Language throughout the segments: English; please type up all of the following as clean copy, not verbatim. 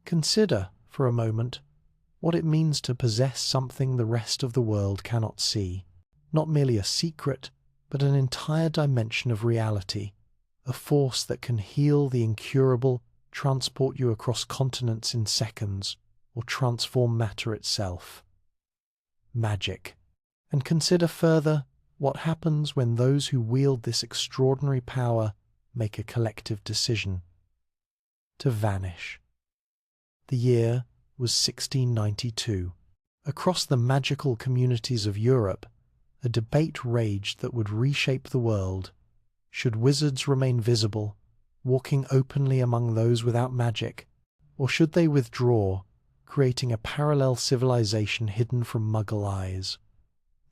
Consider, for a moment, what it means to possess something the rest of the world cannot see. Not merely a secret, but an entire dimension of reality, a force that can heal the incurable, transport you across continents in seconds, or transform matter itself. Magic. And consider further what happens when those who wield this extraordinary power make a collective decision to vanish. The year was 1692. Across the magical communities of Europe, a debate raged that would reshape the world. Should wizards remain visible, walking openly among those without magic, or should they withdraw, creating a parallel civilization hidden from Muggle eyes?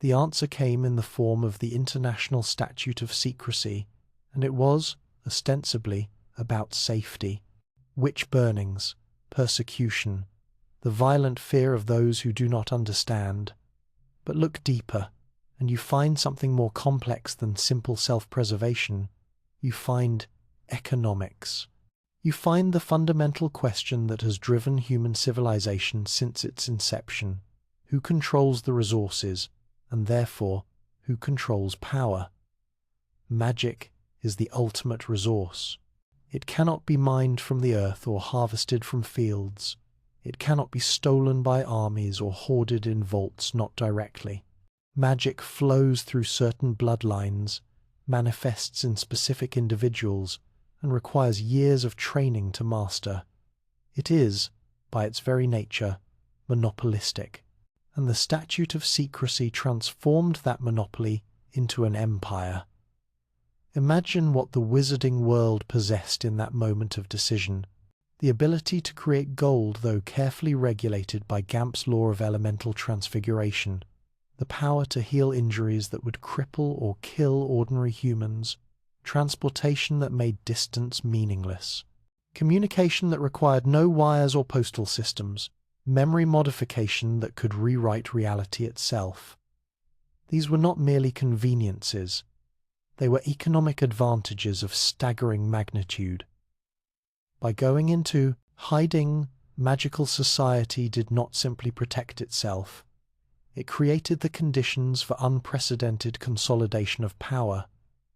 The answer came in the form of the International Statute of Secrecy, and it was, ostensibly, about safety. Witch burnings, persecution, the violent fear of those who do not understand. But look deeper, and you find something more complex than simple self-preservation. You find economics. You find the fundamental question that has driven human civilization since its inception. Who controls the resources, and therefore, who controls power? Magic is the ultimate resource. It cannot be mined from the earth or harvested from fields. It cannot be stolen by armies or hoarded in vaults, not directly. Magic flows through certain bloodlines, manifests in specific individuals, and requires years of training to master. It is, by its very nature, monopolistic, and the Statute of Secrecy transformed that monopoly into an empire. Imagine what the wizarding world possessed in that moment of decision. The ability to create gold, though carefully regulated by Gamp's law of elemental transfiguration. The power to heal injuries that would cripple or kill ordinary humans. Transportation that made distance meaningless. Communication that required no wires or postal systems. Memory modification that could rewrite reality itself. These were not merely conveniences. They were economic advantages of staggering magnitude. By going into hiding, magical society did not simply protect itself. It created the conditions for unprecedented consolidation of power.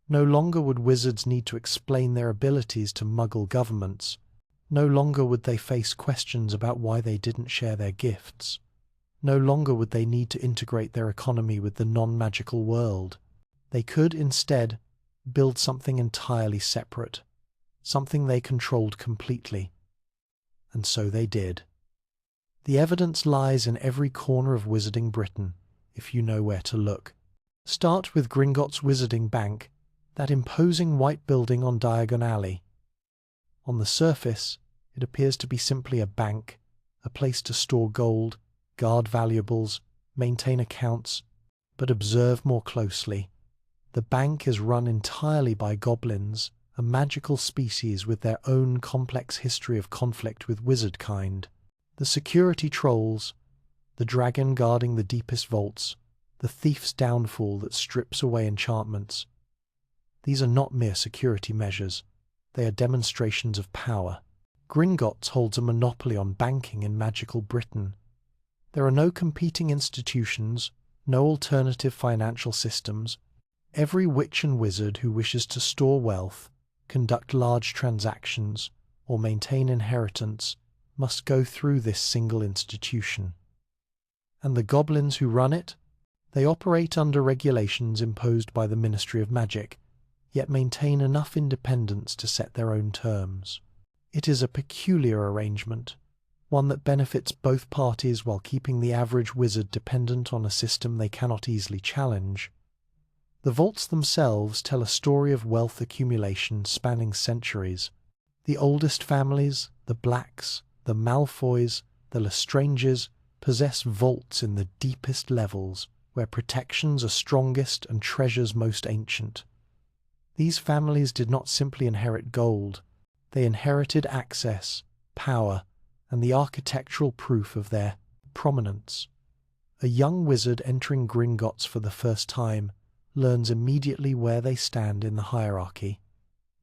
No longer would wizards need to explain their abilities to Muggle governments. No longer would they face questions about why they didn't share their gifts. No longer would they need to integrate their economy with the non-magical world. They could, instead, build something entirely separate, something they controlled completely. And so they did. The evidence lies in every corner of Wizarding Britain, if you know where to look. Start with Gringotts Wizarding Bank, that imposing white building on Diagon Alley. On the surface, it appears to be simply a bank, a place to store gold, guard valuables, maintain accounts, but observe more closely. The bank is run entirely by goblins, a magical species with their own complex history of conflict with wizard kind. The security trolls, the dragon guarding the deepest vaults, the thief's downfall that strips away enchantments. These are not mere security measures. They are demonstrations of power. Gringotts holds a monopoly on banking in magical Britain. There are no competing institutions, no alternative financial systems. Every witch and wizard who wishes to store wealth, conduct large transactions, or maintain inheritance must go through this single institution. And the goblins who run it? They operate under regulations imposed by the Ministry of Magic, yet maintain enough independence to set their own terms. It is a peculiar arrangement, one that benefits both parties while keeping the average wizard dependent on a system they cannot easily challenge. The vaults themselves tell a story of wealth accumulation spanning centuries. The oldest families, the Blacks, the Malfoys, the Lestranges, possess vaults in the deepest levels, where protections are strongest and treasures most ancient. These families did not simply inherit gold, they inherited access, power, and the architectural proof of their prominence. A young wizard entering Gringotts for the first time learns immediately where they stand in the hierarchy.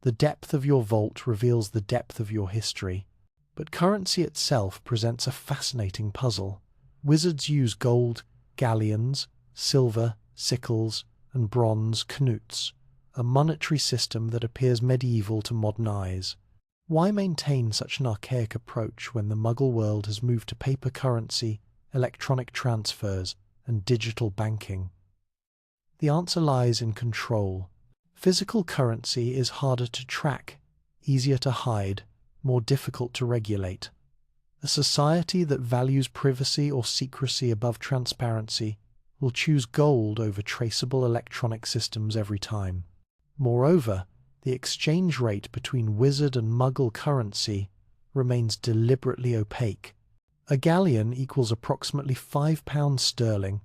The depth of your vault reveals the depth of your history. But currency itself presents a fascinating puzzle. Wizards use gold, galleons, silver, sickles, and bronze knúts, a monetary system that appears medieval to modern eyes. Why maintain such an archaic approach when the Muggle world has moved to paper currency, electronic transfers, and digital banking? The answer lies in control. Physical currency is harder to track, easier to hide, more difficult to regulate. A society that values privacy or secrecy above transparency will choose gold over traceable electronic systems every time. Moreover, the exchange rate between wizard and Muggle currency remains deliberately opaque. A galleon equals approximately £5 sterling,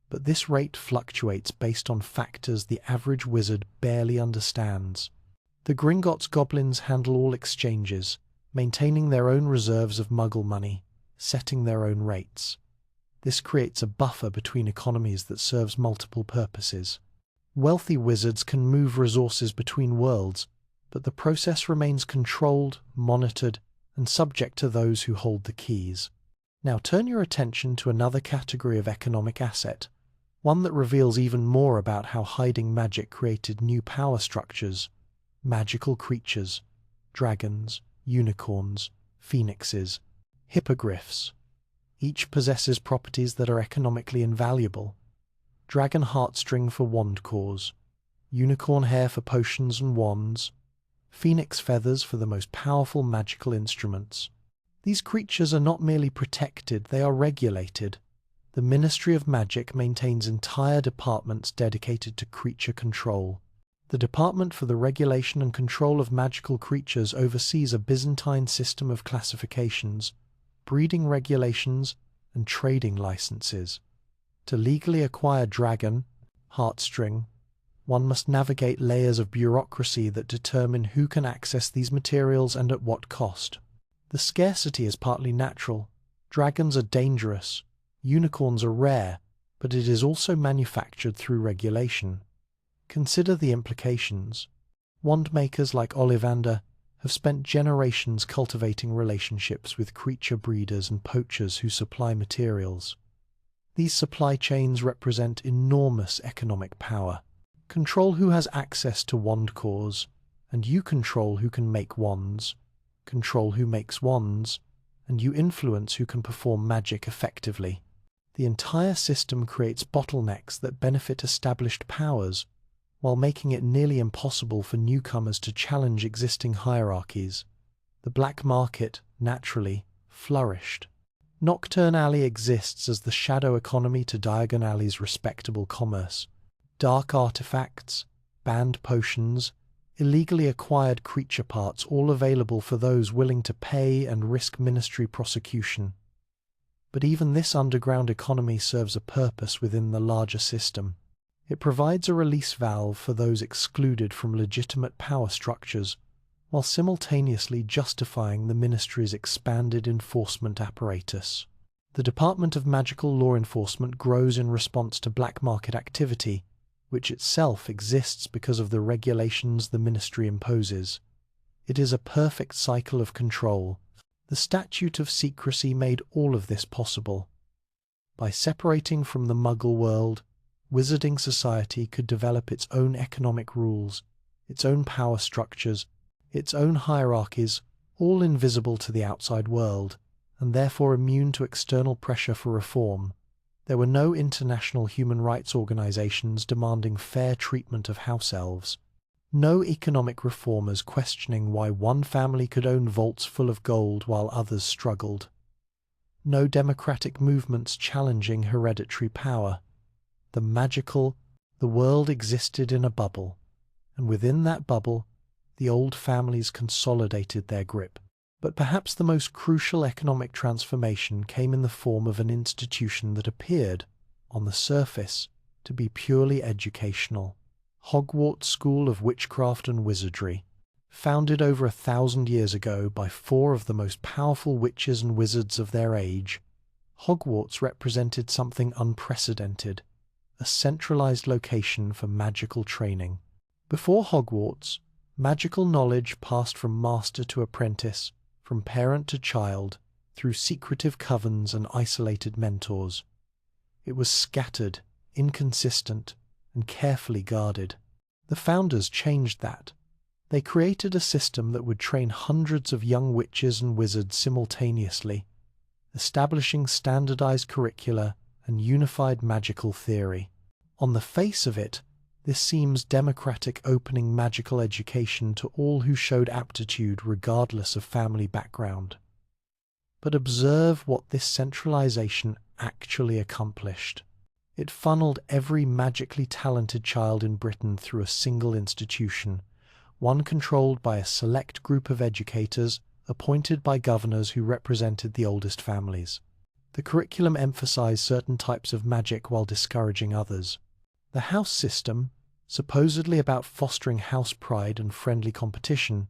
but this rate fluctuates based on factors the average wizard barely understands. The Gringotts goblins handle all exchanges, maintaining their own reserves of Muggle money, setting their own rates. This creates a buffer between economies that serves multiple purposes. Wealthy wizards can move resources between worlds, but the process remains controlled, monitored, and subject to those who hold the keys. Now turn your attention to another category of economic asset, one that reveals even more about how hiding magic created new power structures: magical creatures, dragons, unicorns, phoenixes, hippogriffs. Each possesses properties that are economically invaluable. Dragon heartstring for wand cores, unicorn hair for potions and wands, phoenix feathers for the most powerful magical instruments. These creatures are not merely protected, they are regulated. The Ministry of Magic maintains entire departments dedicated to creature control. The Department for the Regulation and Control of Magical Creatures oversees a Byzantine system of classifications, breeding regulations, and trading licenses. To legally acquire dragon, heartstring, one must navigate layers of bureaucracy that determine who can access these materials and at what cost. The scarcity is partly natural. Dragons are dangerous, unicorns are rare, but it is also manufactured through regulation. Consider the implications. Wand makers like Ollivander have spent generations cultivating relationships with creature breeders and poachers who supply materials. These supply chains represent enormous economic power. Control who has access to wand cores, and you control who can make wands. Control who makes wands, and you influence who can perform magic effectively. The entire system creates bottlenecks that benefit established powers, while making it nearly impossible for newcomers to challenge existing hierarchies. The black market, naturally, flourished. Nocturne Alley exists as the shadow economy to Diagon Alley's respectable commerce. Dark artifacts, banned potions, illegally acquired creature parts, all available for those willing to pay and risk ministry prosecution. But even this underground economy serves a purpose within the larger system. It provides a release valve for those excluded from legitimate power structures, while simultaneously justifying the ministry's expanded enforcement apparatus. The Department of Magical Law Enforcement grows in response to black market activity, which itself exists because of the regulations the ministry imposes. It is a perfect cycle of control. The Statute of Secrecy made all of this possible. By separating from the Muggle world, Wizarding Society could develop its own economic rules, its own power structures, its own hierarchies, all invisible to the outside world, and therefore immune to external pressure for reform. There were no international human rights organizations demanding fair treatment of house elves. No economic reformers questioning why one family could own vaults full of gold while others struggled. No democratic movements challenging hereditary power. The world existed in a bubble, and within that bubble, the old families consolidated their grip. But perhaps the most crucial economic transformation came in the form of an institution that appeared, on the surface, to be purely educational. Hogwarts School of Witchcraft and Wizardry. Founded over 1,000 years ago by 4 of the most powerful witches and wizards of their age, Hogwarts represented something unprecedented, a centralized location for magical training. Before Hogwarts, magical knowledge passed from master to apprentice, from parent to child, through secretive covens and isolated mentors. It was scattered, inconsistent, and carefully guarded. The founders changed that. They created a system that would train hundreds of young witches and wizards simultaneously, establishing standardized curricula and unified magical theory. On the face of it, this seems democratic, opening magical education to all who showed aptitude regardless of family background. But observe what this centralization actually accomplished. It funneled every magically talented child in Britain through a single institution, one controlled by a select group of educators appointed by governors who represented the oldest families. The curriculum emphasized certain types of magic while discouraging others. The house system, supposedly about fostering house pride and friendly competition,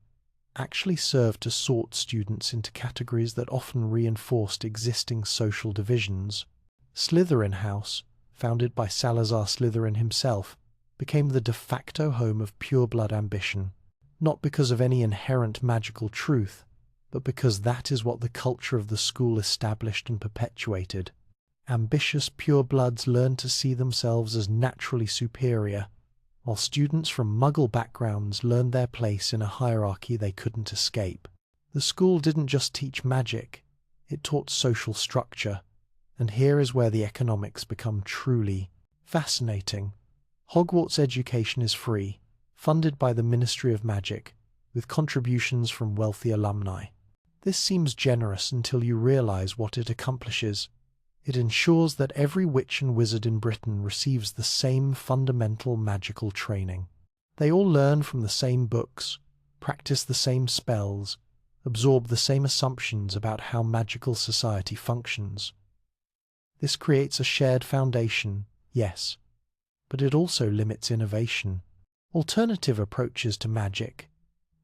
actually served to sort students into categories that often reinforced existing social divisions. Slytherin House, founded by Salazar Slytherin himself, became the de facto home of pure-blood ambition, not because of any inherent magical truth, but because that is what the culture of the school established and perpetuated. Ambitious purebloods learned to see themselves as naturally superior, while students from Muggle backgrounds learned their place in a hierarchy they couldn't escape. The school didn't just teach magic, it taught social structure, and here is where the economics become truly fascinating. Hogwarts education is free, funded by the Ministry of Magic, with contributions from wealthy alumni. This seems generous until you realize what it accomplishes. It ensures that every witch and wizard in Britain receives the same fundamental magical training. They all learn from the same books, practice the same spells, absorb the same assumptions about how magical society functions. This creates a shared foundation, yes, but it also limits innovation. Alternative approaches to magic,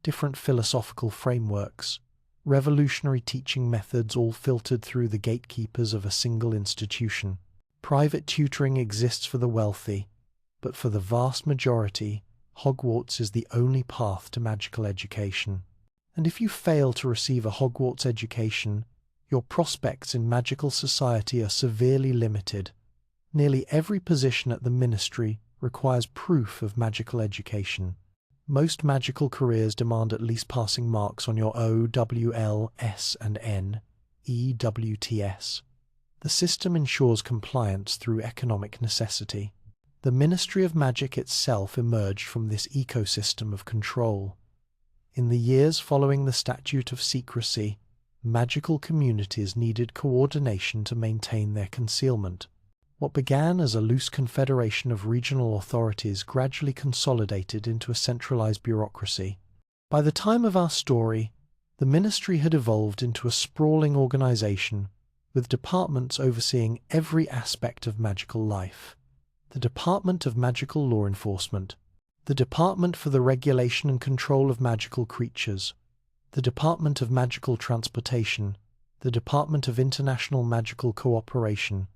different philosophical frameworks, revolutionary teaching methods all filtered through the gatekeepers of a single institution. Private tutoring exists for the wealthy, but for the vast majority, Hogwarts is the only path to magical education. And if you fail to receive a Hogwarts education, your prospects in magical society are severely limited. Nearly every position at the Ministry requires proof of magical education. Most magical careers demand at least passing marks on your O, W, L, S, and N, EWTS. The system ensures compliance through economic necessity. The Ministry of Magic itself emerged from this ecosystem of control. In the years following the Statute of Secrecy, magical communities needed coordination to maintain their concealment. What began as a loose confederation of regional authorities gradually consolidated into a centralized bureaucracy. By the time of our story, the ministry had evolved into a sprawling organization with departments overseeing every aspect of magical life. The Department of Magical Law Enforcement, the Department for the Regulation and Control of Magical Creatures, the Department of Magical Transportation, the Department of International Magical Cooperation.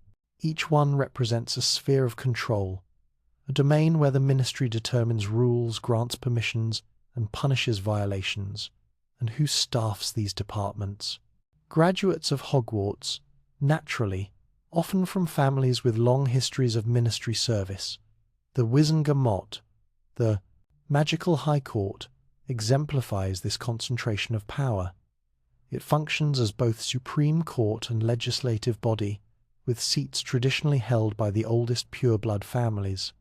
Each one represents a sphere of control, a domain where the ministry determines rules, grants permissions, and punishes violations. And who staffs these departments? Graduates of Hogwarts, naturally, often from families with long histories of ministry service. The Wizengamot, the Magical High Court, exemplifies this concentration of power. It functions as both supreme court and legislative body, with seats traditionally held by the oldest pureblood families.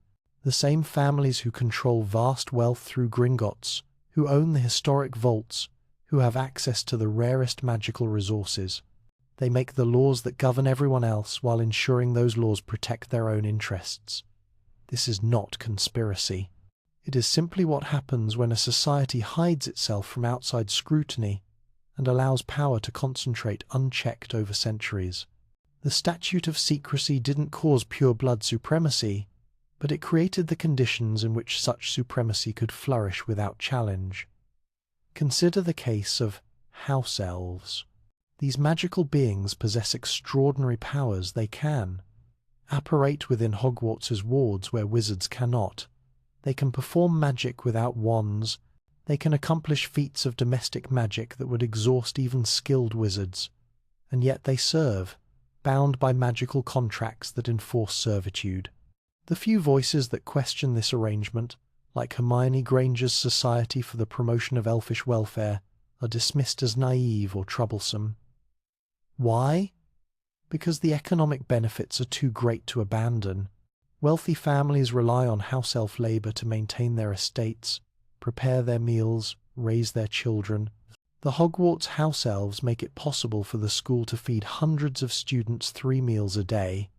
The same families who control vast wealth through Gringotts, who own the historic vaults, who have access to the rarest magical resources. They make the laws that govern everyone else while ensuring those laws protect their own interests. This is not conspiracy. It is simply what happens when a society hides itself from outside scrutiny and allows power to concentrate unchecked over centuries. The Statute of Secrecy didn't cause pure-blood supremacy, but it created the conditions in which such supremacy could flourish without challenge. Consider the case of house elves. These magical beings possess extraordinary powers. They can apparate within Hogwarts's wards where wizards cannot. They can perform magic without wands. They can accomplish feats of domestic magic that would exhaust even skilled wizards, and yet they serve, bound by magical contracts that enforce servitude. The few voices that question this arrangement, like Hermione Granger's Society for the Promotion of Elfish Welfare, are dismissed as naive or troublesome. Why? Because the economic benefits are too great to abandon. Wealthy families rely on house elf labor to maintain their estates, prepare their meals, raise their children. The Hogwarts house elves make it possible for the school to feed hundreds of students 3 meals a day.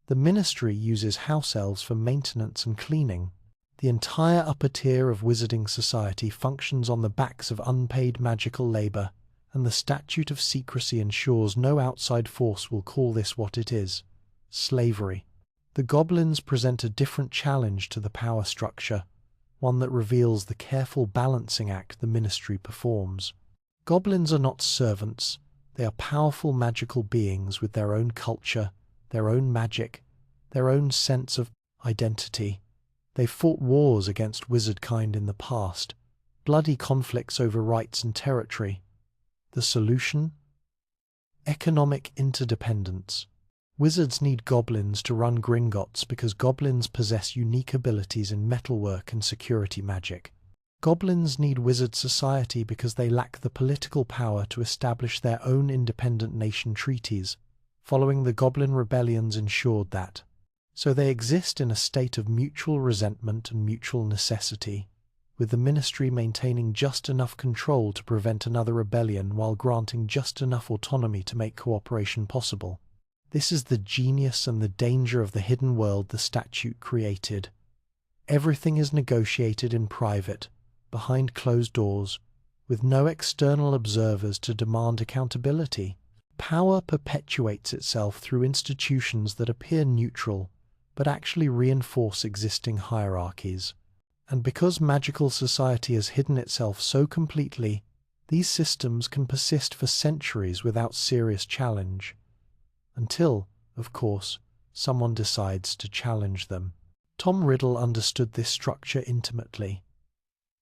The ministry uses house elves for maintenance and cleaning. The entire upper tier of wizarding society functions on the backs of unpaid magical labor, and the statute of secrecy ensures no outside force will call this what it is: slavery. The goblins present a different challenge to the power structure, one that reveals the careful balancing act the ministry performs. Goblins are not servants, they are powerful magical beings with their own culture, their own magic, their own sense of identity. They've fought wars against wizardkind in the past, bloody conflicts over rights and territory. The solution? Economic interdependence. Wizards need goblins to run Gringotts because goblins possess unique abilities in metalwork and security magic. Goblins need wizard society because they lack the political power to establish their own independent nation treaties. Following the Goblin rebellions ensured that. So they exist in a state of mutual resentment and mutual necessity, with the ministry maintaining just enough control to prevent another rebellion while granting just enough autonomy to make cooperation possible. This is the genius and the danger of the hidden world the statute created. Everything is negotiated in private, behind closed doors, with no external observers to demand accountability. Power perpetuates itself through institutions that appear neutral, but actually reinforce existing hierarchies. And because magical society has hidden itself so completely, these systems can persist for centuries without serious challenge. Until, of course, someone decides to challenge them. Tom Riddle understood this structure intimately.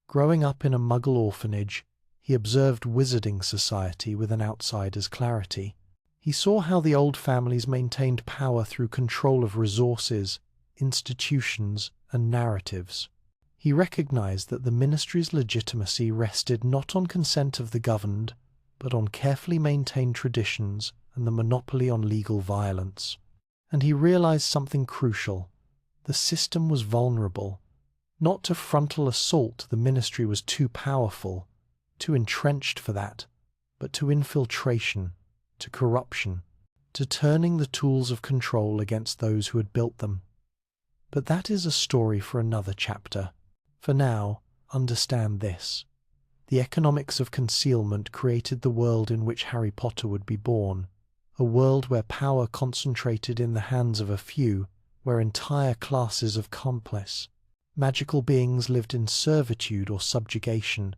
Growing up in a Muggle orphanage, he observed wizarding society with an outsider's clarity. He saw how the old families maintained power through control of resources, institutions, and narratives. He recognized that the ministry's legitimacy rested not on consent of the governed, but on carefully maintained traditions and the monopoly on legal violence. And he realized something crucial. The system was vulnerable. Not to frontal assault, the ministry was too powerful, too entrenched for that, but to infiltration, to corruption, to turning the tools of control against those who had built them. But that is a story for another chapter. For now, understand this. The economics of concealment created the world in which Harry Potter would be born, a world where power concentrated in the hands of a few, where entire classes of complex, magical beings lived in servitude or subjugation,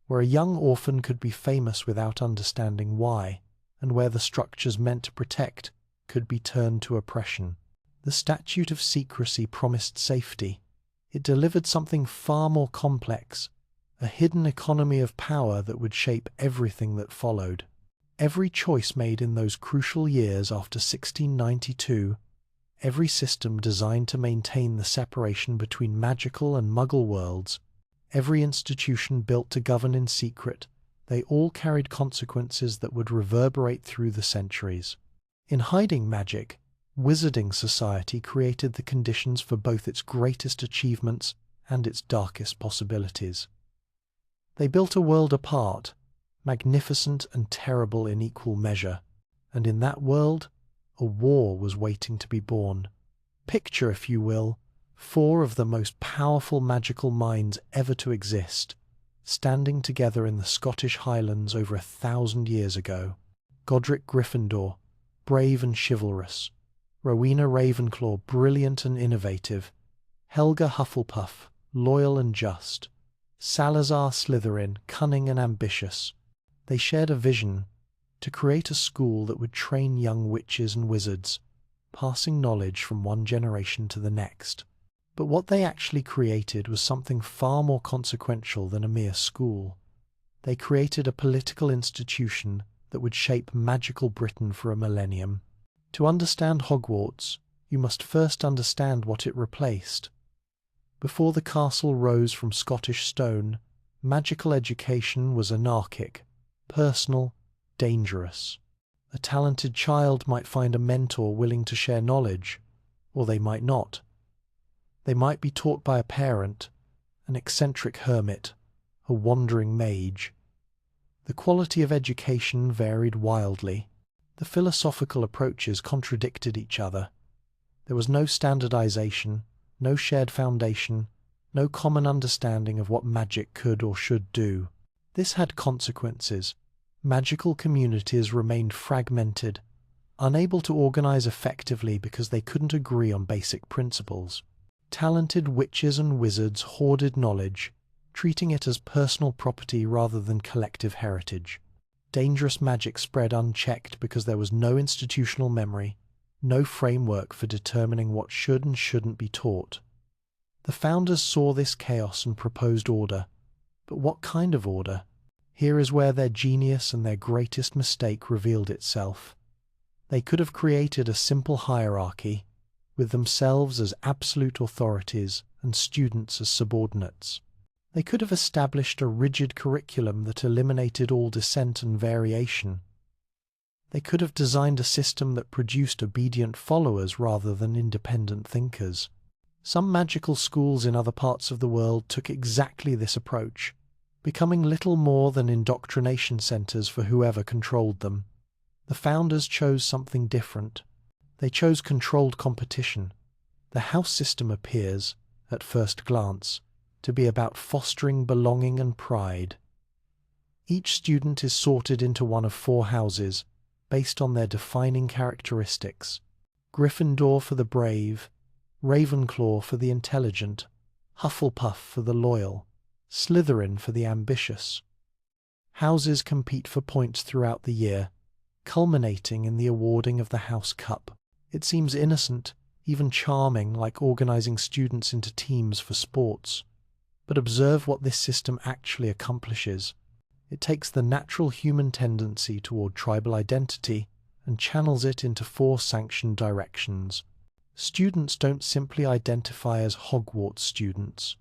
where a young orphan could be famous without understanding why, and where the structures meant to protect could be turned to oppression. The statute of secrecy promised safety. It delivered something far more complex, a hidden economy of power that would shape everything that followed. Every choice made in those crucial years after 1692, every system designed to maintain the separation between magical and Muggle worlds, every institution built to govern in secret, they all carried consequences that would reverberate through the centuries. In hiding magic, wizarding society created the conditions for both its greatest achievements and its darkest possibilities. They built a world apart, magnificent and terrible in equal measure, and in that world, a war was waiting to be born. Picture, if you will, 4 of the most powerful magical minds ever to exist, standing together in the Scottish Highlands over 1,000 years ago. Godric Gryffindor, brave and chivalrous. Rowena Ravenclaw, brilliant and innovative. Helga Hufflepuff, loyal and just. Salazar Slytherin, cunning and ambitious. They shared a vision to create a school that would train young witches and wizards, passing knowledge from one generation to the next. But what they actually created was something far more consequential than a mere school. They created a political institution that would shape magical Britain for a millennium. To understand Hogwarts, you must first understand what it replaced. Before the castle rose from Scottish stone, magical education was anarchic, personal, dangerous. A talented child might find a mentor willing to share knowledge, or they might not. They might be taught by a parent, an eccentric hermit, a wandering mage. The quality of education varied wildly. The philosophical approaches contradicted each other. There was no standardization, no shared foundation, no common understanding of what magic could or should do. This had consequences. Magical communities remained fragmented, unable to organize effectively because they couldn't agree on basic principles. Talented witches and wizards hoarded knowledge, treating it as personal property rather than collective heritage. Dangerous magic spread unchecked because there was no institutional memory, no framework for determining what should and shouldn't be taught. The founders saw this chaos and proposed order. But what kind of order? Here is where their genius and their greatest mistake revealed itself. They could have created a simple hierarchy, with themselves as absolute authorities and students as subordinates. They could have established a rigid curriculum that eliminated all dissent and variation. They could have designed a system that produced obedient followers rather than independent thinkers. Some magical schools in other parts of the world took exactly this approach, becoming little more than indoctrination centers for whoever controlled them. The founders chose something different. They chose controlled competition. The house system appears, at first glance, to be about fostering belonging and pride. Each student is sorted into one of 4 houses, based on their defining characteristics. Gryffindor for the brave, Ravenclaw for the intelligent, Hufflepuff for the loyal, Slytherin for the ambitious. Houses compete for points throughout the year, culminating in the awarding of the House Cup. It seems innocent, even charming, like organizing students into teams for sports. But observe what this system actually accomplishes. It takes the natural human tendency toward tribal identity and channels it into 4 sanctioned directions. Students don't simply identify as Hogwarts students.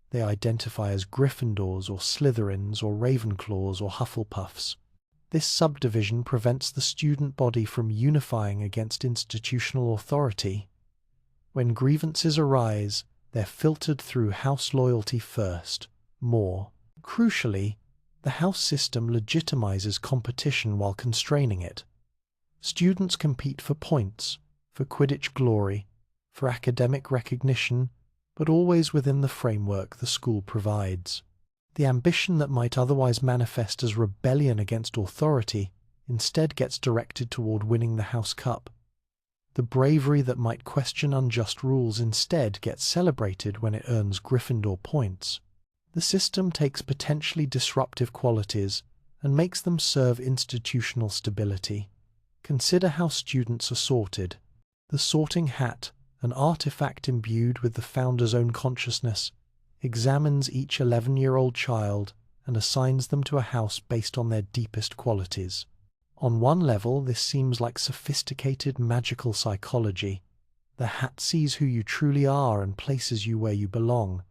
They identify as Gryffindors or Slytherins or Ravenclaws or Hufflepuffs. This subdivision prevents the student body from unifying against institutional authority. When grievances arise, they're filtered through house loyalty first. More crucially, the house system legitimizes competition while constraining it. Students compete for points, for Quidditch glory, for academic recognition, but always within the framework the school provides. The ambition that might otherwise manifest as rebellion against authority instead gets directed toward winning the House Cup. The bravery that might question unjust rules instead gets celebrated when it earns Gryffindor points. The system takes potentially disruptive qualities and makes them serve institutional stability. Consider how students are sorted. The sorting hat, an artifact imbued with the founder's own consciousness, examines each 11-year-old child and assigns them to a house based on their deepest qualities. On one level, this seems like sophisticated magical psychology. The hat sees who you truly are and places you where you belong.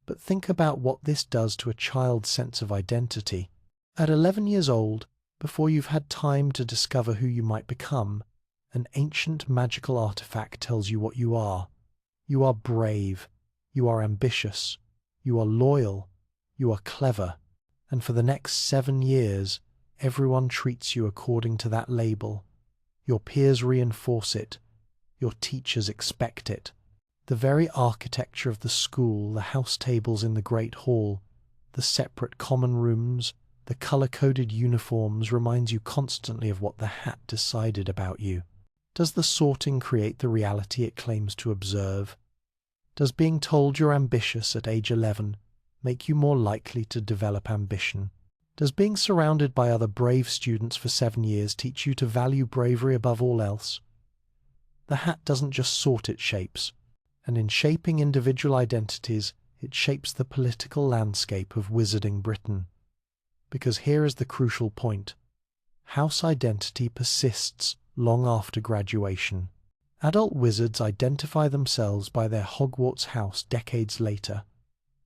But think about what this does to a child's sense of identity. At 11 years old, before you've had time to discover who you might become, an ancient magical artifact tells you what you are. You are brave. You are ambitious. You are loyal. You are clever. And for the next 7 years, everyone treats you according to that label. Your peers reinforce it. Your teachers expect it. The very architecture of the school, the house tables in the Great Hall, the separate common rooms, the colour-coded uniforms reminds you constantly of what the hat decided about you. Does the sorting create the reality it claims to observe? Does being told you're ambitious at age 11 make you more likely to develop ambition? Does being surrounded by other brave students for 7 years teach you to value bravery above all else? The hat doesn't just sort its shapes. and in shaping individual identities, it shapes the political landscape of wizarding Britain. Because here is the crucial point. House identity persists long after graduation. Adult wizards identify themselves by their Hogwarts house decades later.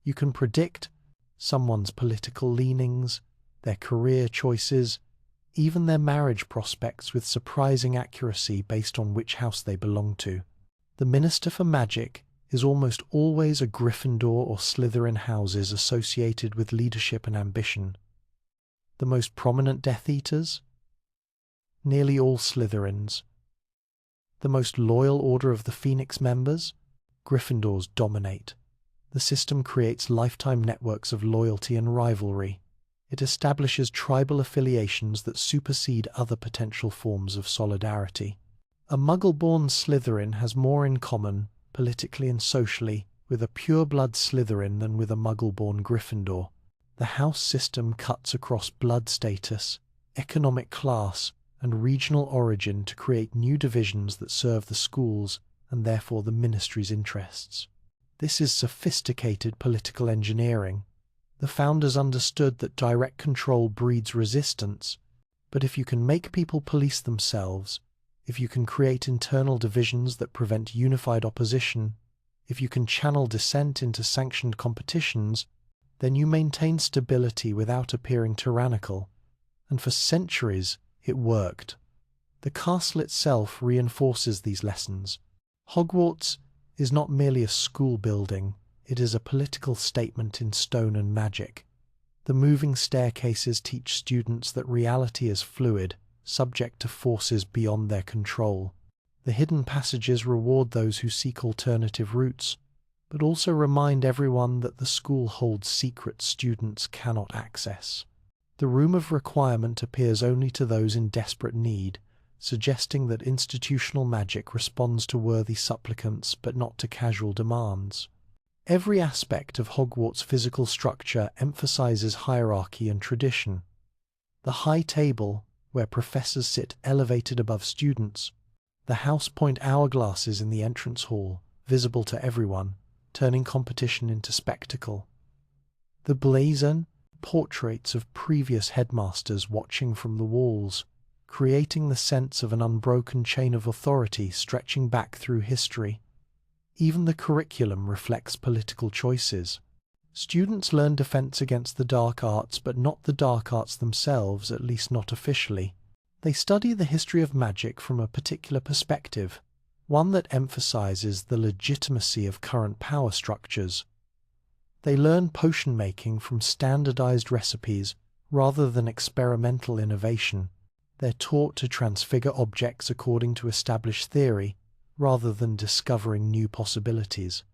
You can predict someone's political leanings, their career choices, even their marriage prospects with surprising accuracy based on which house they belong to. The Minister for Magic is almost always a Gryffindor or Slytherin houses associated with leadership and ambition. The most prominent Death Eaters? Nearly all Slytherins. The most loyal Order of the Phoenix members? Gryffindors dominate. The system creates lifetime networks of loyalty and rivalry. It establishes tribal affiliations that supersede other potential forms of solidarity. A Muggle-born Slytherin has more in common, politically and socially, with a pure-blood Slytherin than with a Muggle-born Gryffindor. The house system cuts across blood status, economic class, and regional origin to create new divisions that serve the schools and therefore the ministry's interests. This is sophisticated political engineering. The founders understood that direct control breeds resistance, but if you can make people police themselves, if you can create internal divisions that prevent unified opposition, if you can channel dissent into sanctioned competitions, then you maintain stability without appearing tyrannical. And for centuries, it worked. The castle itself reinforces these lessons. Hogwarts is not merely a school building, it is a political statement in stone and magic. The moving staircases teach students that reality is fluid, subject to forces beyond their control. The hidden passages reward those who seek alternative routes, but also remind everyone that the school holds secrets students cannot access. The Room of Requirement appears only to those in desperate need, suggesting that institutional magic responds to worthy supplicants but not to casual demands. Every aspect of Hogwarts' physical structure emphasizes hierarchy and tradition. The high table, where professors sit elevated above students, the house point hourglasses in the entrance hall, visible to everyone, turning competition into spectacle. The blazon, portraits of previous headmasters watching from the walls, creating the sense of an unbroken chain of authority stretching back through history. Even the curriculum reflects political choices. Students learn defense against the dark arts, but not the dark arts themselves, at least not officially. They study the history of magic from a particular perspective, one that emphasizes the legitimacy of current power structures. They learn potion making from standardized recipes rather than experimental innovation. They're taught to transfigure objects according to established theory, rather than discovering new possibilities.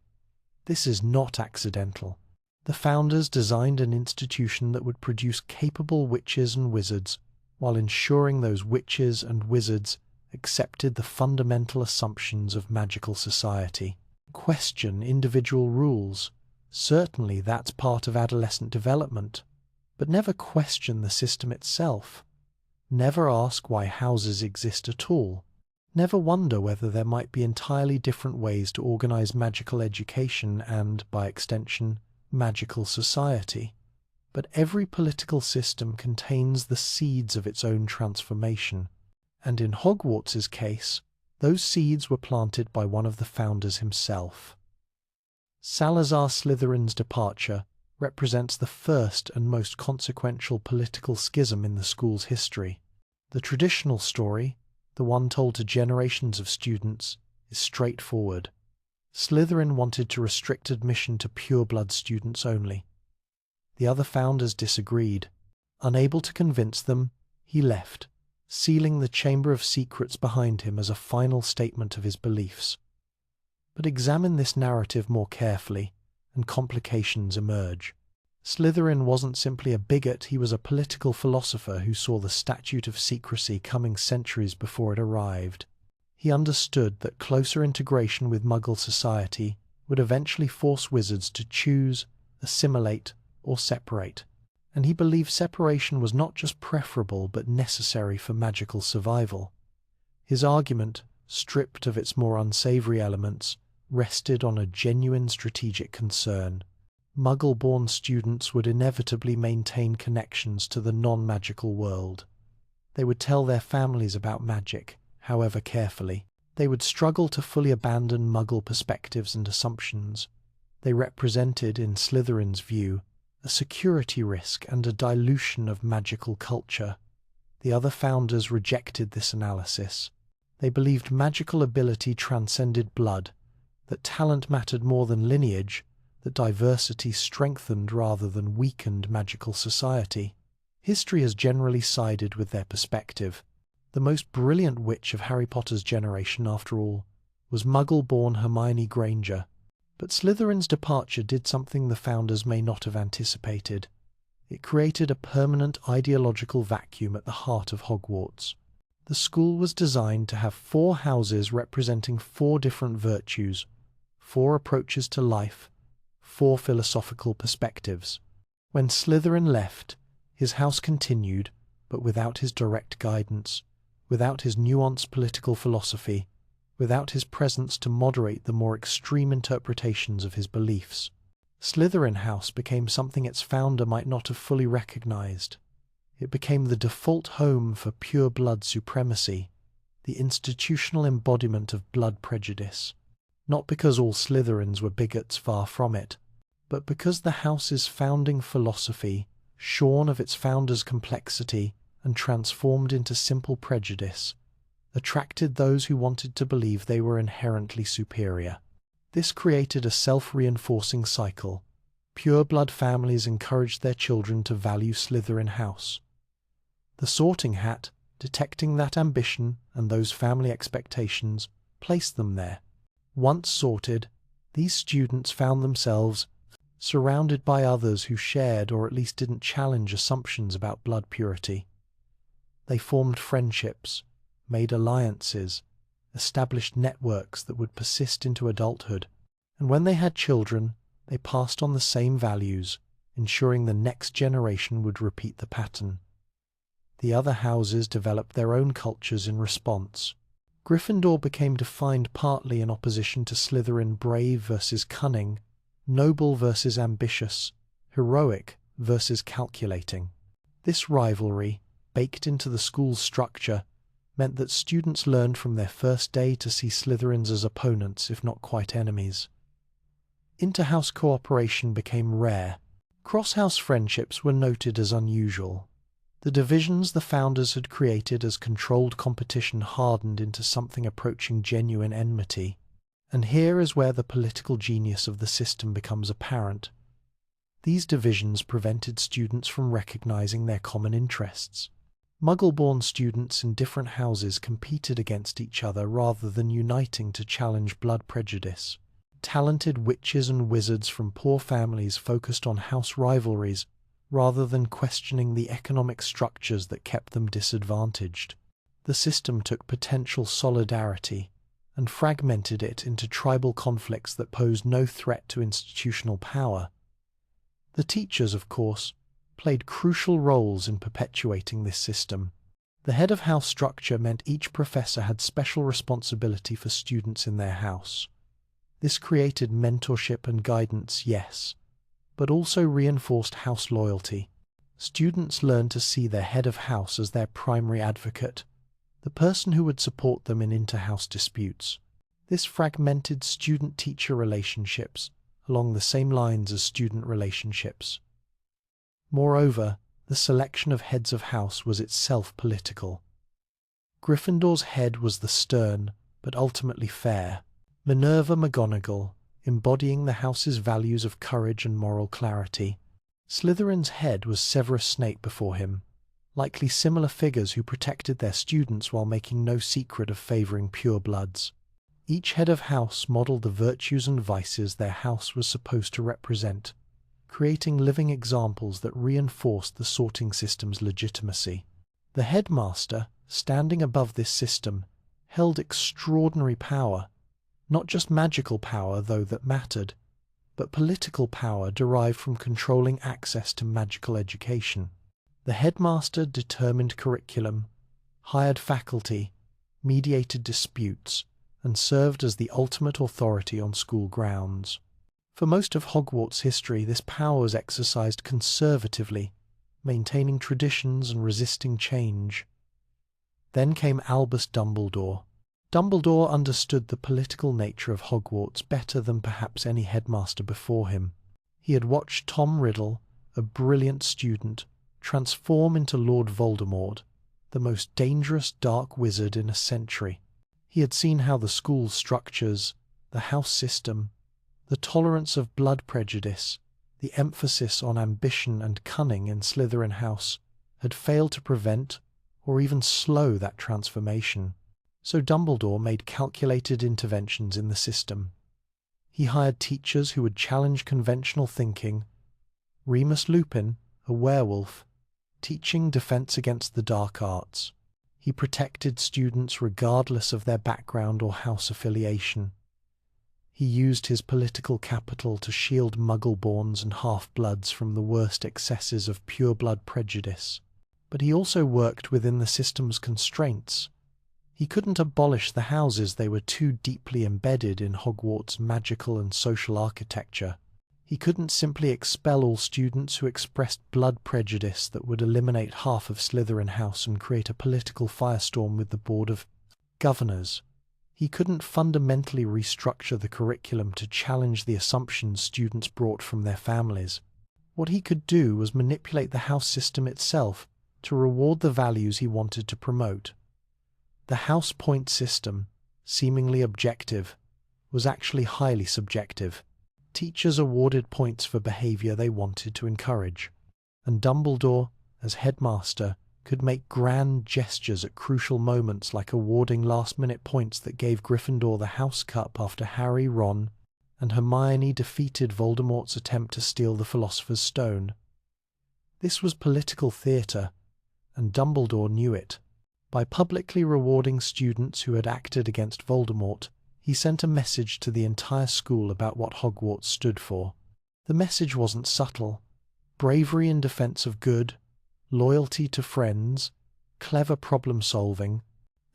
This is not accidental. The founders designed an institution that would produce capable witches and wizards, while ensuring those witches and wizards accepted the fundamental assumptions of magical society. Question individual rules. Certainly that's part of adolescent development, but never question the system itself. Never ask why houses exist at all. Never wonder whether there might be entirely different ways to organize magical education and, by extension, magical society. But every political system contains the seeds of its own transformation, and in Hogwarts' case, those seeds were planted by one of the founders himself. Salazar Slytherin's departure represents the first and most consequential political schism in the school's history. The traditional story, the one told to generations of students, is straightforward. Slytherin wanted to restrict admission to pure-blood students only. The other founders disagreed. Unable to convince them, he left, sealing the Chamber of Secrets behind him as a final statement of his beliefs. But examine this narrative more carefully, and complications emerge. Slytherin wasn't simply a bigot, he was a political philosopher who saw the Statute of Secrecy coming centuries before it arrived. He understood that closer integration with Muggle society would eventually force wizards to choose, assimilate, or separate, and he believed separation was not just preferable but necessary for magical survival. His argument, stripped of its more unsavory elements, rested on a genuine strategic concern. Muggle-born students would inevitably maintain connections to the non-magical world. They would tell their families about magic, however carefully. They would struggle to fully abandon Muggle perspectives and assumptions. They represented, in Slytherin's view, a security risk and a dilution of magical culture. The other founders rejected this analysis. They believed magical ability transcended blood, that talent mattered more than lineage, that diversity strengthened rather than weakened magical society. History has generally sided with their perspective. The most brilliant witch of Harry Potter's generation, after all, was Muggle-born Hermione Granger. But Slytherin's departure did something the founders may not have anticipated. It created a permanent ideological vacuum at the heart of Hogwarts. The school was designed to have 4 houses representing 4 different virtues, 4 approaches to life, 4 philosophical perspectives. When Slytherin left, his house continued, but without his direct guidance, without his nuanced political philosophy, without his presence to moderate the more extreme interpretations of his beliefs. Slytherin House became something its founder might not have fully recognized. It became the default home for pure blood supremacy, the institutional embodiment of blood prejudice. Not because all Slytherins were bigots, far from it, but because the house's founding philosophy, shorn of its founder's complexity and transformed into simple prejudice, attracted those who wanted to believe they were inherently superior. This created a self-reinforcing cycle. Pure-blood families encouraged their children to value Slytherin House. The Sorting Hat, detecting that ambition and those family expectations, placed them there. Once sorted, these students found themselves surrounded by others who shared or at least didn't challenge assumptions about blood purity. They formed friendships, made alliances, established networks that would persist into adulthood, and when they had children, they passed on the same values, ensuring the next generation would repeat the pattern. The other houses developed their own cultures in response. Gryffindor became defined partly in opposition to Slytherin: brave versus cunning, noble versus ambitious, heroic versus calculating. This rivalry, baked into the school's structure, meant that students learned from their first day to see Slytherins as opponents, if not quite enemies. Inter-house cooperation became rare. Cross-house friendships were noted as unusual. The divisions the founders had created as controlled competition hardened into something approaching genuine enmity. And here is where the political genius of the system becomes apparent. These divisions prevented students from recognizing their common interests. Muggle-born students in different houses competed against each other rather than uniting to challenge blood prejudice. Talented witches and wizards from poor families focused on house rivalries rather than questioning the economic structures that kept them disadvantaged. The system took potential solidarity and fragmented it into tribal conflicts that posed no threat to institutional power. The teachers, of course, played crucial roles in perpetuating this system. The head of house structure meant each professor had special responsibility for students in their house. This created mentorship and guidance, yes, but also reinforced house loyalty. Students learned to see their head of house as their primary advocate, the person who would support them in inter-house disputes. This fragmented student-teacher relationships along the same lines as student relationships. Moreover, the selection of heads of house was itself political. Gryffindor's head was the stern, but ultimately fair, Minerva McGonagall, embodying the house's values of courage and moral clarity. Slytherin's head was Severus Snape before him, likely similar figures who protected their students while making no secret of favouring purebloods. Each head of house modelled the virtues and vices their house was supposed to represent, creating living examples that reinforced the sorting system's legitimacy. The headmaster, standing above this system, held extraordinary power, not just magical power, though, that mattered, but political power derived from controlling access to magical education. The headmaster determined curriculum, hired faculty, mediated disputes, and served as the ultimate authority on school grounds. For most of Hogwarts' history, this power was exercised conservatively, maintaining traditions and resisting change. Then came Albus Dumbledore. Dumbledore understood the political nature of Hogwarts better than perhaps any headmaster before him. He had watched Tom Riddle, a brilliant student, transform into Lord Voldemort, the most dangerous dark wizard in a century. He had seen how the school structures, the house system, the tolerance of blood prejudice, the emphasis on ambition and cunning in Slytherin House had failed to prevent or even slow that transformation. So Dumbledore made calculated interventions in the system. He hired teachers who would challenge conventional thinking. Remus Lupin, a werewolf, teaching defense against the dark arts. He protected students regardless of their background or house affiliation. He used his political capital to shield Muggle-borns and half-bloods from the worst excesses of pure-blood prejudice. But he also worked within the system's constraints. He couldn't abolish the houses, they were too deeply embedded in Hogwarts' magical and social architecture. He couldn't simply expel all students who expressed blood prejudice that would eliminate half of Slytherin House and create a political firestorm with the Board of Governors. He couldn't fundamentally restructure the curriculum to challenge the assumptions students brought from their families. What he could do was manipulate the house system itself to reward the values he wanted to promote. The house point system, seemingly objective, was actually highly subjective. Teachers awarded points for behavior they wanted to encourage, and Dumbledore, as headmaster, could make grand gestures at crucial moments, like awarding last-minute points that gave Gryffindor the House Cup after Harry, Ron, and Hermione defeated Voldemort's attempt to steal the Philosopher's Stone. This was political theatre, and Dumbledore knew it. By publicly rewarding students who had acted against Voldemort, he sent a message to the entire school about what Hogwarts stood for. The message wasn't subtle. Bravery in defense of good, loyalty to friends, clever problem-solving,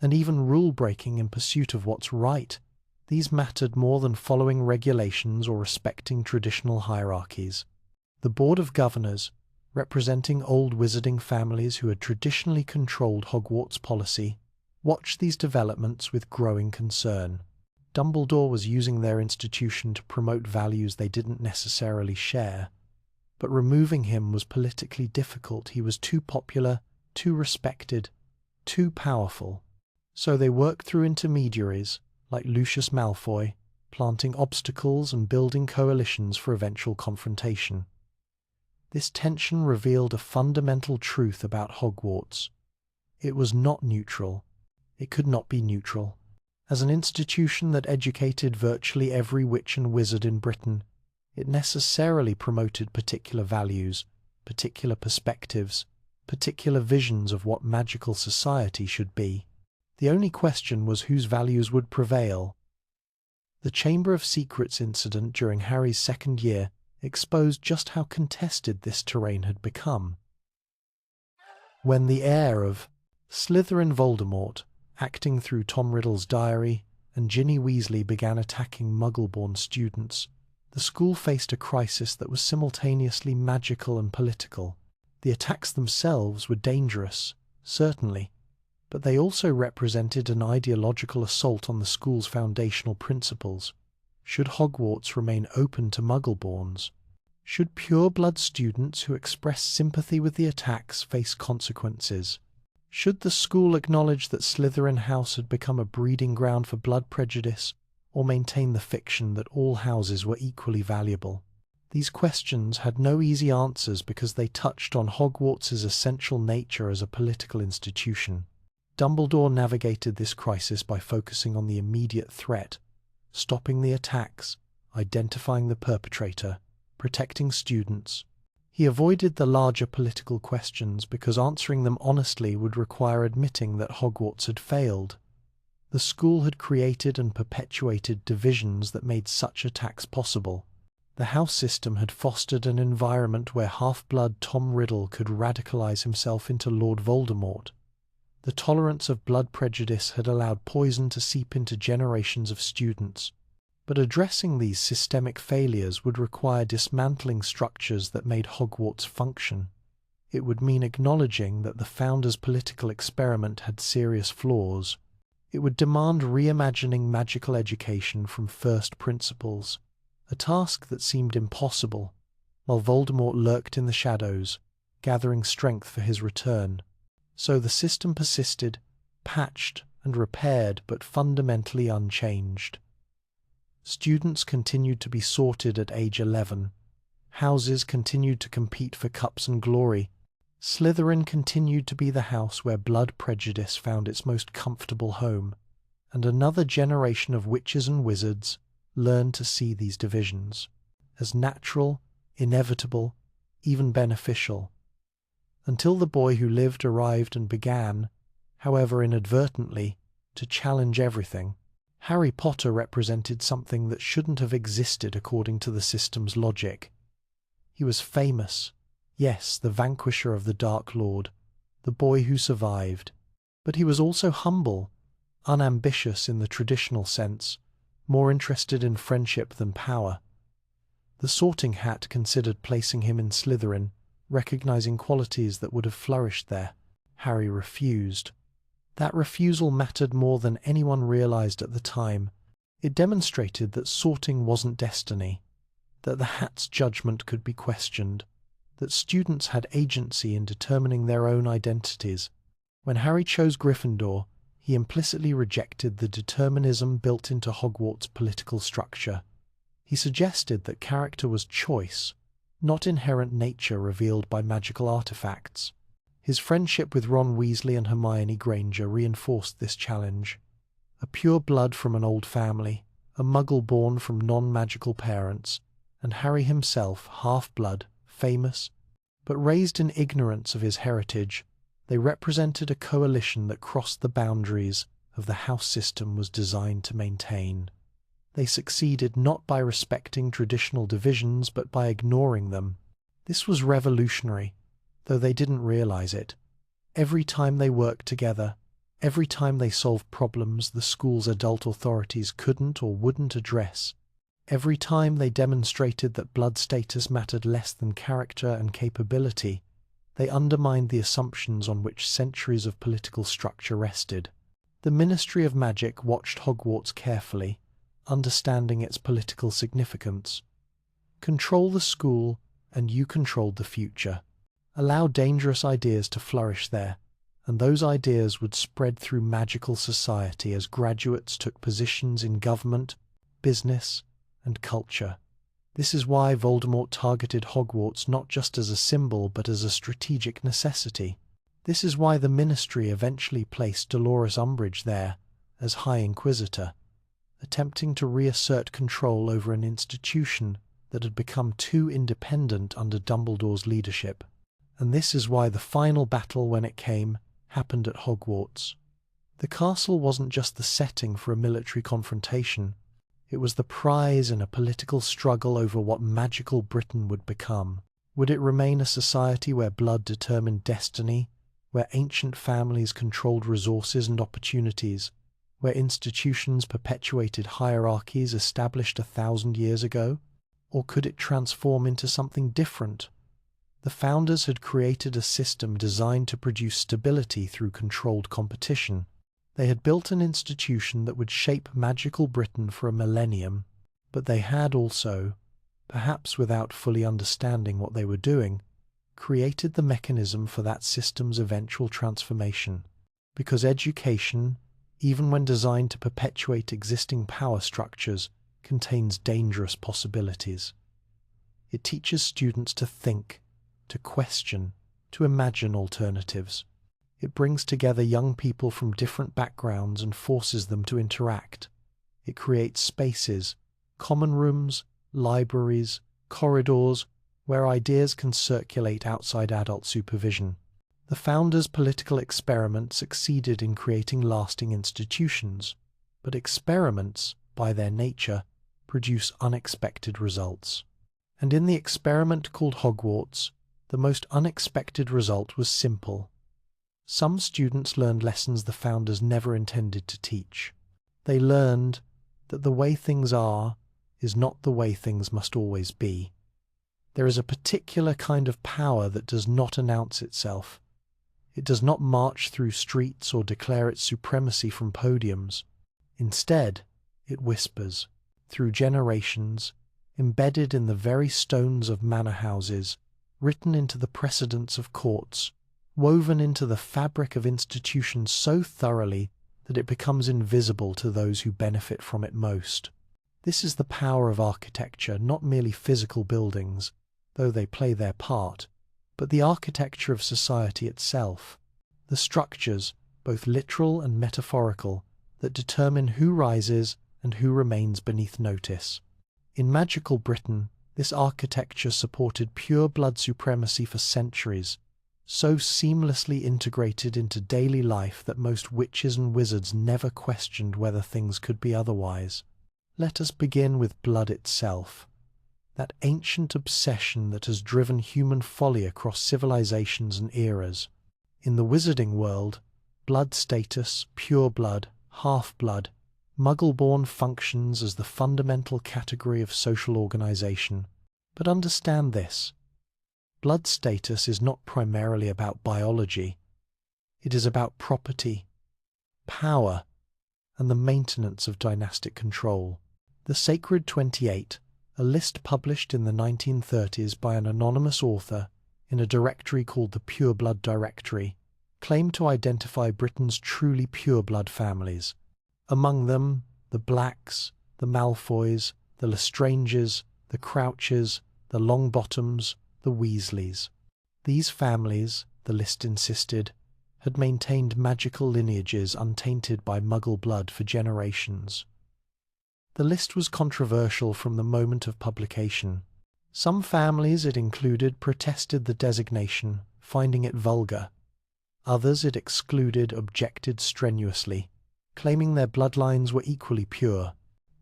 and even rule-breaking in pursuit of what's right. These mattered more than following regulations or respecting traditional hierarchies. The Board of Governors, representing old wizarding families who had traditionally controlled Hogwarts policy, watched these developments with growing concern. Dumbledore was using their institution to promote values they didn't necessarily share, but removing him was politically difficult. He was too popular, too respected, too powerful. So they worked through intermediaries, like Lucius Malfoy, planting obstacles and building coalitions for eventual confrontation. This tension revealed a fundamental truth about Hogwarts. It was not neutral. It could not be neutral. As an institution that educated virtually every witch and wizard in Britain, it necessarily promoted particular values, particular perspectives, particular visions of what magical society should be. The only question was whose values would prevail. The Chamber of Secrets incident during Harry's second year exposed just how contested this terrain had become. When the heir of Slytherin Voldemort, acting through Tom Riddle's diary, and Ginny Weasley began attacking Muggle-born students, the school faced a crisis that was simultaneously magical and political. The attacks themselves were dangerous, certainly, but they also represented an ideological assault on the school's foundational principles. Should Hogwarts remain open to Muggle-borns? Should pure-blood students who express sympathy with the attacks face consequences? Should the school acknowledge that Slytherin House had become a breeding ground for blood prejudice, or maintain the fiction that all houses were equally valuable? These questions had no easy answers because they touched on Hogwarts' essential nature as a political institution. Dumbledore navigated this crisis by focusing on the immediate threat, stopping the attacks, identifying the perpetrator, protecting students. He avoided the larger political questions because answering them honestly would require admitting that Hogwarts had failed. The school had created and perpetuated divisions that made such attacks possible. The house system had fostered an environment where half-blood Tom Riddle could radicalize himself into Lord Voldemort. The tolerance of blood prejudice had allowed poison to seep into generations of students. But addressing these systemic failures would require dismantling structures that made Hogwarts function. It would mean acknowledging that the founders' political experiment had serious flaws. It would demand reimagining magical education from first principles, a task that seemed impossible, while Voldemort lurked in the shadows, gathering strength for his return. So the system persisted, patched and repaired, but fundamentally unchanged. Students continued to be sorted at age 11. Houses continued to compete for cups and glory. Slytherin continued to be the house where blood prejudice found its most comfortable home, and another generation of witches and wizards learned to see these divisions as natural, inevitable, even beneficial. Until the boy who lived arrived and began, however inadvertently, to challenge everything. Harry Potter represented something that shouldn't have existed according to the system's logic. He was famous, yes, the vanquisher of the Dark Lord, the boy who survived. But he was also humble, unambitious in the traditional sense, more interested in friendship than power. The Sorting Hat considered placing him in Slytherin, recognizing qualities that would have flourished there. Harry refused. That refusal mattered more than anyone realized at the time. It demonstrated that sorting wasn't destiny, that the Hat's judgment could be questioned, that students had agency in determining their own identities. When Harry chose Gryffindor, he implicitly rejected the determinism built into Hogwarts' political structure. He suggested that character was choice, not inherent nature revealed by magical artifacts. His friendship with Ron Weasley and Hermione Granger reinforced this challenge. A pure blood from an old family, a muggle born from non-magical parents, and Harry himself, half-blood, famous, but raised in ignorance of his heritage, they represented a coalition that crossed the boundaries of the house system was designed to maintain. They succeeded not by respecting traditional divisions but by ignoring them. This was revolutionary, though they didn't realize it. Every time they worked together, every time they solved problems the school's adult authorities couldn't or wouldn't address, every time they demonstrated that blood status mattered less than character and capability, they undermined the assumptions on which centuries of political structure rested. The Ministry of Magic watched Hogwarts carefully, understanding its political significance. Control the school, and you controlled the future. Allow dangerous ideas to flourish there, and those ideas would spread through magical society as graduates took positions in government, business, and culture. This is why Voldemort targeted Hogwarts not just as a symbol but as a strategic necessity. This is why the Ministry eventually placed Dolores Umbridge there as High Inquisitor, attempting to reassert control over an institution that had become too independent under Dumbledore's leadership. And this is why the final battle, when it came, happened at Hogwarts. The castle wasn't just the setting for a military confrontation. It was the prize in a political struggle over what magical Britain would become. Would it remain a society where blood determined destiny, where ancient families controlled resources and opportunities, where institutions perpetuated hierarchies established 1,000 years ago? Or could it transform into something different? The founders had created a system designed to produce stability through controlled competition. They had built an institution that would shape magical Britain for a millennium, but they had also, perhaps without fully understanding what they were doing, created the mechanism for that system's eventual transformation. Because education, even when designed to perpetuate existing power structures, contains dangerous possibilities. It teaches students to think, to question, to imagine alternatives. It brings together young people from different backgrounds and forces them to interact. It creates spaces, common rooms, libraries, corridors, where ideas can circulate outside adult supervision. The founders' political experiment succeeded in creating lasting institutions, but experiments, by their nature, produce unexpected results. And in the experiment called Hogwarts, the most unexpected result was simple. Some students learned lessons the founders never intended to teach. They learned that the way things are is not the way things must always be. There is a particular kind of power that does not announce itself. It does not march through streets or declare its supremacy from podiums. Instead, it whispers, through generations, embedded in the very stones of manor houses, written into the precedents of courts, woven into the fabric of institutions so thoroughly that it becomes invisible to those who benefit from it most. This is the power of architecture, not merely physical buildings, though they play their part, but the architecture of society itself, the structures, both literal and metaphorical, that determine who rises and who remains beneath notice. In magical Britain, this architecture supported pure-blood supremacy for centuries, so seamlessly integrated into daily life that most witches and wizards never questioned whether things could be otherwise. Let us begin with blood itself, that ancient obsession that has driven human folly across civilizations and eras. In the wizarding world, blood status, pure blood, half-blood, Muggle-born functions as the fundamental category of social organization. But understand this. Blood status is not primarily about biology. It is about property, power, and the maintenance of dynastic control. The Sacred 28, a list published in the 1930s by an anonymous author in a directory called the Pure Blood Directory, claimed to identify Britain's truly pure blood families. Among them, the Blacks, the Malfoys, the Lestranges, the Crouches, the Longbottoms, the Weasleys. These families, the list insisted, had maintained magical lineages untainted by Muggle blood for generations. The list was controversial from the moment of publication. Some families it included protested the designation, finding it vulgar. Others it excluded objected strenuously, claiming their bloodlines were equally pure.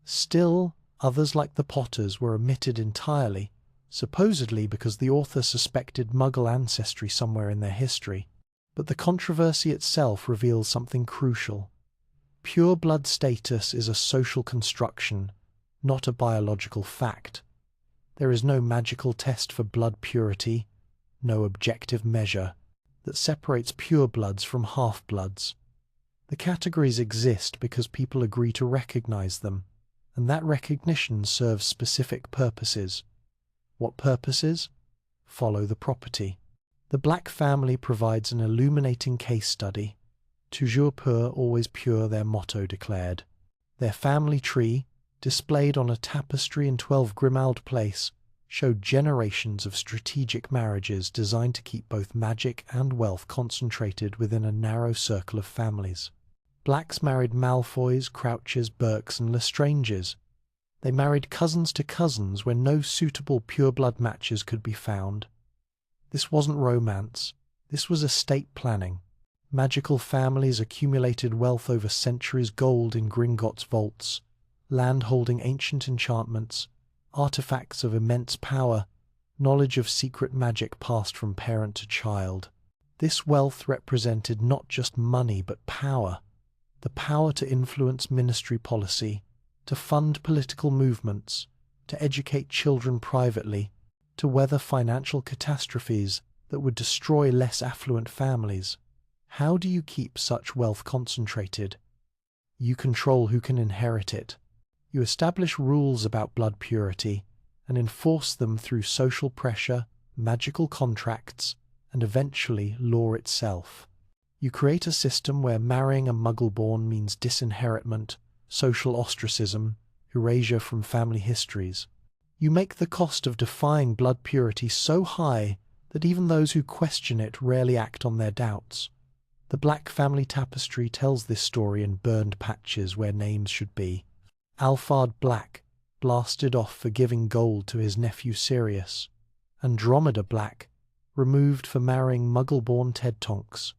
Still, others like the Potters were omitted entirely, supposedly because the author suspected Muggle ancestry somewhere in their history. But the controversy itself reveals something crucial. Pure blood status is a social construction, not a biological fact. There is no magical test for blood purity, no objective measure, that separates purebloods from half-bloods. The categories exist because people agree to recognize them, and that recognition serves specific purposes. What purposes? Follow the property. The Black family provides an illuminating case study. Toujours pur, always pure, their motto declared. Their family tree, displayed on a tapestry in 12 Grimald Place, showed generations of strategic marriages designed to keep both magic and wealth concentrated within a narrow circle of families. Blacks married Malfoys, Crouches, Burkes, and Lestranges. They married cousins to cousins where no suitable pure-blood matches could be found. This wasn't romance. This was estate planning. Magical families accumulated wealth over centuries, gold in Gringotts vaults, land holding ancient enchantments, artifacts of immense power, knowledge of secret magic passed from parent to child. This wealth represented not just money but power. The power to influence ministry policy, to fund political movements, to educate children privately, to weather financial catastrophes that would destroy less affluent families. How do you keep such wealth concentrated? You control who can inherit it. You establish rules about blood purity and enforce them through social pressure, magical contracts, and eventually law itself. You create a system where marrying a Muggle-born means disinheritment, social ostracism, erasure from family histories. You make the cost of defying blood purity so high that even those who question it rarely act on their doubts. The Black family tapestry tells this story in burned patches where names should be. Alphard Black, blasted off for giving gold to his nephew Sirius. Andromeda Black, removed for marrying Muggle-born Ted Tonks.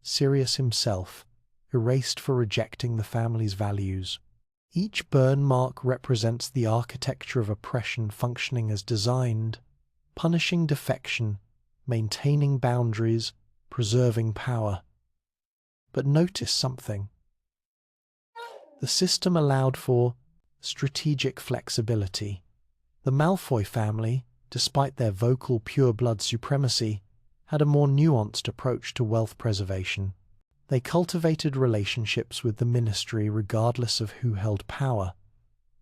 Sirius himself, erased for rejecting the family's values. Each burn mark represents the architecture of oppression functioning as designed, punishing defection, maintaining boundaries, preserving power. But notice something. The system allowed for strategic flexibility. The Malfoy family, despite their vocal pure-blood supremacy, had a more nuanced approach to wealth preservation. They cultivated relationships with the ministry regardless of who held power.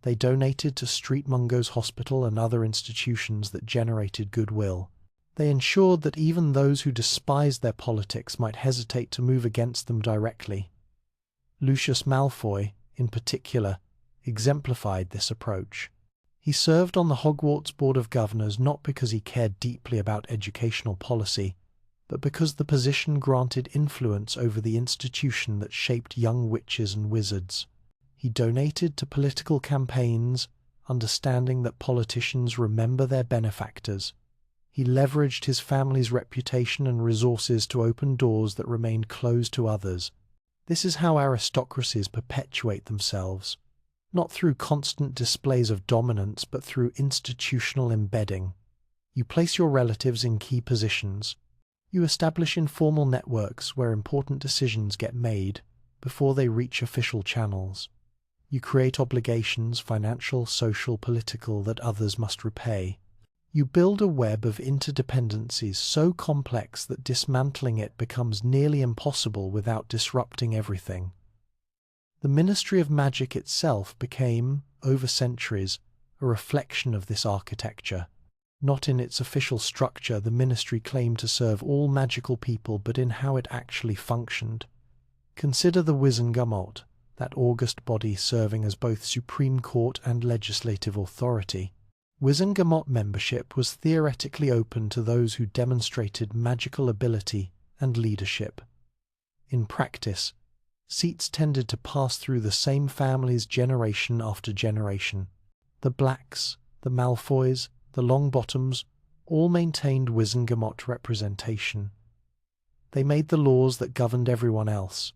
They donated to Street Mungo's Hospital and other institutions that generated goodwill. They ensured that even those who despised their politics might hesitate to move against them directly. Lucius Malfoy, in particular, exemplified this approach. He served on the Hogwarts Board of Governors not because he cared deeply about educational policy, but because the position granted influence over the institution that shaped young witches and wizards. He donated to political campaigns, understanding that politicians remember their benefactors. He leveraged his family's reputation and resources to open doors that remained closed to others. This is how aristocracies perpetuate themselves, not through constant displays of dominance, but through institutional embedding. You place your relatives in key positions. You establish informal networks where important decisions get made before they reach official channels. You create obligations, financial, social, political, that others must repay. You build a web of interdependencies so complex that dismantling it becomes nearly impossible without disrupting everything. The Ministry of Magic itself became, over centuries, a reflection of this architecture. Not in its official structure, the ministry claimed to serve all magical people, but in how it actually functioned. Consider the Wizengamot, that august body serving as both Supreme Court and legislative authority. Wizengamot membership was theoretically open to those who demonstrated magical ability and leadership. In practice, seats tended to pass through the same families generation after generation. The Blacks, the Malfoys, the Longbottoms all maintained Wizengamot representation. They made the laws that governed everyone else.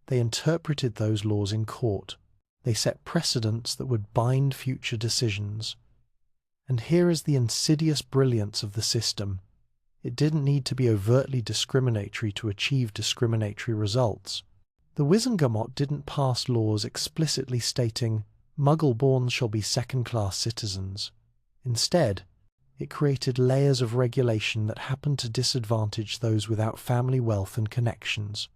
They interpreted those laws in court. They set precedents that would bind future decisions. And here is the insidious brilliance of the system. It didn't need to be overtly discriminatory to achieve discriminatory results. The Wizengamot didn't pass laws explicitly stating, Muggle-born shall be second-class citizens. Instead, it created layers of regulation that happened to disadvantage those without family wealth and connections.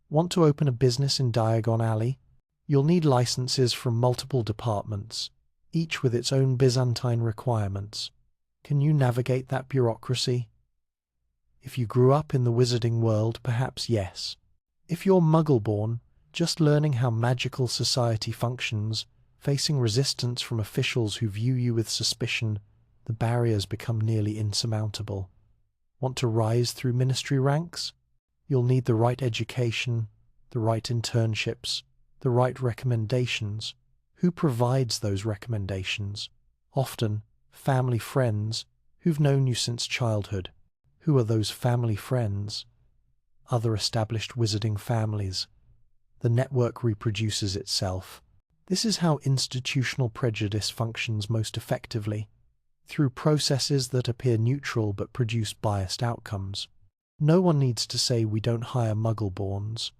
Want to open a business in Diagon Alley? You'll need licenses from multiple departments, each with its own Byzantine requirements. Can you navigate that bureaucracy? If you grew up in the wizarding world, perhaps yes. If you're Muggle-born, just learning how magical society functions, facing resistance from officials who view you with suspicion, the barriers become nearly insurmountable. Want to rise through ministry ranks? You'll need the right education, the right internships, the right recommendations. Who provides those recommendations? Often, family friends who've known you since childhood. Who are those family friends? Other established wizarding families. The network reproduces itself. This is how institutional prejudice functions most effectively, through processes that appear neutral but produce biased outcomes. No one needs to say we don't hire Muggle-borns.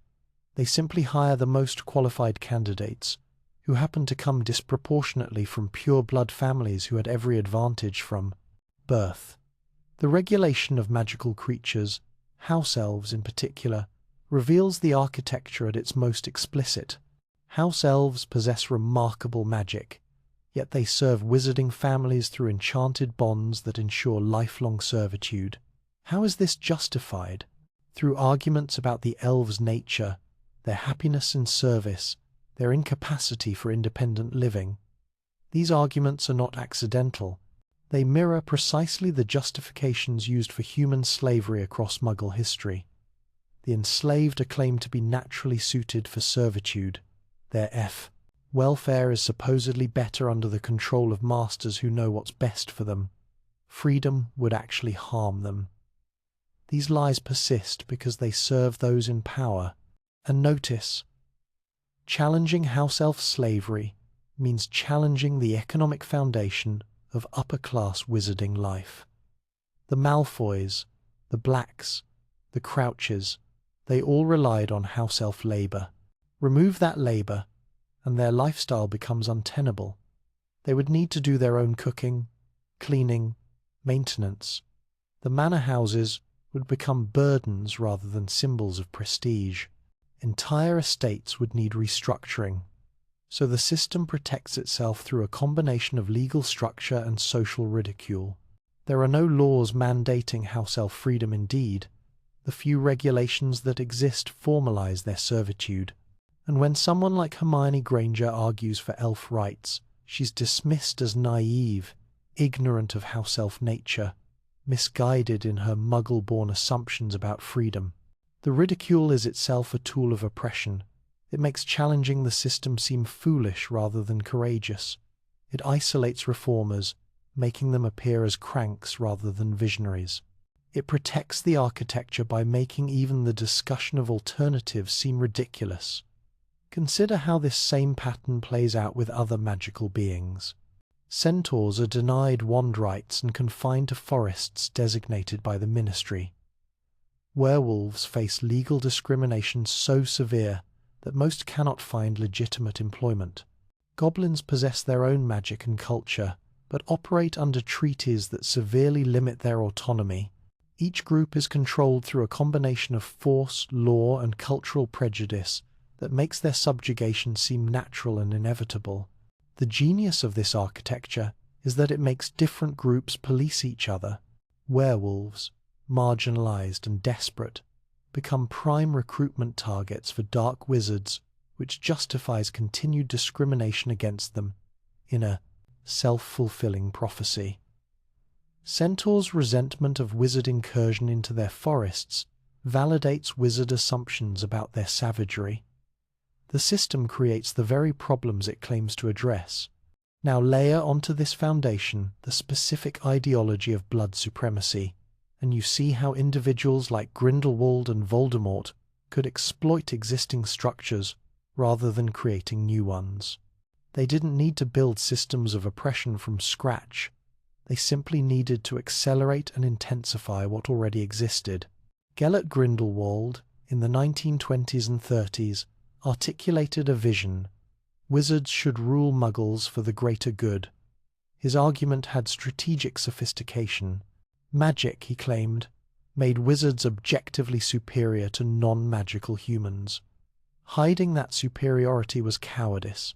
They simply hire the most qualified candidates, who happen to come disproportionately from pure-blood families who had every advantage from birth. The regulation of magical creatures, house elves in particular, reveals the architecture at its most explicit. House elves possess remarkable magic, yet they serve wizarding families through enchanted bonds that ensure lifelong servitude. How is this justified? Through arguments about the elves' nature, their happiness in service, their incapacity for independent living. These arguments are not accidental. They mirror precisely the justifications used for human slavery across Muggle history. The enslaved are claimed to be naturally suited for servitude. Their welfare is supposedly better under the control of masters who know what's best for them. Freedom would actually harm them. These lies persist because they serve those in power. And notice, challenging house elf slavery means challenging the economic foundation of upper-class wizarding life. The Malfoys, the Blacks, the Crouches, They all relied on house elf labor. Remove that labor, and their lifestyle becomes untenable. They would need to do their own cooking, cleaning, maintenance. The manor houses would become burdens rather than symbols of prestige. Entire estates would need restructuring. So the system protects itself through a combination of legal structure and social ridicule. There are no laws mandating house elf freedom indeed. The few regulations that exist formalize their servitude. And when someone like Hermione Granger argues for elf rights, she's dismissed as naive, ignorant of house elf nature, misguided in her muggle-born assumptions about freedom. The ridicule is itself a tool of oppression. It makes challenging the system seem foolish rather than courageous. It isolates reformers, making them appear as cranks rather than visionaries. It protects the architecture by making even the discussion of alternatives seem ridiculous. Consider how this same pattern plays out with other magical beings. Centaurs are denied wand rights and confined to forests designated by the ministry. Werewolves face legal discrimination so severe that most cannot find legitimate employment. Goblins possess their own magic and culture, but operate under treaties that severely limit their autonomy. Each group is controlled through a combination of force, law, and cultural prejudice that makes their subjugation seem natural and inevitable. The genius of this architecture is that it makes different groups police each other. Werewolves, marginalized and desperate, become prime recruitment targets for dark wizards, which justifies continued discrimination against them in a self-fulfilling prophecy. Centaurs' resentment of wizard incursion into their forests validates wizard assumptions about their savagery. The system creates the very problems it claims to address. Now layer onto this foundation the specific ideology of blood supremacy, and you see how individuals like Grindelwald and Voldemort could exploit existing structures rather than creating new ones. They didn't need to build systems of oppression from scratch. They simply needed to accelerate and intensify what already existed. Gellert Grindelwald, in the 1920s and 30s, articulated a vision. Wizards should rule muggles for the greater good. His argument had strategic sophistication. Magic, he claimed, made wizards objectively superior to non-magical humans. Hiding that superiority was cowardice.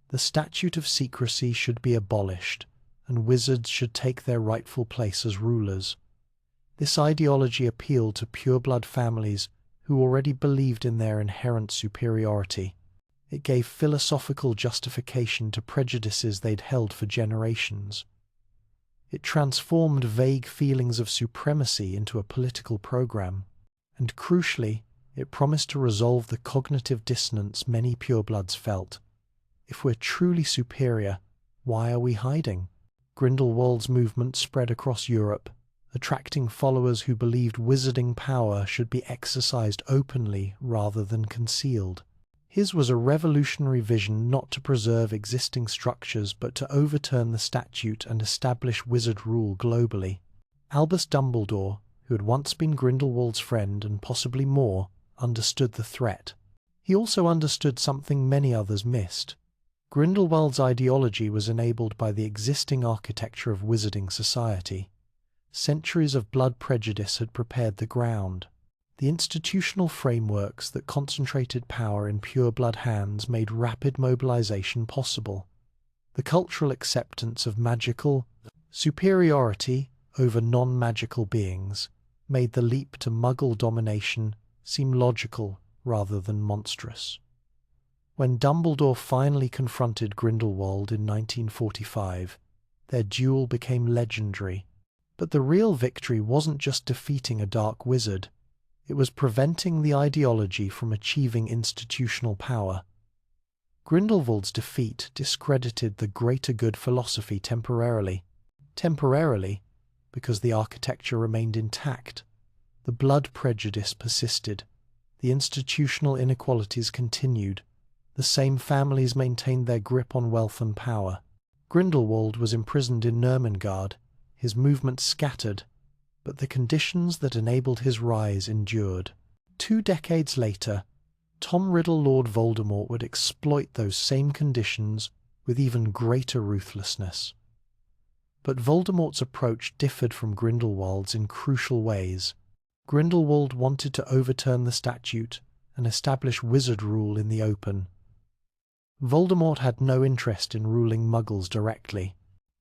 The statute of secrecy should be abolished, and wizards should take their rightful place as rulers. This ideology appealed to pureblood families who already believed in their inherent superiority. It gave philosophical justification to prejudices they'd held for generations. It transformed vague feelings of supremacy into a political program, and crucially, it promised to resolve the cognitive dissonance many purebloods felt. If we're truly superior, why are we hiding? Grindelwald's movement spread across Europe, attracting followers who believed wizarding power should be exercised openly rather than concealed. His was a revolutionary vision not to preserve existing structures but to overturn the statute and establish wizard rule globally. Albus Dumbledore, who had once been Grindelwald's friend and possibly more, understood the threat. He also understood something many others missed. Grindelwald's ideology was enabled by the existing architecture of wizarding society. Centuries of blood prejudice had prepared the ground. The institutional frameworks that concentrated power in pureblood hands made rapid mobilization possible. The cultural acceptance of magical superiority over non-magical beings made the leap to Muggle domination seem logical rather than monstrous. When Dumbledore finally confronted Grindelwald in 1945, their duel became legendary. But the real victory wasn't just defeating a dark wizard. It was preventing the ideology from achieving institutional power. Grindelwald's defeat discredited the greater good philosophy temporarily. Temporarily, because the architecture remained intact. The blood prejudice persisted. The institutional inequalities continued. The same families maintained their grip on wealth and power. Grindelwald was imprisoned in Nurmengard, his movement scattered, but the conditions that enabled his rise endured. 2 decades later, Tom Riddle Lord Voldemort would exploit those same conditions with even greater ruthlessness. But Voldemort's approach differed from Grindelwald's in crucial ways. Grindelwald wanted to overturn the statute and establish wizard rule in the open. Voldemort had no interest in ruling Muggles directly.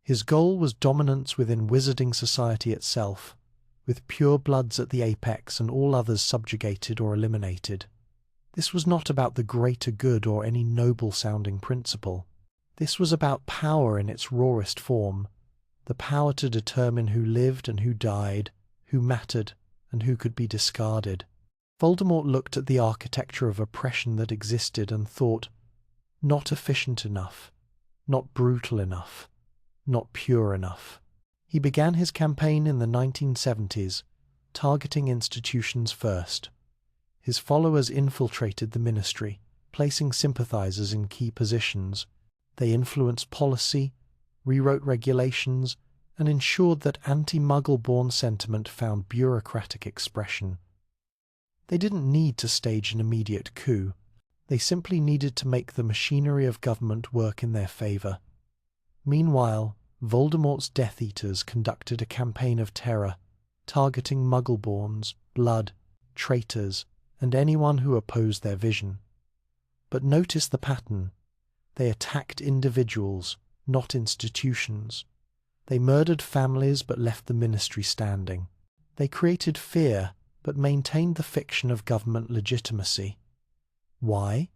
His goal was dominance within wizarding society itself, with purebloods at the apex and all others subjugated or eliminated. This was not about the greater good or any noble-sounding principle. This was about power in its rawest form, the power to determine who lived and who died, who mattered and who could be discarded. Voldemort looked at the architecture of oppression that existed and thought, not efficient enough, not brutal enough, not pure enough. He began his campaign in the 1970s, targeting institutions first. His followers infiltrated the ministry, placing sympathizers in key positions. They influenced policy, rewrote regulations, and ensured that anti-Muggle-born sentiment found bureaucratic expression. They didn't need to stage an immediate coup. They simply needed to make the machinery of government work in their favor. Meanwhile, Voldemort's Death Eaters conducted a campaign of terror, targeting Muggle-borns, blood, traitors, and anyone who opposed their vision. But notice the pattern. They attacked individuals, not institutions. They murdered families but left the ministry standing. They created fear but maintained the fiction of government legitimacy. Why?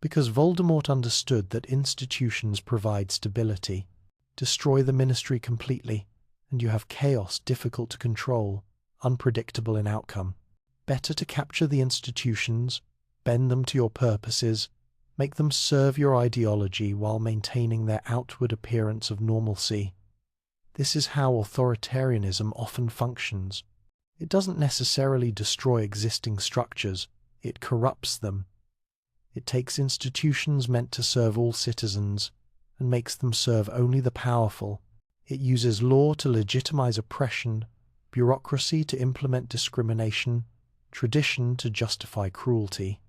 Because Voldemort understood that institutions provide stability. Destroy the ministry completely, and you have chaos difficult to control, unpredictable in outcome. Better to capture the institutions, bend them to your purposes, make them serve your ideology while maintaining their outward appearance of normalcy. This is how authoritarianism often functions. It doesn't necessarily destroy existing structures, it corrupts them. It takes institutions meant to serve all citizens and makes them serve only the powerful. It uses law to legitimize oppression, bureaucracy to implement discrimination, tradition to justify cruelty.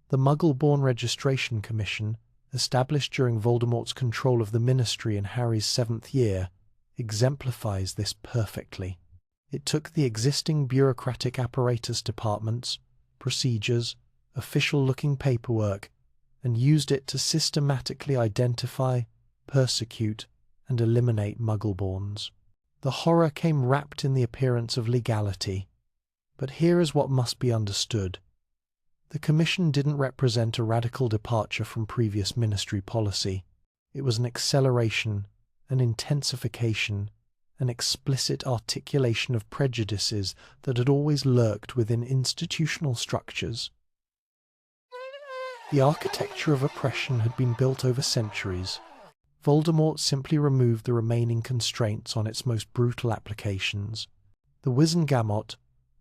The Muggle-born Registration Commission, established during Voldemort's control of the Ministry in Harry's 7th year, exemplifies this perfectly. It took the existing bureaucratic apparatus departments, procedures, official-looking paperwork, and used it to systematically identify, persecute, and eliminate Muggle-borns. The horror came wrapped in the appearance of legality. But here is what must be understood. The Commission didn't represent a radical departure from previous ministry policy. It was an acceleration, an intensification, an explicit articulation of prejudices that had always lurked within institutional structures. The architecture of oppression had been built over centuries. Voldemort simply removed the remaining constraints on its most brutal applications. The Wizengamot,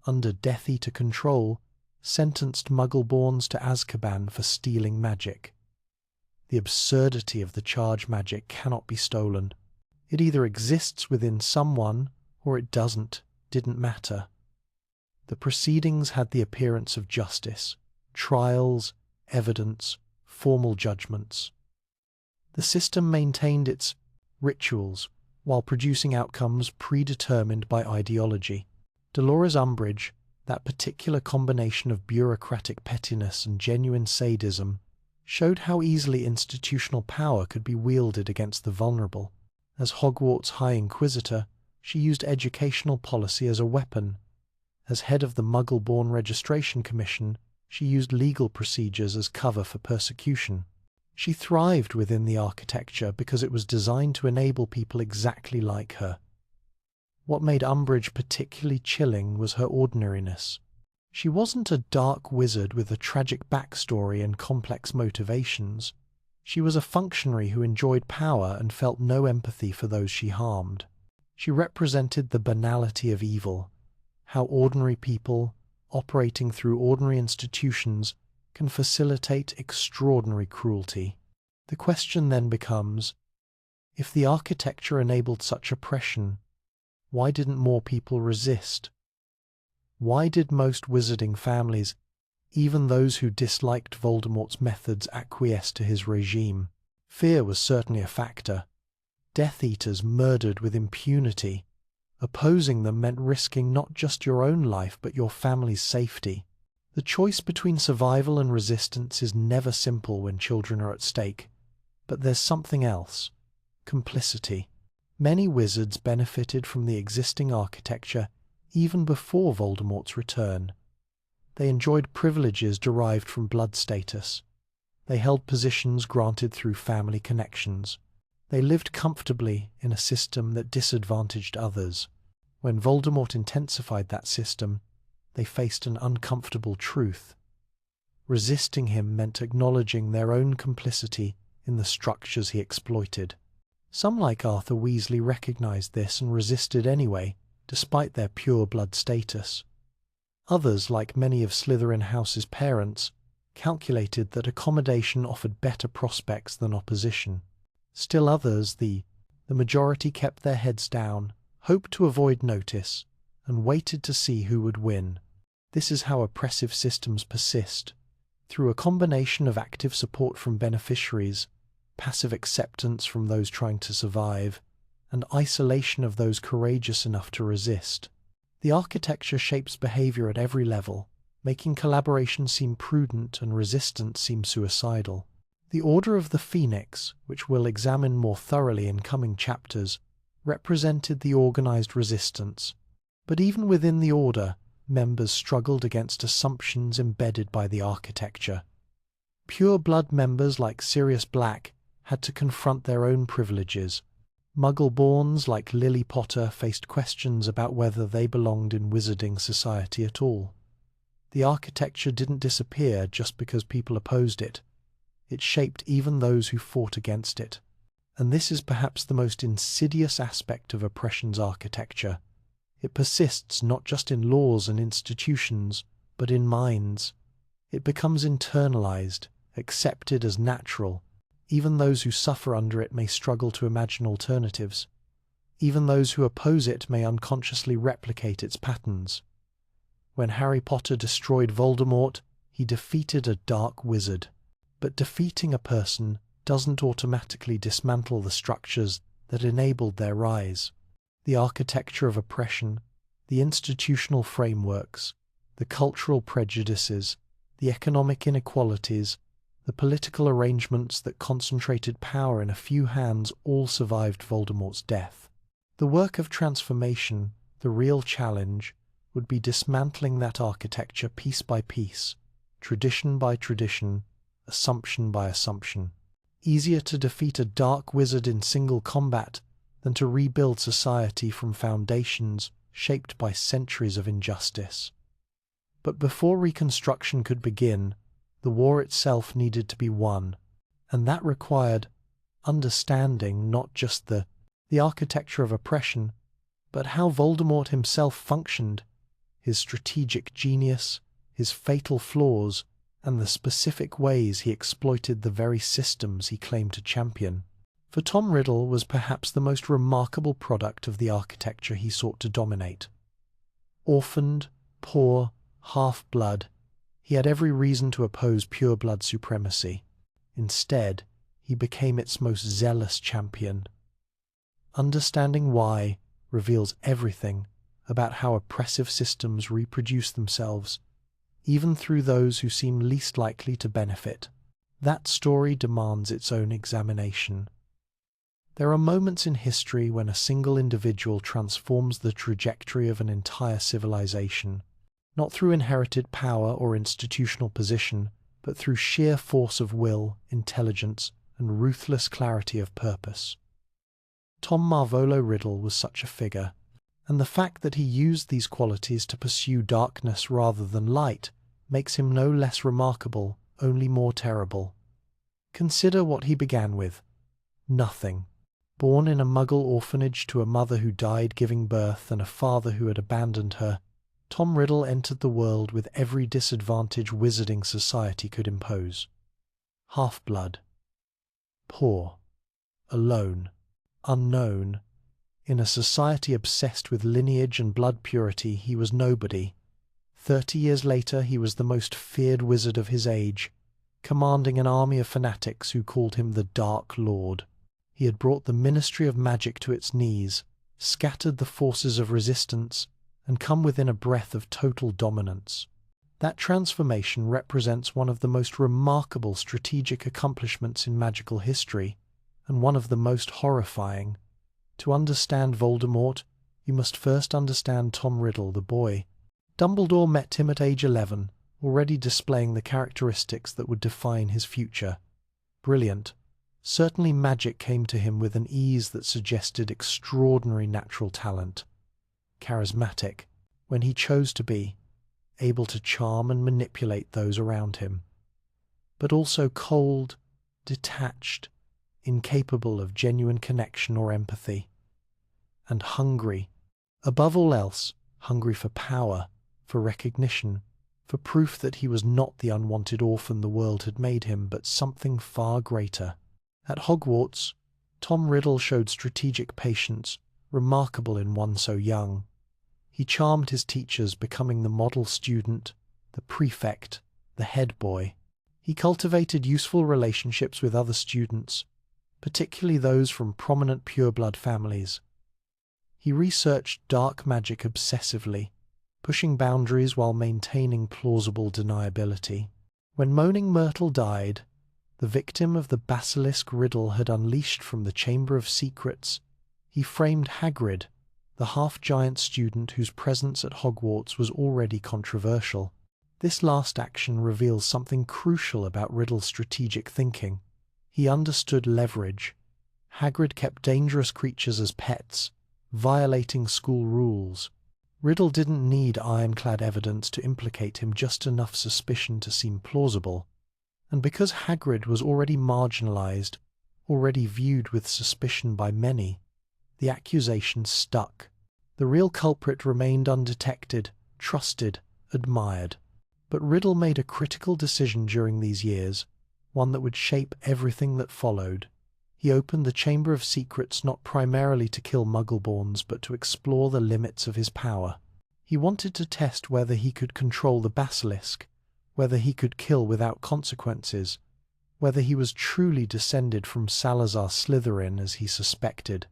under Death Eater control, sentenced Muggle-borns to Azkaban for stealing magic. The absurdity of the charge magic cannot be stolen. It either exists within someone, or it didn't matter. The proceedings had the appearance of justice, trials, evidence, formal judgments. The system maintained its rituals while producing outcomes predetermined by ideology. Dolores Umbridge, that particular combination of bureaucratic pettiness and genuine sadism, showed how easily institutional power could be wielded against the vulnerable. As Hogwarts High Inquisitor, she used educational policy as a weapon. As head of the Muggle-born Registration Commission, she used legal procedures as cover for persecution. She thrived within the architecture because it was designed to enable people exactly like her. What made Umbridge particularly chilling was her ordinariness. She wasn't a dark wizard with a tragic backstory and complex motivations. She was a functionary who enjoyed power and felt no empathy for those she harmed. She represented the banality of evil, how ordinary people, operating through ordinary institutions, can facilitate extraordinary cruelty. The question then becomes, if the architecture enabled such oppression, why didn't more people resist? Why did most wizarding families Even those who disliked Voldemort's methods acquiesced to his regime. Fear was certainly a factor. Death Eaters murdered with impunity. Opposing them meant risking not just your own life but your family's safety. The choice between survival and resistance is never simple when children are at stake. But there's something else: complicity. Many wizards benefited from the existing architecture even before Voldemort's return. They enjoyed privileges derived from blood status. They held positions granted through family connections. They lived comfortably in a system that disadvantaged others. When Voldemort intensified that system, they faced an uncomfortable truth. Resisting him meant acknowledging their own complicity in the structures he exploited. Some, like Arthur Weasley, recognized this and resisted anyway, despite their pure blood status. Others, like many of Slytherin House's parents, calculated that accommodation offered better prospects than opposition. Still others, the majority, kept their heads down, hoped to avoid notice, and waited to see who would win. This is how oppressive systems persist, through a combination of active support from beneficiaries, passive acceptance from those trying to survive, and isolation of those courageous enough to resist. The architecture shapes behavior at every level, making collaboration seem prudent and resistance seem suicidal. The Order of the Phoenix, which we'll examine more thoroughly in coming chapters, represented the organized resistance. But even within the Order, members struggled against assumptions embedded by the architecture. Pure-blood members like Sirius Black had to confront their own privileges. Muggle-borns like Lily Potter faced questions about whether they belonged in wizarding society at all. The architecture didn't disappear just because people opposed it. It shaped even those who fought against it. And this is perhaps the most insidious aspect of oppression's architecture. It persists not just in laws and institutions, but in minds. It becomes internalized, accepted as natural. Even those who suffer under it may struggle to imagine alternatives. Even those who oppose it may unconsciously replicate its patterns. When Harry Potter destroyed Voldemort, he defeated a dark wizard. But defeating a person doesn't automatically dismantle the structures that enabled their rise. The architecture of oppression, the institutional frameworks, the cultural prejudices, the economic inequalities, the political arrangements that concentrated power in a few hands all survived Voldemort's death. The work of transformation, the real challenge, would be dismantling that architecture piece by piece, tradition by tradition, assumption by assumption. Easier to defeat a dark wizard in single combat than to rebuild society from foundations shaped by centuries of injustice. But before reconstruction could begin, the war itself needed to be won, and that required understanding not just the architecture of oppression, but how Voldemort himself functioned, his strategic genius, his fatal flaws, and the specific ways he exploited the very systems he claimed to champion. For Tom Riddle was perhaps the most remarkable product of the architecture he sought to dominate. Orphaned, poor, half-blood, he had every reason to oppose pure-blood supremacy. Instead, he became its most zealous champion. Understanding why reveals everything about how oppressive systems reproduce themselves, even through those who seem least likely to benefit. That story demands its own examination. There are moments in history when a single individual transforms the trajectory of an entire civilization, not through inherited power or institutional position, but through sheer force of will, intelligence, and ruthless clarity of purpose. Tom Marvolo Riddle was such a figure, and the fact that he used these qualities to pursue darkness rather than light makes him no less remarkable, only more terrible. Consider what he began with. Nothing. Born in a Muggle orphanage to a mother who died giving birth and a father who had abandoned her, Tom Riddle entered the world with every disadvantage wizarding society could impose. Half-blood. Poor. Alone. Unknown. In a society obsessed with lineage and blood purity, he was nobody. 30 years later, he was the most feared wizard of his age, commanding an army of fanatics who called him the Dark Lord. He had brought the Ministry of Magic to its knees, scattered the forces of resistance, and come within a breath of total dominance. That transformation represents one of the most remarkable strategic accomplishments in magical history, and one of the most horrifying. To understand Voldemort, you must first understand Tom Riddle, the boy. Dumbledore met him at age 11, already displaying the characteristics that would define his future. Brilliant. Certainly magic came to him with an ease that suggested extraordinary natural talent. Charismatic, when he chose to be, able to charm and manipulate those around him. But also cold, detached, incapable of genuine connection or empathy. And hungry. Above all else, hungry for power, for recognition, for proof that he was not the unwanted orphan the world had made him, but something far greater. At Hogwarts, Tom Riddle showed strategic patience, remarkable in one so young. He charmed his teachers, becoming the model student, the prefect, the head boy. He cultivated useful relationships with other students, particularly those from prominent pureblood families. He researched dark magic obsessively, pushing boundaries while maintaining plausible deniability. When Moaning Myrtle died, the victim of the basilisk Riddle had unleashed from the Chamber of Secrets, he framed Hagrid, the half-giant student whose presence at Hogwarts was already controversial. This last action reveals something crucial about Riddle's strategic thinking. He understood leverage. Hagrid kept dangerous creatures as pets, violating school rules. Riddle didn't need ironclad evidence to implicate him, just enough suspicion to seem plausible. And because Hagrid was already marginalized, already viewed with suspicion by many, the accusation stuck. The real culprit remained undetected, trusted, admired. But Riddle made a critical decision during these years, one that would shape everything that followed. He opened the Chamber of Secrets not primarily to kill Muggleborns, but to explore the limits of his power. He wanted to test whether he could control the basilisk, whether he could kill without consequences, whether he was truly descended from Salazar Slytherin as he suspected.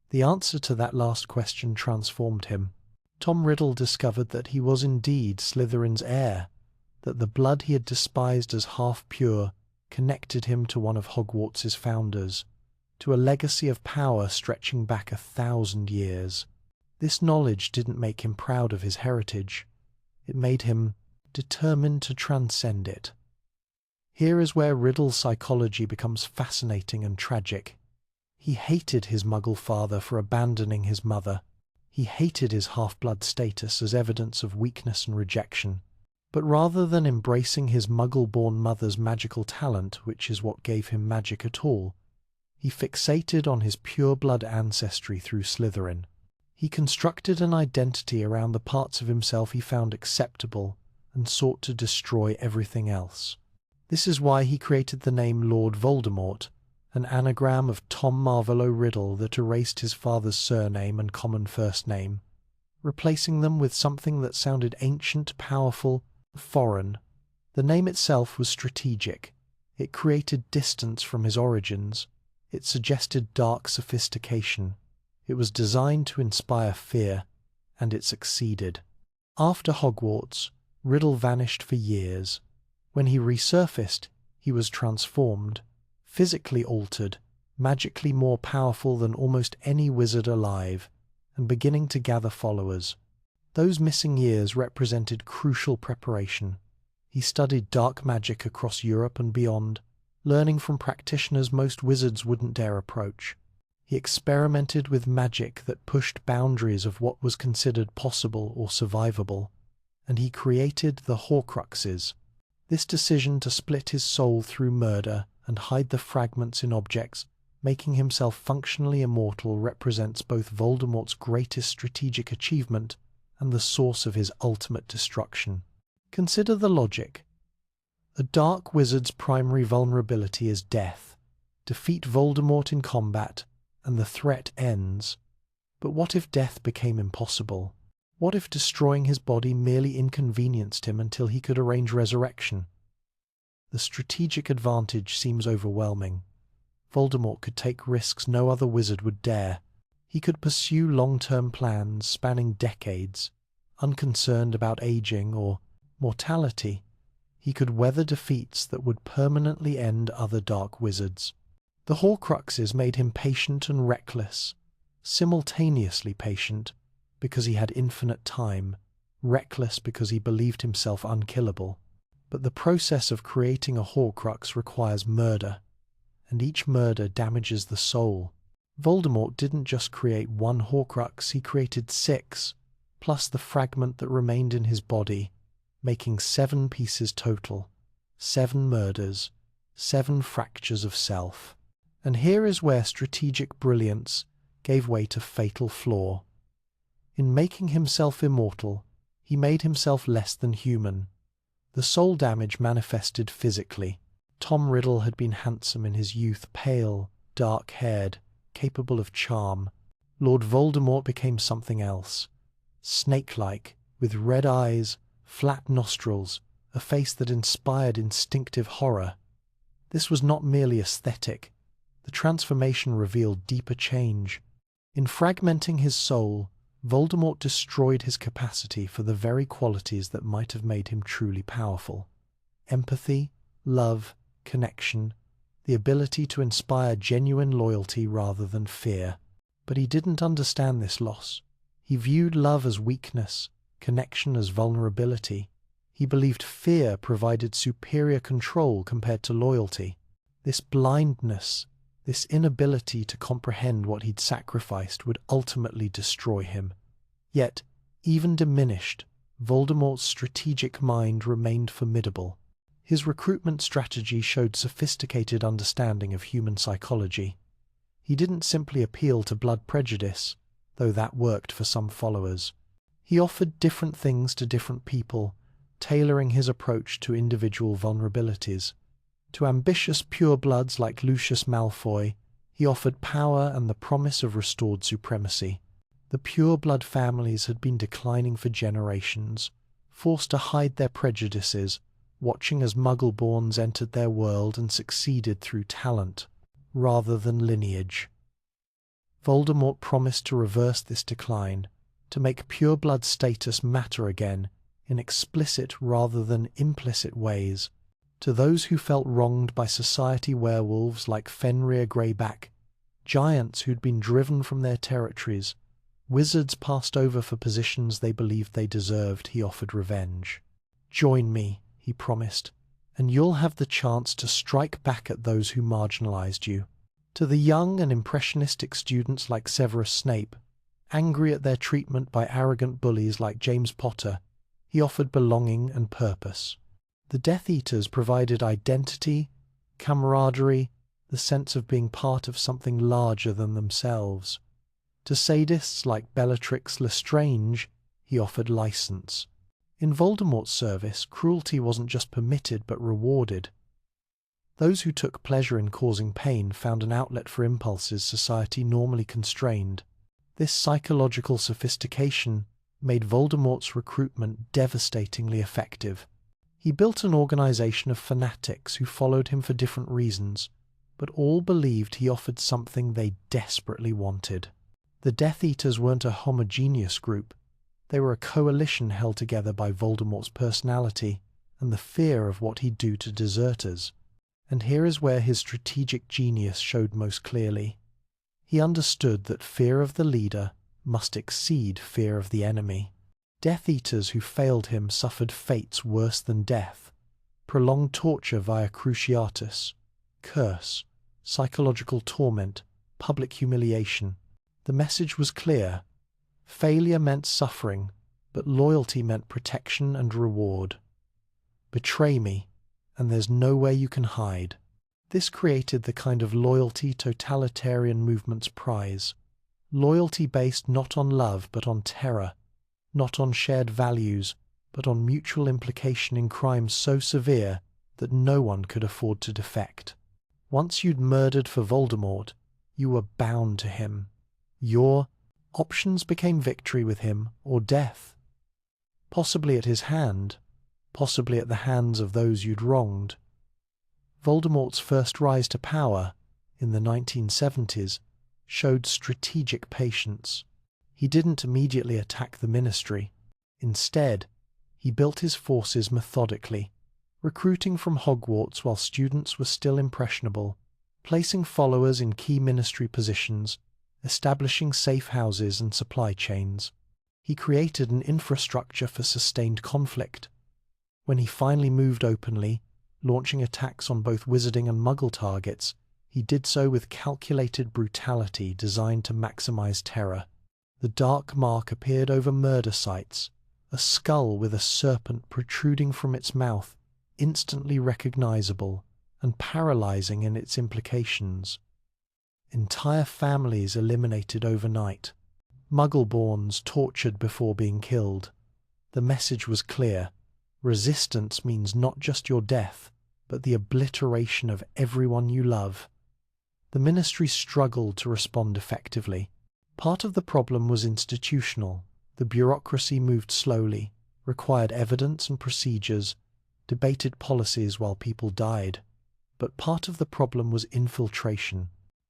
The answer to that last question transformed him. Tom Riddle discovered that he was indeed Slytherin's heir, that the blood he had despised as half-pure connected him to one of Hogwarts' founders, to a legacy of power stretching back 1,000 years. This knowledge didn't make him proud of his heritage. It made him determined to transcend it. Here is where Riddle's psychology becomes fascinating and tragic. He hated his Muggle father for abandoning his mother. He hated his half-blood status as evidence of weakness and rejection. But rather than embracing his Muggle-born mother's magical talent, which is what gave him magic at all, he fixated on his pure-blood ancestry through Slytherin. He constructed an identity around the parts of himself he found acceptable and sought to destroy everything else. This is why he created the name Lord Voldemort, an anagram of Tom Marvolo Riddle that erased his father's surname and common first name, replacing them with something that sounded ancient, powerful, foreign. The name itself was strategic. It created distance from his origins. It suggested dark sophistication. It was designed to inspire fear, and it succeeded. After Hogwarts, Riddle vanished for years. When he resurfaced, he was transformed, physically altered, magically more powerful than almost any wizard alive, and beginning to gather followers. Those missing years represented crucial preparation. He studied dark magic across Europe and beyond, learning from practitioners most wizards wouldn't dare approach. He experimented with magic that pushed boundaries of what was considered possible or survivable, and he created the Horcruxes. This decision to split his soul through murder and hide the fragments in objects, making himself functionally immortal, represents both Voldemort's greatest strategic achievement and the source of his ultimate destruction. Consider the logic. A dark wizard's primary vulnerability is death. Defeat Voldemort in combat, and the threat ends. But what if death became impossible? What if destroying his body merely inconvenienced him until he could arrange resurrection? The strategic advantage seems overwhelming. Voldemort could take risks no other wizard would dare. He could pursue long-term plans spanning decades, unconcerned about aging or mortality. He could weather defeats that would permanently end other dark wizards. The Horcruxes made him patient and reckless, simultaneously patient because he had infinite time, reckless because he believed himself unkillable. But the process of creating a Horcrux requires murder, and each murder damages the soul. Voldemort didn't just create one Horcrux, he created 6, plus the fragment that remained in his body, making 7 pieces total, 7 murders, 7 fractures of self. And here is where strategic brilliance gave way to fatal flaw. In making himself immortal, he made himself less than human. The soul damage manifested physically. Tom Riddle had been handsome in his youth, pale, dark-haired, capable of charm. Lord Voldemort became something else. Snake-like, with red eyes, flat nostrils, a face that inspired instinctive horror. This was not merely aesthetic. The transformation revealed deeper change. In fragmenting his soul, Voldemort destroyed his capacity for the very qualities that might have made him truly powerful. Empathy, love, connection, the ability to inspire genuine loyalty rather than fear. But he didn't understand this loss. He viewed love as weakness, connection as vulnerability. He believed fear provided superior control compared to loyalty. This blindness, this inability to comprehend what he'd sacrificed would ultimately destroy him. Yet, even diminished, Voldemort's strategic mind remained formidable. His recruitment strategy showed sophisticated understanding of human psychology. He didn't simply appeal to blood prejudice, though that worked for some followers. He offered different things to different people, tailoring his approach to individual vulnerabilities. To ambitious purebloods like Lucius Malfoy, he offered power and the promise of restored supremacy. The pureblood families had been declining for generations, forced to hide their prejudices, watching as Muggleborns entered their world and succeeded through talent, rather than lineage. Voldemort promised to reverse this decline, to make pureblood status matter again, in explicit rather than implicit ways. To those who felt wronged by society werewolves like Fenrir Greyback, giants who'd been driven from their territories, wizards passed over for positions they believed they deserved, he offered revenge. "Join me," he promised, "and you'll have the chance to strike back at those who marginalized you." To the young and impressionistic students like Severus Snape, angry at their treatment by arrogant bullies like James Potter, he offered belonging and purpose. The Death Eaters provided identity, camaraderie, the sense of being part of something larger than themselves. To sadists like Bellatrix Lestrange, he offered license. In Voldemort's service, cruelty wasn't just permitted but rewarded. Those who took pleasure in causing pain found an outlet for impulses society normally constrained. This psychological sophistication made Voldemort's recruitment devastatingly effective. He built an organization of fanatics who followed him for different reasons, but all believed he offered something they desperately wanted. The Death Eaters weren't a homogeneous group. They were a coalition held together by Voldemort's personality and the fear of what he'd do to deserters. And here is where his strategic genius showed most clearly. He understood that fear of the leader must exceed fear of the enemy. Death Eaters who failed him suffered fates worse than death, prolonged torture via cruciatus, curse, psychological torment, public humiliation. The message was clear. Failure meant suffering, but loyalty meant protection and reward. Betray me, and there's nowhere you can hide. This created the kind of loyalty totalitarian movements prize. Loyalty based not on love but on terror, not on shared values, but on mutual implication in crimes so severe that no one could afford to defect. Once you'd murdered for Voldemort, you were bound to him. Your Options became victory with him or death. Possibly at his hand, possibly at the hands of those you'd wronged. Voldemort's first rise to power, in the 1970s, showed strategic patience. He didn't immediately attack the Ministry. Instead, he built his forces methodically, recruiting from Hogwarts while students were still impressionable, placing followers in key Ministry positions, establishing safe houses and supply chains. He created an infrastructure for sustained conflict. When he finally moved openly, launching attacks on both Wizarding and Muggle targets, he did so with calculated brutality designed to maximize terror. The Dark Mark appeared over murder sites, a skull with a serpent protruding from its mouth, instantly recognizable and paralyzing in its implications. Entire families eliminated overnight. Muggle-borns tortured before being killed. The message was clear. Resistance means not just your death, but the obliteration of everyone you love. The Ministry struggled to respond effectively. Part of the problem was institutional. The bureaucracy moved slowly, required evidence and procedures, debated policies while people died. But part of the problem was infiltration.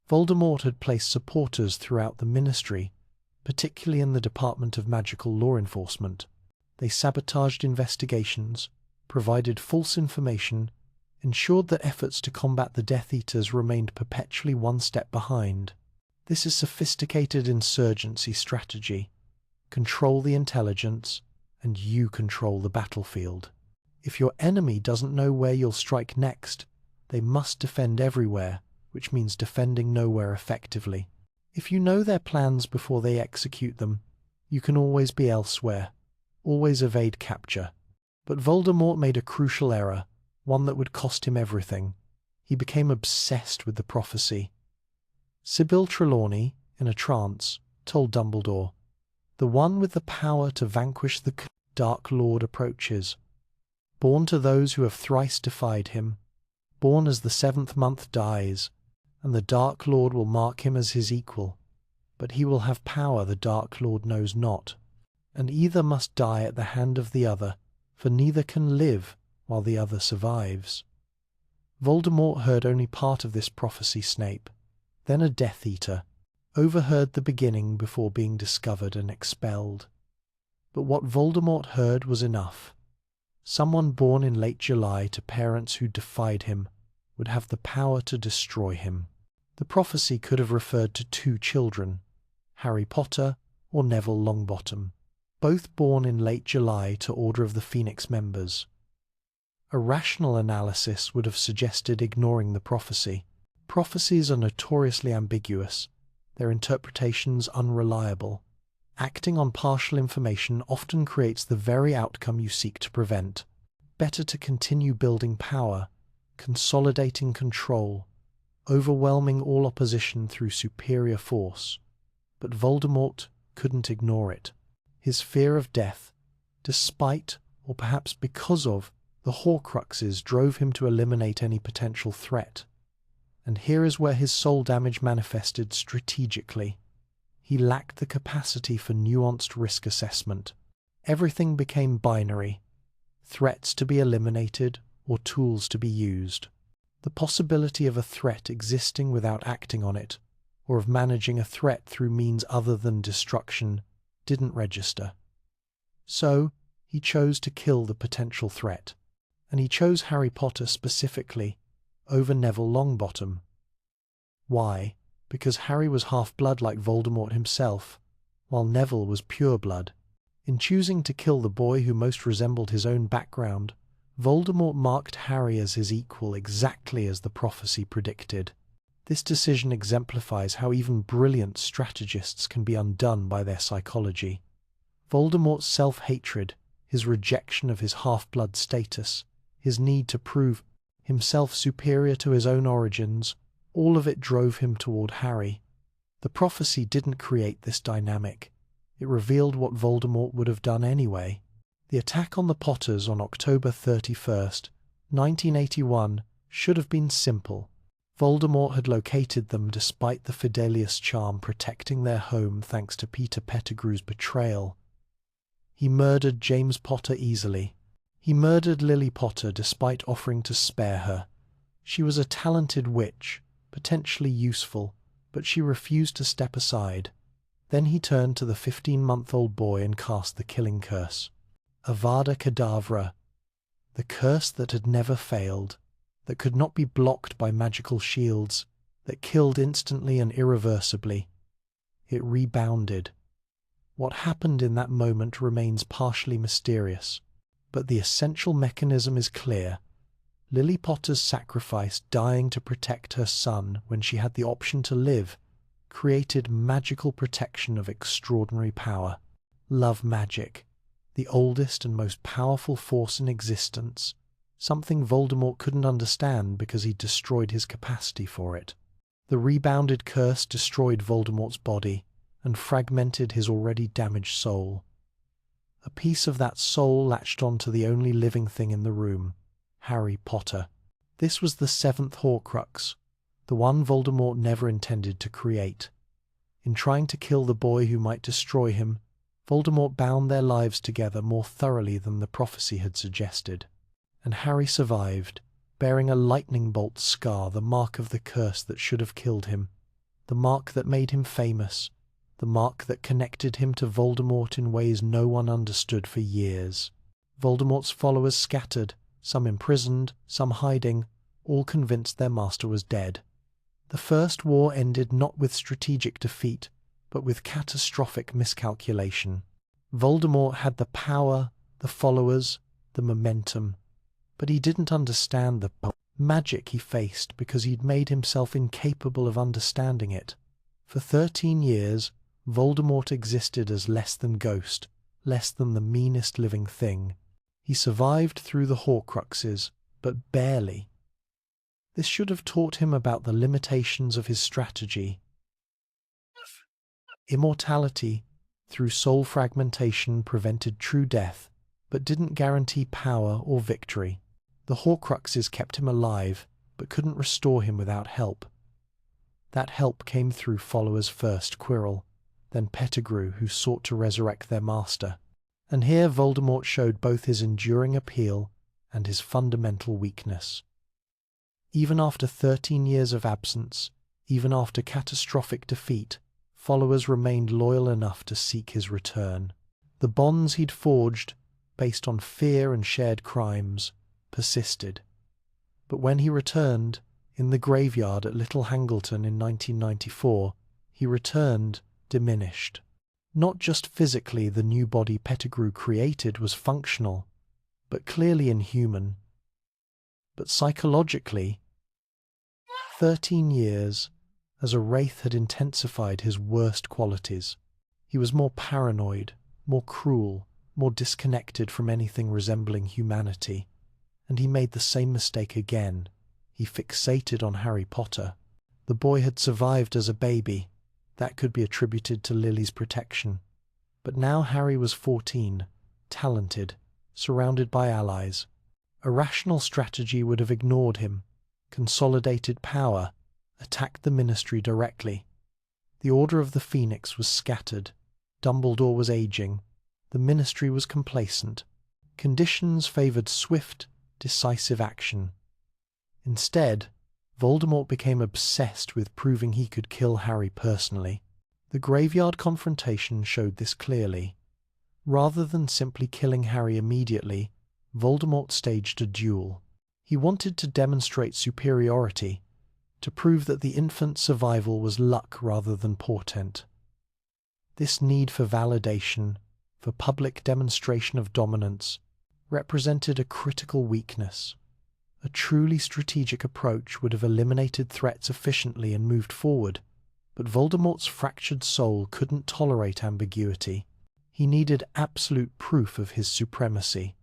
Voldemort had placed supporters throughout the Ministry, particularly in the Department of Magical Law Enforcement. They sabotaged investigations, provided false information, ensured that efforts to combat the Death Eaters remained perpetually one step behind. This is sophisticated insurgency strategy. Control the intelligence, and you control the battlefield. If your enemy doesn't know where you'll strike next, they must defend everywhere, which means defending nowhere effectively. If you know their plans before they execute them, you can always be elsewhere, always evade capture. But Voldemort made a crucial error, one that would cost him everything. He became obsessed with the prophecy. Sybil Trelawney, in a trance, told Dumbledore, "The one with the power to vanquish the Dark Lord approaches. Born to those who have thrice defied him, born as the 7th month dies, and the Dark Lord will mark him as his equal. But he will have power the Dark Lord knows not, and either must die at the hand of the other, for neither can live while the other survives." Voldemort heard only part of this prophecy. Snape, then a Death Eater, overheard the beginning before being discovered and expelled. But what Voldemort heard was enough. Someone born in late July to parents who defied him would have the power to destroy him. The prophecy could have referred to 2 children, Harry Potter or Neville Longbottom, both born in late July to Order of the Phoenix members. A rational analysis would have suggested ignoring the prophecy. Prophecies are notoriously ambiguous, their interpretations unreliable. Acting on partial information often creates the very outcome you seek to prevent. Better to continue building power, consolidating control, overwhelming all opposition through superior force. But Voldemort couldn't ignore it. His fear of death, despite, or perhaps because of, the Horcruxes drove him to eliminate any potential threat. And here is where his soul damage manifested strategically. He lacked the capacity for nuanced risk assessment. Everything became binary, threats to be eliminated or tools to be used. The possibility of a threat existing without acting on it, or of managing a threat through means other than destruction, didn't register. So, he chose to kill the potential threat, and he chose Harry Potter specifically over Neville Longbottom. Why? Because Harry was half-blood like Voldemort himself, while Neville was pure-blood. In choosing to kill the boy who most resembled his own background, Voldemort marked Harry as his equal exactly as the prophecy predicted. This decision exemplifies how even brilliant strategists can be undone by their psychology. Voldemort's self-hatred, his rejection of his half-blood status, his need to prove himself superior to his own origins, all of it drove him toward Harry. The prophecy didn't create this dynamic. It revealed what Voldemort would have done anyway. The attack on the Potters on October 31st, 1981, should have been simple. Voldemort had located them despite the Fidelius charm protecting their home thanks to Peter Pettigrew's betrayal. He murdered James Potter easily. He murdered Lily Potter despite offering to spare her. She was a talented witch, potentially useful, but she refused to step aside. Then he turned to the 15-month-old boy and cast the killing curse. Avada Kedavra, the curse that had never failed, that could not be blocked by magical shields, that killed instantly and irreversibly. It rebounded. What happened in that moment remains partially mysterious, but the essential mechanism is clear. Lily Potter's sacrifice, dying to protect her son when she had the option to live, created magical protection of extraordinary power. Love magic, the oldest and most powerful force in existence, something Voldemort couldn't understand because he destroyed his capacity for it. The rebounded curse destroyed Voldemort's body and fragmented his already damaged soul. A piece of that soul latched onto the only living thing in the room, Harry Potter. This was the 7th Horcrux, the one Voldemort never intended to create. In trying to kill the boy who might destroy him, Voldemort bound their lives together more thoroughly than the prophecy had suggested. And Harry survived, bearing a lightning bolt scar, the mark of the curse that should have killed him, the mark that made him famous, the mark that connected him to Voldemort in ways no one understood for years. Voldemort's followers scattered, some imprisoned, some hiding, all convinced their master was dead. The First War ended not with strategic defeat, but with catastrophic miscalculation. Voldemort had the power, the followers, the momentum, but he didn't understand the magic he faced because he'd made himself incapable of understanding it. For 13 years, Voldemort existed as less than ghost, less than the meanest living thing. He survived through the Horcruxes, but barely. This should have taught him about the limitations of his strategy. Immortality, through soul fragmentation, prevented true death, but didn't guarantee power or victory. The Horcruxes kept him alive, but couldn't restore him without help. That help came through followers first Quirrell, then Pettigrew, who sought to resurrect their master. And here Voldemort showed both his enduring appeal and his fundamental weakness. Even after 13 years of absence, even after catastrophic defeat, followers remained loyal enough to seek his return. The bonds he'd forged, based on fear and shared crimes, persisted. But when he returned, in the graveyard at Little Hangleton in 1994, he returned diminished. Not just physically, the new body Pettigrew created was functional, but clearly inhuman. But psychologically, 13 years as a wraith had intensified his worst qualities. He was more paranoid, more cruel, more disconnected from anything resembling humanity. And he made the same mistake again. He fixated on Harry Potter. The boy had survived as a baby. That could be attributed to Lily's protection. But now Harry was 14, talented, surrounded by allies. A rational strategy would have ignored him, consolidated power, attacked the Ministry directly. The Order of the Phoenix was scattered. Dumbledore was aging. The Ministry was complacent. Conditions favoured swift, decisive action. Instead, Voldemort became obsessed with proving he could kill Harry personally. The graveyard confrontation showed this clearly. Rather than simply killing Harry immediately, Voldemort staged a duel. He wanted to demonstrate superiority, to prove that the infant's survival was luck rather than portent. This need for validation, for public demonstration of dominance, represented a critical weakness. A truly strategic approach would have eliminated threats efficiently and moved forward, but Voldemort's fractured soul couldn't tolerate ambiguity. He needed absolute proof of his supremacy.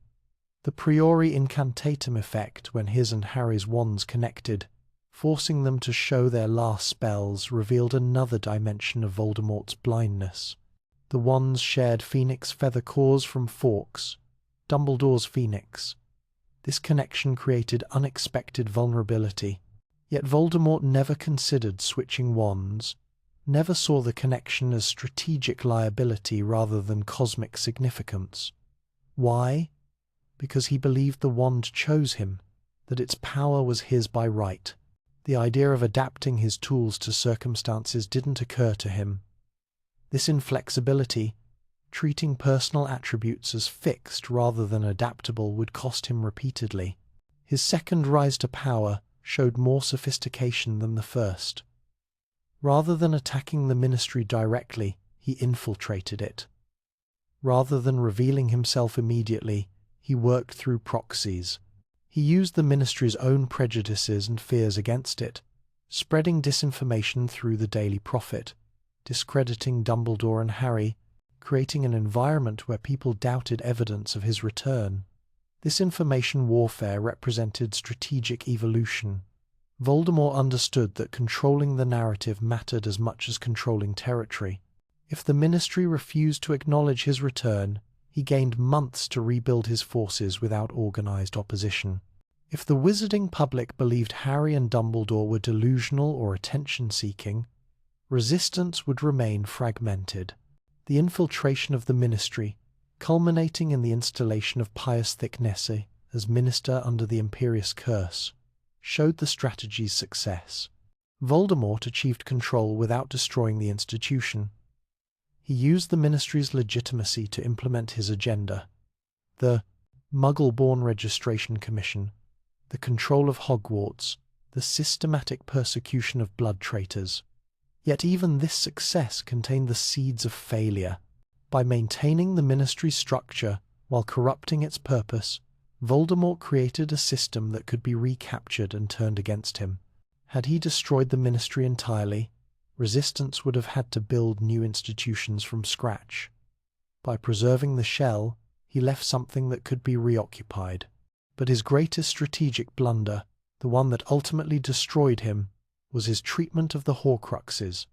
The Priori Incantatem effect, when his and Harry's wands connected, forcing them to show their last spells, revealed another dimension of Voldemort's blindness. The wands shared phoenix feather cores from Fawkes, Dumbledore's phoenix. This connection created unexpected vulnerability. Yet Voldemort never considered switching wands, never saw the connection as strategic liability rather than cosmic significance. Why? Because he believed the wand chose him, that its power was his by right. The idea of adapting his tools to circumstances didn't occur to him. This inflexibility, treating personal attributes as fixed rather than adaptable, would cost him repeatedly. His second rise to power showed more sophistication than the first. Rather than attacking the Ministry directly, he infiltrated it. Rather than revealing himself immediately, he worked through proxies. He used the Ministry's own prejudices and fears against it, spreading disinformation through the Daily Prophet, discrediting Dumbledore and Harry, creating an environment where people doubted evidence of his return. This information warfare represented strategic evolution. Voldemort understood that controlling the narrative mattered as much as controlling territory. If the Ministry refused to acknowledge his return, he gained months to rebuild his forces without organized opposition. If the wizarding public believed Harry and Dumbledore were delusional or attention-seeking, resistance would remain fragmented. The infiltration of the Ministry, culminating in the installation of Pius Thicknesse as minister under the Imperius Curse, showed the strategy's success. Voldemort achieved control without destroying the institution. He used the Ministry's legitimacy to implement his agenda. The Muggle-born Registration Commission, the control of Hogwarts, the systematic persecution of blood traitors. Yet even this success contained the seeds of failure. By maintaining the Ministry's structure while corrupting its purpose, Voldemort created a system that could be recaptured and turned against him. Had he destroyed the Ministry entirely, resistance would have had to build new institutions from scratch. By preserving the shell, he left something that could be reoccupied. But his greatest strategic blunder, the one that ultimately destroyed him, was his treatment of the Horcruxes.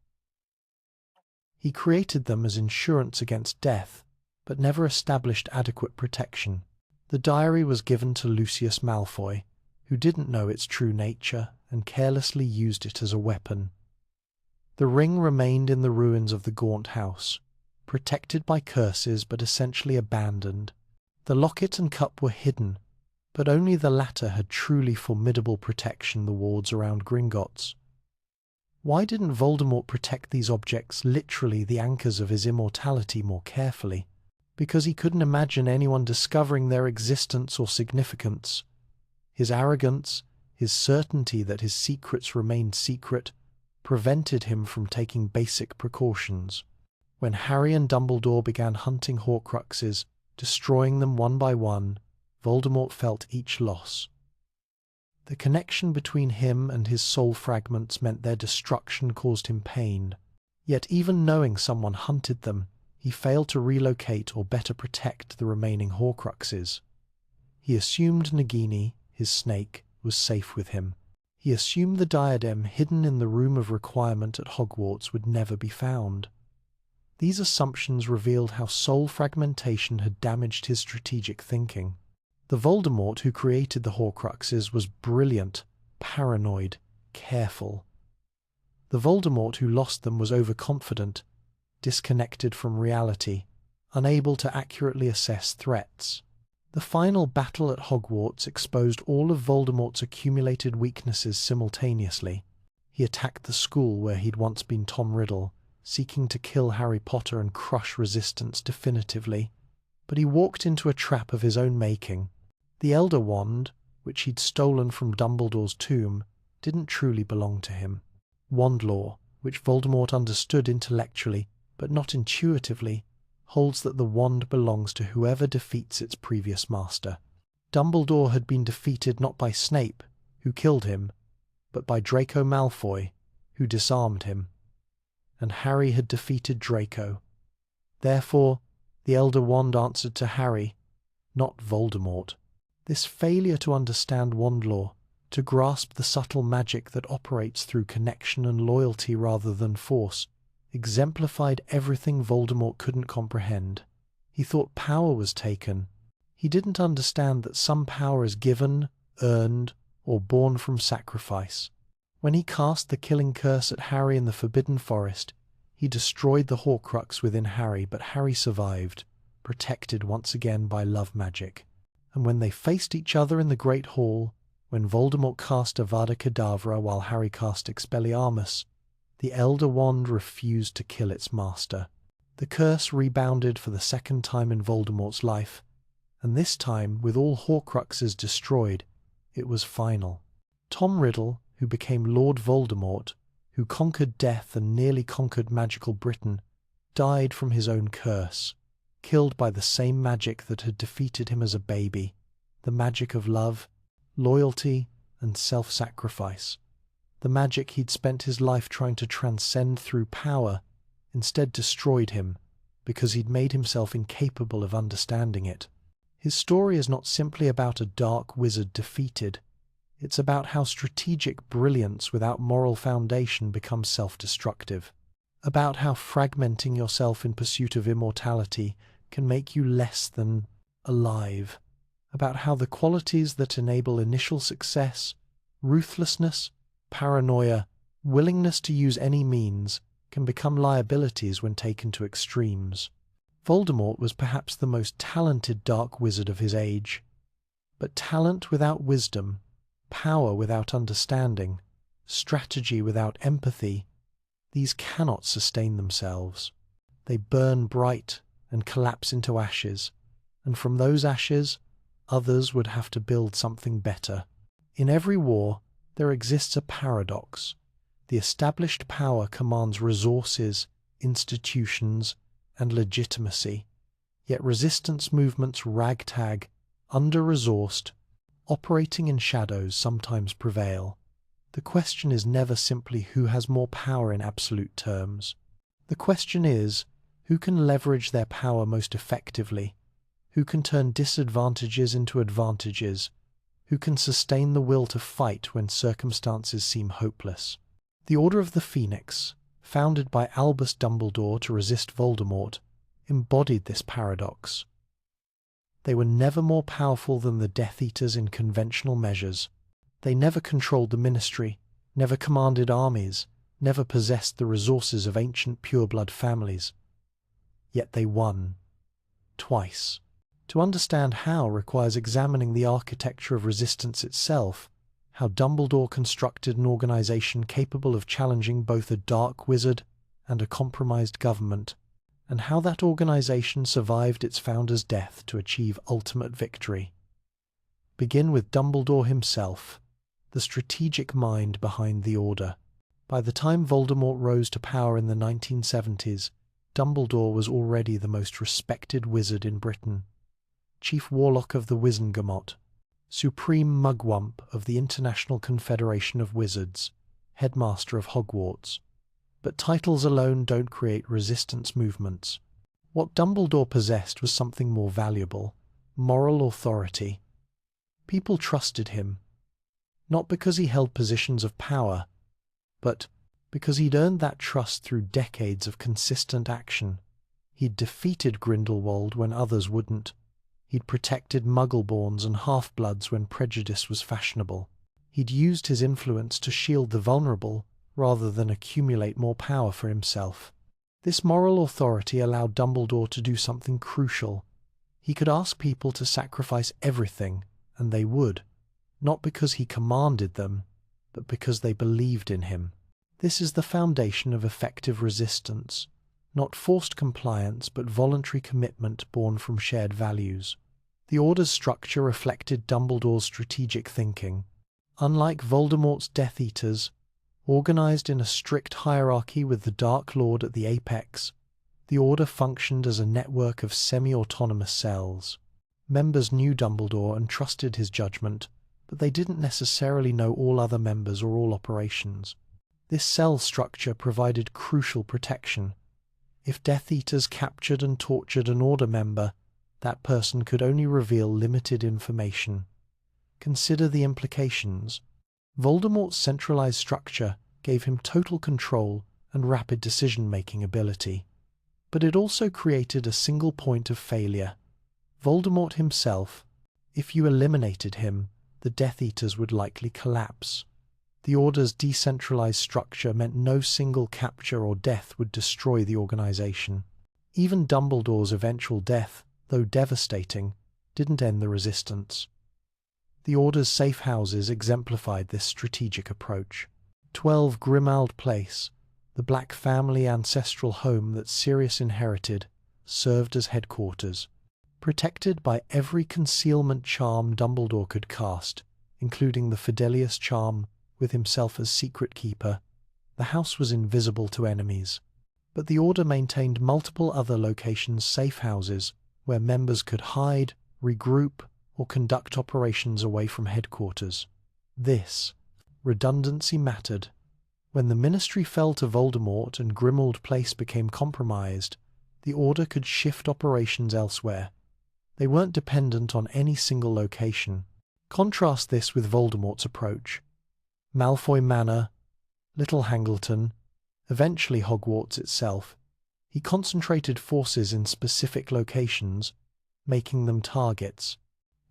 He created them as insurance against death, but never established adequate protection. The diary was given to Lucius Malfoy, who didn't know its true nature and carelessly used it as a weapon. The ring remained in the ruins of the Gaunt house, protected by curses but essentially abandoned. The locket and cup were hidden, but only the latter had truly formidable protection the wards around Gringotts. Why didn't Voldemort protect these objects, literally the anchors of his immortality, more carefully? Because he couldn't imagine anyone discovering their existence or significance. His arrogance, his certainty that his secrets remained secret, prevented him from taking basic precautions. When Harry and Dumbledore began hunting Horcruxes, destroying them one by one, Voldemort felt each loss. The connection between him and his soul fragments meant their destruction caused him pain. Yet even knowing someone hunted them, he failed to relocate or better protect the remaining Horcruxes. He assumed Nagini, his snake, was safe with him. He assumed the diadem hidden in the Room of Requirement at Hogwarts would never be found. These assumptions revealed how soul fragmentation had damaged his strategic thinking. The Voldemort who created the Horcruxes was brilliant, paranoid, careful. The Voldemort who lost them was overconfident, disconnected from reality, unable to accurately assess threats. The final battle at Hogwarts exposed all of Voldemort's accumulated weaknesses simultaneously. He attacked the school where he'd once been Tom Riddle, seeking to kill Harry Potter and crush resistance definitively. But he walked into a trap of his own making. The Elder Wand, which he'd stolen from Dumbledore's tomb, didn't truly belong to him. Wand lore, which Voldemort understood intellectually, but not intuitively, holds that the wand belongs to whoever defeats its previous master. Dumbledore had been defeated not by Snape, who killed him, but by Draco Malfoy, who disarmed him. And Harry had defeated Draco. Therefore, the Elder Wand answered to Harry, not Voldemort. This failure to understand wand lore, to grasp the subtle magic that operates through connection and loyalty rather than force, exemplified everything Voldemort couldn't comprehend. He thought power was taken. He didn't understand that some power is given, earned, or born from sacrifice. When he cast the killing curse at Harry in the Forbidden Forest, he destroyed the Horcrux within Harry, but Harry survived, protected once again by love magic. And when they faced each other in the Great Hall, when Voldemort cast Avada Kedavra while Harry cast Expelliarmus, the Elder Wand refused to kill its master. The curse rebounded for the second time in Voldemort's life, and this time, with all Horcruxes destroyed, it was final. Tom Riddle, who became Lord Voldemort, who conquered death and nearly conquered magical Britain, died from his own curse, killed by the same magic that had defeated him as a baby, the magic of love, loyalty, and self-sacrifice. The magic he'd spent his life trying to transcend through power instead destroyed him because he'd made himself incapable of understanding it. His story is not simply about a dark wizard defeated. It's about how strategic brilliance without moral foundation becomes self-destructive. About how fragmenting yourself in pursuit of immortality can make you less than alive. About how the qualities that enable initial success, ruthlessness, paranoia, willingness to use any means, can become liabilities when taken to extremes. Voldemort was perhaps the most talented dark wizard of his age. But talent without wisdom, power without understanding, strategy without empathy, these cannot sustain themselves. They burn bright and collapse into ashes, and from those ashes, others would have to build something better. In every war, there exists a paradox. The established power commands resources, institutions, and legitimacy, yet resistance movements ragtag, under-resourced, operating in shadows sometimes prevail. The question is never simply who has more power in absolute terms. The question is, who can leverage their power most effectively? Who can turn disadvantages into advantages? Who can sustain the will to fight when circumstances seem hopeless? The Order of the Phoenix, founded by Albus Dumbledore to resist Voldemort, embodied this paradox. They were never more powerful than the Death Eaters in conventional measures. They never controlled the Ministry, never commanded armies, never possessed the resources of ancient pureblood families. Yet they won. Twice. To understand how requires examining the architecture of resistance itself, how Dumbledore constructed an organization capable of challenging both a dark wizard and a compromised government, and how that organization survived its founder's death to achieve ultimate victory. Begin with Dumbledore himself, the strategic mind behind the Order. By the time Voldemort rose to power in the 1970s, Dumbledore was already the most respected wizard in Britain. Chief Warlock of the Wizengamot, Supreme Mugwump of the International Confederation of Wizards, Headmaster of Hogwarts. But titles alone don't create resistance movements. What Dumbledore possessed was something more valuable: moral authority. People trusted him, not because he held positions of power, but because he'd earned that trust through decades of consistent action. He'd defeated Grindelwald when others wouldn't. He'd protected Muggleborns and half-bloods when prejudice was fashionable. He'd used his influence to shield the vulnerable rather than accumulate more power for himself. This moral authority allowed Dumbledore to do something crucial. He could ask people to sacrifice everything, and they would, not because he commanded them, but because they believed in him. This is the foundation of effective resistance, not forced compliance but voluntary commitment born from shared values. The Order's structure reflected Dumbledore's strategic thinking. Unlike Voldemort's Death Eaters, organized in a strict hierarchy with the Dark Lord at the apex, the Order functioned as a network of semi-autonomous cells. Members knew Dumbledore and trusted his judgment, but they didn't necessarily know all other members or all operations. This cell structure provided crucial protection. If Death Eaters captured and tortured an Order member, that person could only reveal limited information. Consider the implications. Voldemort's centralized structure gave him total control and rapid decision-making ability. But it also created a single point of failure. Voldemort himself. If you eliminated him, the Death Eaters would likely collapse. The Order's decentralized structure meant no single capture or death would destroy the organization. Even Dumbledore's eventual death, though devastating, didn't end the resistance. The Order's safe houses exemplified this strategic approach. 12 Grimald Place, the Black family ancestral home that Sirius inherited, served as headquarters. Protected by every concealment charm Dumbledore could cast, including the Fidelius charm, with himself as secret keeper, the house was invisible to enemies. But the Order maintained multiple other locations, safe houses, where members could hide, regroup, or conduct operations away from headquarters. This redundancy mattered. When the Ministry fell to Voldemort and Grimmauld Place became compromised, the Order could shift operations elsewhere. They weren't dependent on any single location. Contrast this with Voldemort's approach. Malfoy Manor, Little Hangleton, eventually Hogwarts itself. He concentrated forces in specific locations, making them targets.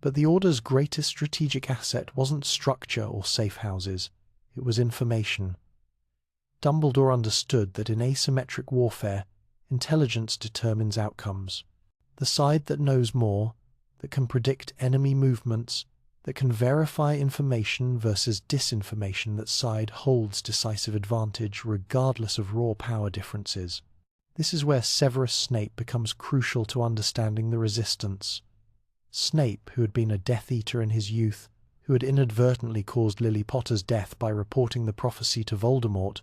But the Order's greatest strategic asset wasn't structure or safe houses, it was information. Dumbledore understood that in asymmetric warfare, intelligence determines outcomes. The side that knows more, that can predict enemy movements, that can verify information versus disinformation, that side holds decisive advantage regardless of raw power differences. This is where Severus Snape becomes crucial to understanding the Resistance. Snape, who had been a Death Eater in his youth, who had inadvertently caused Lily Potter's death by reporting the prophecy to Voldemort,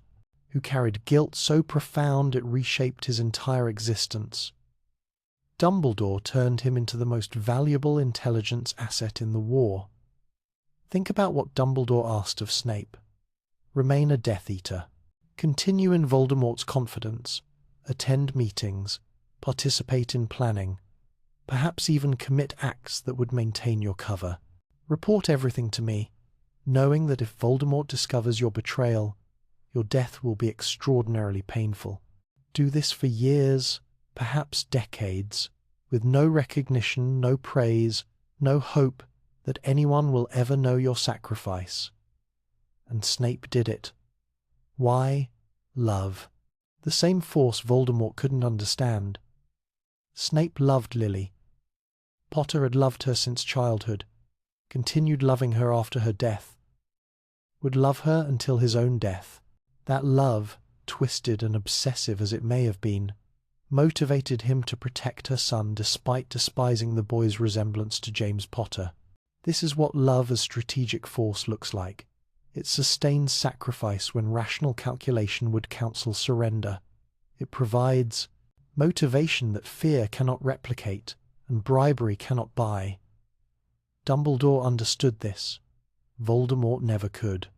who carried guilt so profound it reshaped his entire existence. Dumbledore turned him into the most valuable intelligence asset in the war. Think about what Dumbledore asked of Snape. Remain a Death Eater. Continue in Voldemort's confidence. Attend meetings. Participate in planning. Perhaps even commit acts that would maintain your cover. Report everything to me, knowing that if Voldemort discovers your betrayal, your death will be extraordinarily painful. Do this for years, perhaps decades, with no recognition, no praise, no hope that anyone will ever know your sacrifice. And Snape did it. Why? Love. The same force Voldemort couldn't understand. Snape loved Lily. Potter had loved her since childhood, continued loving her after her death, would love her until his own death. That love, twisted and obsessive as it may have been, motivated him to protect her son despite despising the boy's resemblance to James Potter. This is what love as strategic force looks like. It sustains sacrifice when rational calculation would counsel surrender. It provides motivation that fear cannot replicate and bribery cannot buy. Dumbledore understood this. Voldemort never could.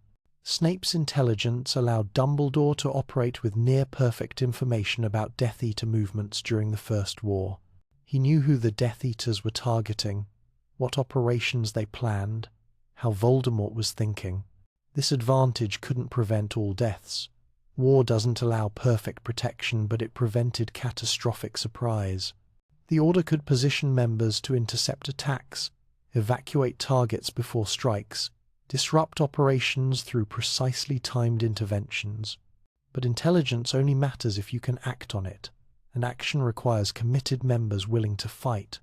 Snape's intelligence allowed Dumbledore to operate with near-perfect information about Death Eater movements during the First War. He knew who the Death Eaters were targeting, what operations they planned, how Voldemort was thinking. This advantage couldn't prevent all deaths. War doesn't allow perfect protection, but it prevented catastrophic surprise. The Order could position members to intercept attacks, evacuate targets before strikes, disrupt operations through precisely timed interventions. But intelligence only matters if you can act on it, and action requires committed members willing to fight.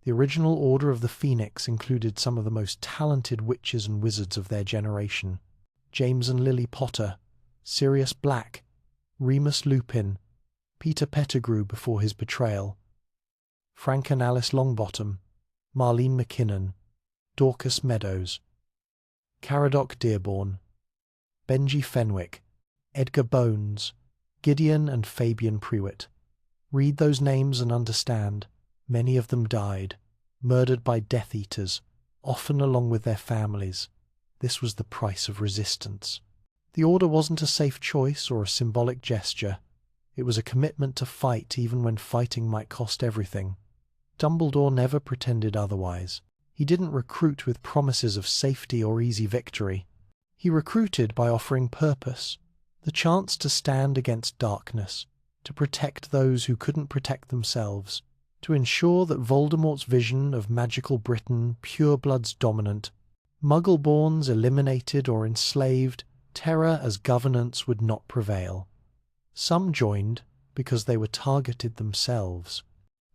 The original Order of the Phoenix included some of the most talented witches and wizards of their generation. James and Lily Potter, Sirius Black, Remus Lupin, Peter Pettigrew before his betrayal, Frank and Alice Longbottom, Marlene McKinnon, Dorcas Meadows, Caradoc Dearborn, Benji Fenwick, Edgar Bones, Gideon and Fabian Prewitt. Read those names and understand, many of them died, murdered by Death Eaters, often along with their families. This was the price of resistance. The Order wasn't a safe choice or a symbolic gesture. It was a commitment to fight even when fighting might cost everything. Dumbledore never pretended otherwise. He didn't recruit with promises of safety or easy victory. He recruited by offering purpose, the chance to stand against darkness, to protect those who couldn't protect themselves, to ensure that Voldemort's vision of magical Britain, purebloods dominant, Muggle-borns eliminated or enslaved, Terror as governance would not prevail. Some joined because they were targeted themselves.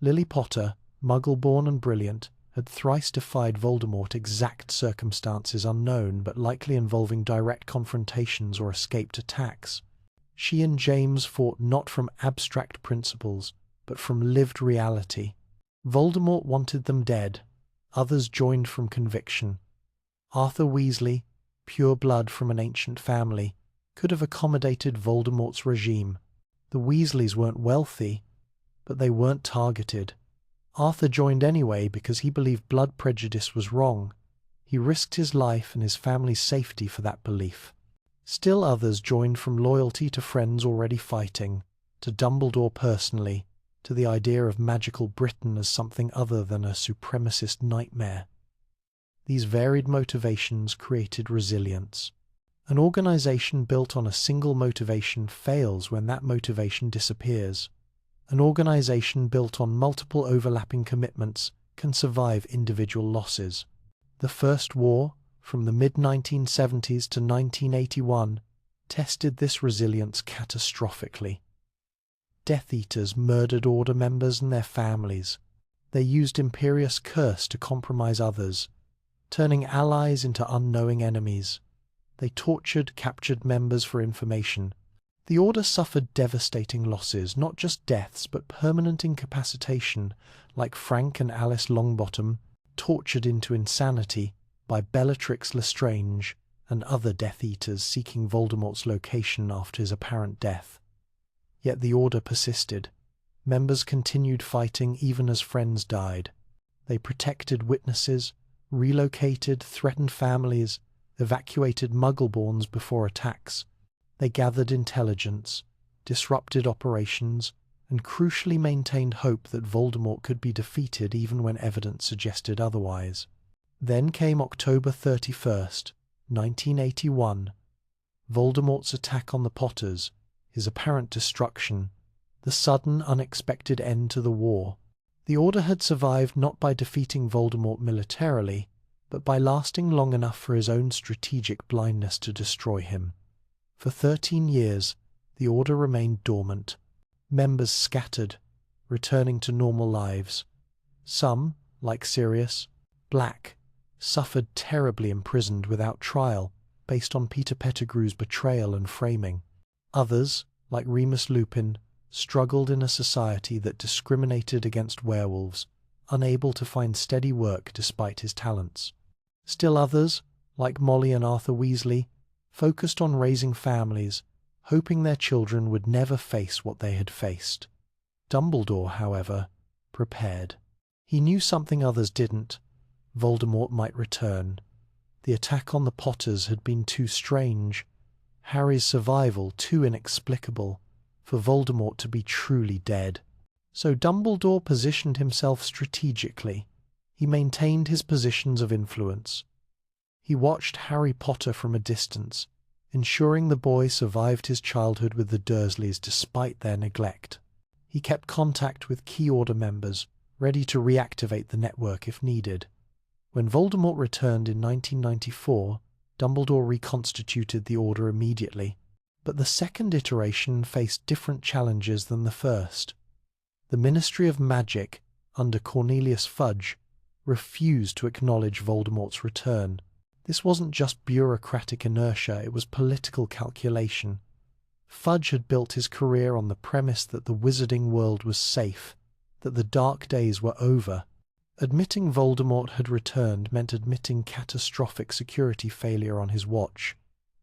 Lily Potter, Muggle-born and brilliant, had thrice defied Voldemort, exact circumstances unknown but likely involving direct confrontations or escaped attacks. She and James fought not from abstract principles, but from lived reality. Voldemort wanted them dead. Others joined from conviction. Arthur Weasley, pure blood from an ancient family, could have accommodated Voldemort's regime. The Weasleys weren't wealthy, but they weren't targeted. Arthur joined anyway because he believed blood prejudice was wrong. He risked his life and his family's safety for that belief. Still others joined from loyalty to friends already fighting, to Dumbledore personally, to the idea of magical Britain as something other than a supremacist nightmare. These varied motivations created resilience. An organization built on a single motivation fails when that motivation disappears. An organization built on multiple overlapping commitments can survive individual losses. The First War, from the mid-1970s to 1981, tested this resilience catastrophically. Death Eaters murdered Order members and their families. They used Imperius Curse to compromise others, turning allies into unknowing enemies. They tortured captured members for information. The Order suffered devastating losses, not just deaths but permanent incapacitation, like Frank and Alice Longbottom, tortured into insanity by Bellatrix Lestrange and other Death Eaters seeking Voldemort's location after his apparent death. Yet the Order persisted. Members continued fighting even as friends died. They protected witnesses, relocated threatened families, evacuated Muggleborns before attacks. They gathered intelligence, disrupted operations, and crucially maintained hope that Voldemort could be defeated even when evidence suggested otherwise. Then came October 31st, 1981. Voldemort's attack on the Potters, his apparent destruction, the sudden, unexpected end to the war. The Order had survived not by defeating Voldemort militarily, but by lasting long enough for his own strategic blindness to destroy him. For 13 years, the Order remained dormant. Members scattered, returning to normal lives. Some, like Sirius Black, suffered terribly imprisoned without trial, based on Peter Pettigrew's betrayal and framing. Others, like Remus Lupin, struggled in a society that discriminated against werewolves, unable to find steady work despite his talents. Still others, like Molly and Arthur Weasley, focused on raising families, hoping their children would never face what they had faced. Dumbledore, however, prepared. He knew something others didn't. Voldemort might return. The attack on the Potters had been too strange, Harry's survival too inexplicable, for Voldemort to be truly dead. So Dumbledore positioned himself strategically. He maintained his positions of influence. He watched Harry Potter from a distance, ensuring the boy survived his childhood with the Dursleys despite their neglect. He kept contact with key Order members, ready to reactivate the network if needed. When Voldemort returned in 1994, Dumbledore reconstituted the Order immediately, but the second iteration faced different challenges than the first. The Ministry of Magic, under Cornelius Fudge, refused to acknowledge Voldemort's return. This wasn't just bureaucratic inertia, it was political calculation. Fudge had built his career on the premise that the wizarding world was safe, that the dark days were over. Admitting Voldemort had returned meant admitting catastrophic security failure on his watch,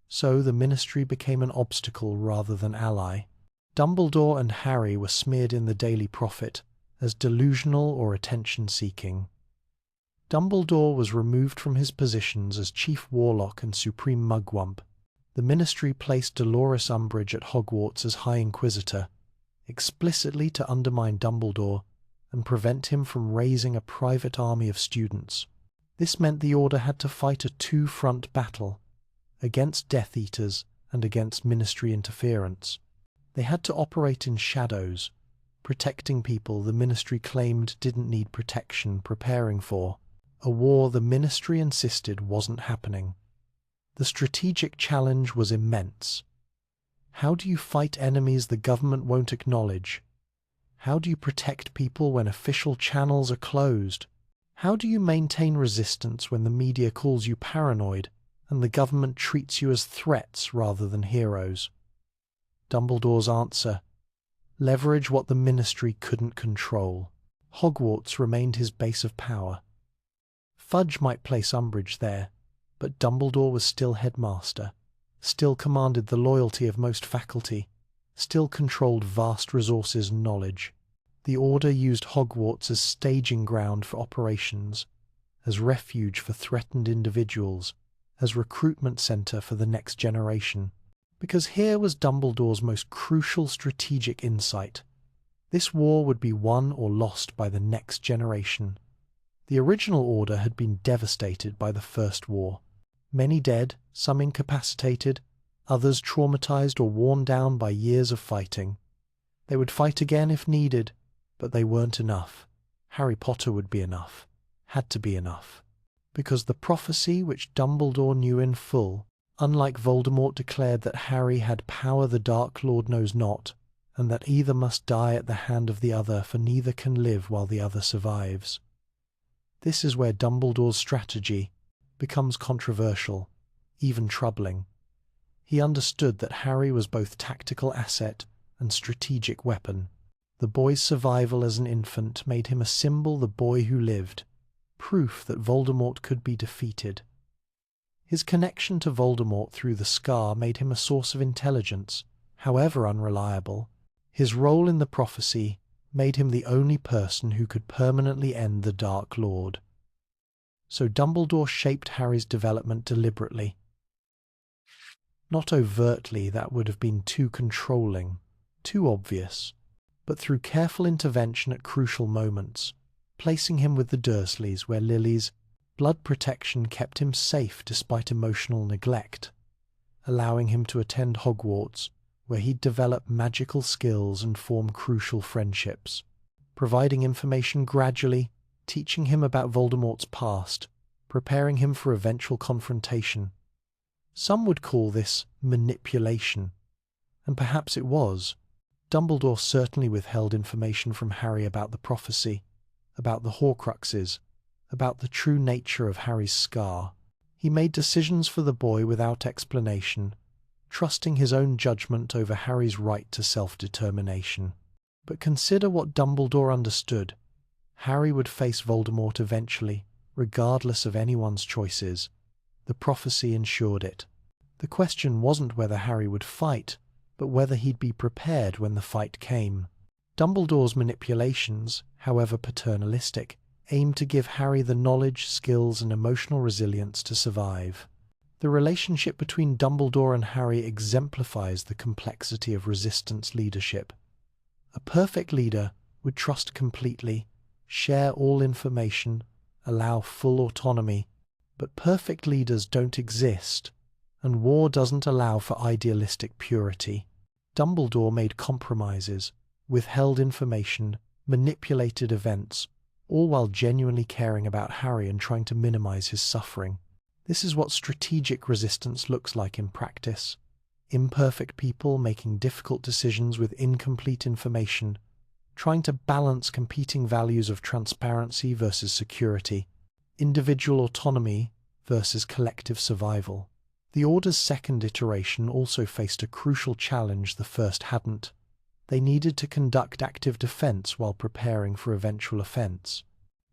so the Ministry became an obstacle rather than ally. Dumbledore and Harry were smeared in the Daily Prophet as delusional or attention-seeking. Dumbledore was removed from his positions as Chief Warlock and Supreme Mugwump. The Ministry placed Dolores Umbridge at Hogwarts as High Inquisitor, explicitly to undermine Dumbledore and prevent him from raising a private army of students. This meant the Order had to fight a two-front battle, against Death Eaters and against Ministry interference. They had to operate in shadows, protecting people the Ministry claimed didn't need protection, preparing for a war the Ministry insisted wasn't happening. The strategic challenge was immense. How do you fight enemies the government won't acknowledge? How do you protect people when official channels are closed? How do you maintain resistance when the media calls you paranoid and the government treats you as threats rather than heroes? Dumbledore's answer: leverage what the Ministry couldn't control. Hogwarts remained his base of power. Fudge might place Umbridge there, but Dumbledore was still headmaster, still commanded the loyalty of most faculty, still controlled vast resources and knowledge. The Order used Hogwarts as staging ground for operations, as refuge for threatened individuals, as recruitment centre for the next generation. Because here was Dumbledore's most crucial strategic insight. This war would be won or lost by the next generation. The original Order had been devastated by the First War. Many dead, some incapacitated, others traumatized or worn down by years of fighting. They would fight again if needed, but they weren't enough. Harry Potter would be enough. Had to be enough. Because the prophecy which Dumbledore knew in full, unlike Voldemort, declared that Harry had power the Dark Lord knows not, and that either must die at the hand of the other, for neither can live while the other survives. This is where Dumbledore's strategy becomes controversial, even troubling. He understood that Harry was both tactical asset and strategic weapon. The boy's survival as an infant made him a symbol, the boy who lived, proof that Voldemort could be defeated. His connection to Voldemort through the scar made him a source of intelligence, however unreliable. His role in the prophecy made him the only person who could permanently end the Dark Lord. So Dumbledore shaped Harry's development deliberately. Not overtly, that would have been too controlling, too obvious, but through careful intervention at crucial moments, placing him with the Dursleys where Lily's blood protection kept him safe despite emotional neglect, allowing him to attend Hogwarts where he'd develop magical skills and form crucial friendships, providing information gradually, teaching him about Voldemort's past, preparing him for eventual confrontation. Some would call this manipulation, and perhaps it was. Dumbledore certainly withheld information from Harry about the prophecy, about the Horcruxes, about the true nature of Harry's scar. He made decisions for the boy without explanation, trusting his own judgment over Harry's right to self-determination. But consider what Dumbledore understood. Harry would face Voldemort eventually, regardless of anyone's choices. The prophecy ensured it. The question wasn't whether Harry would fight, but whether he'd be prepared when the fight came. Dumbledore's manipulations, however paternalistic, aimed to give Harry the knowledge, skills, and emotional resilience to survive. The relationship between Dumbledore and Harry exemplifies the complexity of resistance leadership. A perfect leader would trust completely, share all information, allow full autonomy, but perfect leaders don't exist, and war doesn't allow for idealistic purity. Dumbledore made compromises, withheld information, manipulated events, all while genuinely caring about Harry and trying to minimize his suffering. This is what strategic resistance looks like in practice. Imperfect people making difficult decisions with incomplete information, trying to balance competing values of transparency versus security, individual autonomy versus collective survival. The Order's second iteration also faced a crucial challenge the first hadn't. They needed to conduct active defense while preparing for eventual offense.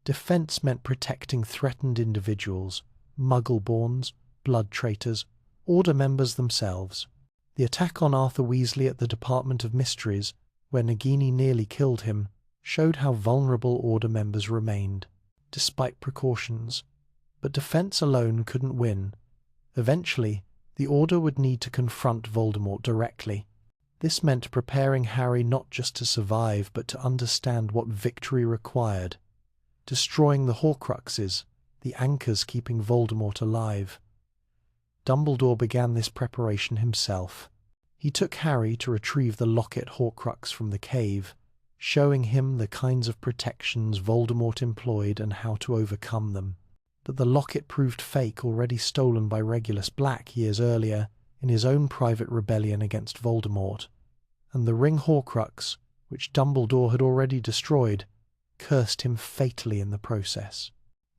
Defense meant protecting threatened individuals, Muggleborns, blood traitors, Order members themselves. The attack on Arthur Weasley at the Department of Mysteries, where Nagini nearly killed him, showed how vulnerable Order members remained, despite precautions. But defense alone couldn't win. Eventually, the Order would need to confront Voldemort directly. This meant preparing Harry not just to survive, but to understand what victory required. Destroying the Horcruxes, the anchors keeping Voldemort alive. Dumbledore began this preparation himself. He took Harry to retrieve the Locket Horcrux from the cave, showing him the kinds of protections Voldemort employed and how to overcome them. but the locket proved fake, already stolen by Regulus Black years earlier in his own private rebellion against Voldemort, and the ring Horcrux, which Dumbledore had already destroyed, cursed him fatally in the process.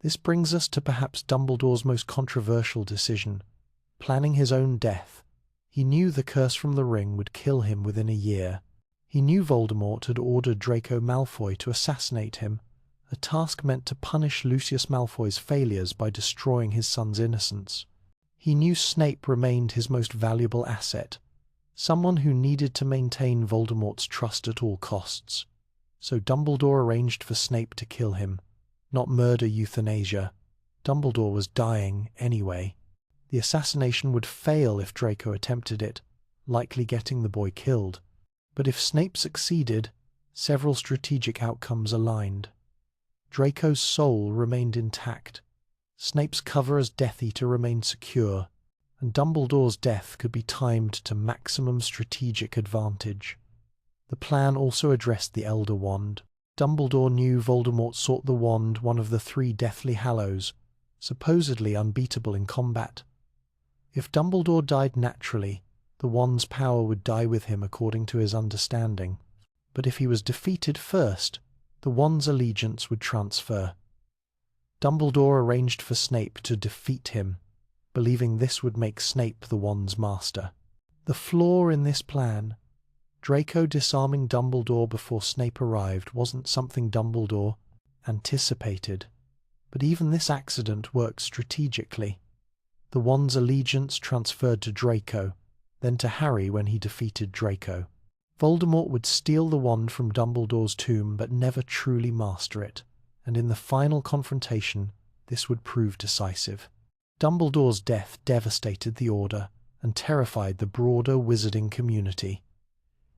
This brings us to perhaps Dumbledore's most controversial decision, planning his own death. He knew the curse from the ring would kill him within a year. He knew Voldemort had ordered Draco Malfoy to assassinate him, a task meant to punish Lucius Malfoy's failures by destroying his son's innocence. He knew Snape remained his most valuable asset, someone who needed to maintain Voldemort's trust at all costs. So Dumbledore arranged for Snape to kill him, not murder euthanasia. Dumbledore was dying anyway. The assassination would fail if Draco attempted it, likely getting the boy killed. But if Snape succeeded, several strategic outcomes aligned. Draco's soul remained intact, Snape's cover as Death Eater remained secure, and Dumbledore's death could be timed to maximum strategic advantage. The plan also addressed the Elder Wand. Dumbledore knew Voldemort sought the wand, one of the 3 Deathly Hallows, supposedly unbeatable in combat. If Dumbledore died naturally, the wand's power would die with him according to his understanding. But if he was defeated first, the wand's allegiance would transfer. Dumbledore arranged for Snape to defeat him, believing this would make Snape the wand's master. The flaw in this plan, Draco disarming Dumbledore before Snape arrived, wasn't something Dumbledore anticipated. But even this accident worked strategically. The wand's allegiance transferred to Draco, then to Harry when he defeated Draco. Voldemort would steal the wand from Dumbledore's tomb but never truly master it, and in the final confrontation this would prove decisive. Dumbledore's death devastated the Order and terrified the broader wizarding community.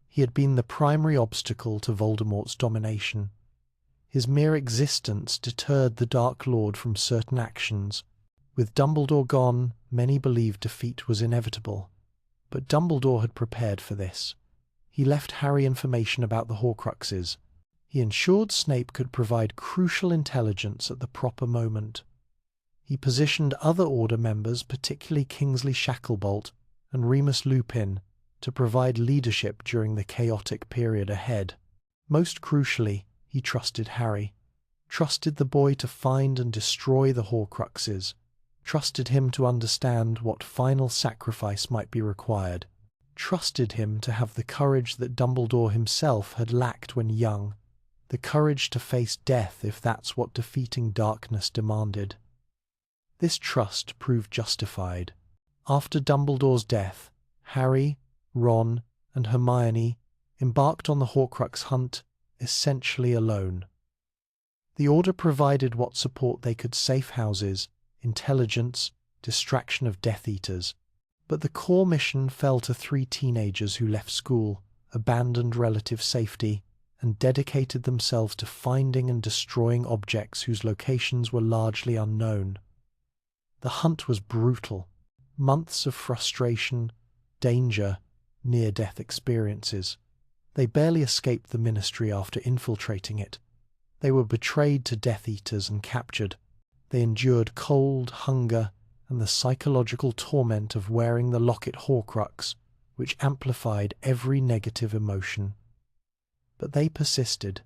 He had been the primary obstacle to Voldemort's domination. His mere existence deterred the Dark Lord from certain actions. With Dumbledore gone, many believed defeat was inevitable, but Dumbledore had prepared for this. He left Harry information about the Horcruxes. He ensured Snape could provide crucial intelligence at the proper moment. He positioned other Order members, particularly Kingsley Shacklebolt and Remus Lupin, to provide leadership during the chaotic period ahead. Most crucially, he trusted Harry. Trusted the boy to find and destroy the Horcruxes. Trusted him to understand what final sacrifice might be required. Trusted him to have the courage that Dumbledore himself had lacked when young, the courage to face death if that's what defeating darkness demanded. This trust proved justified. After Dumbledore's death, Harry, Ron, and Hermione embarked on the Horcrux hunt essentially alone. The Order provided what support they could: safe houses, intelligence, distraction of Death Eaters. But the core mission fell to 3 teenagers who left school, abandoned relative safety, and dedicated themselves to finding and destroying objects whose locations were largely unknown. The hunt was brutal. Months of frustration, danger, near-death experiences. They barely escaped the Ministry after infiltrating it. They were betrayed to Death Eaters and captured. They endured cold, hunger, and the psychological torment of wearing the locket Horcrux, which amplified every negative emotion. But they persisted.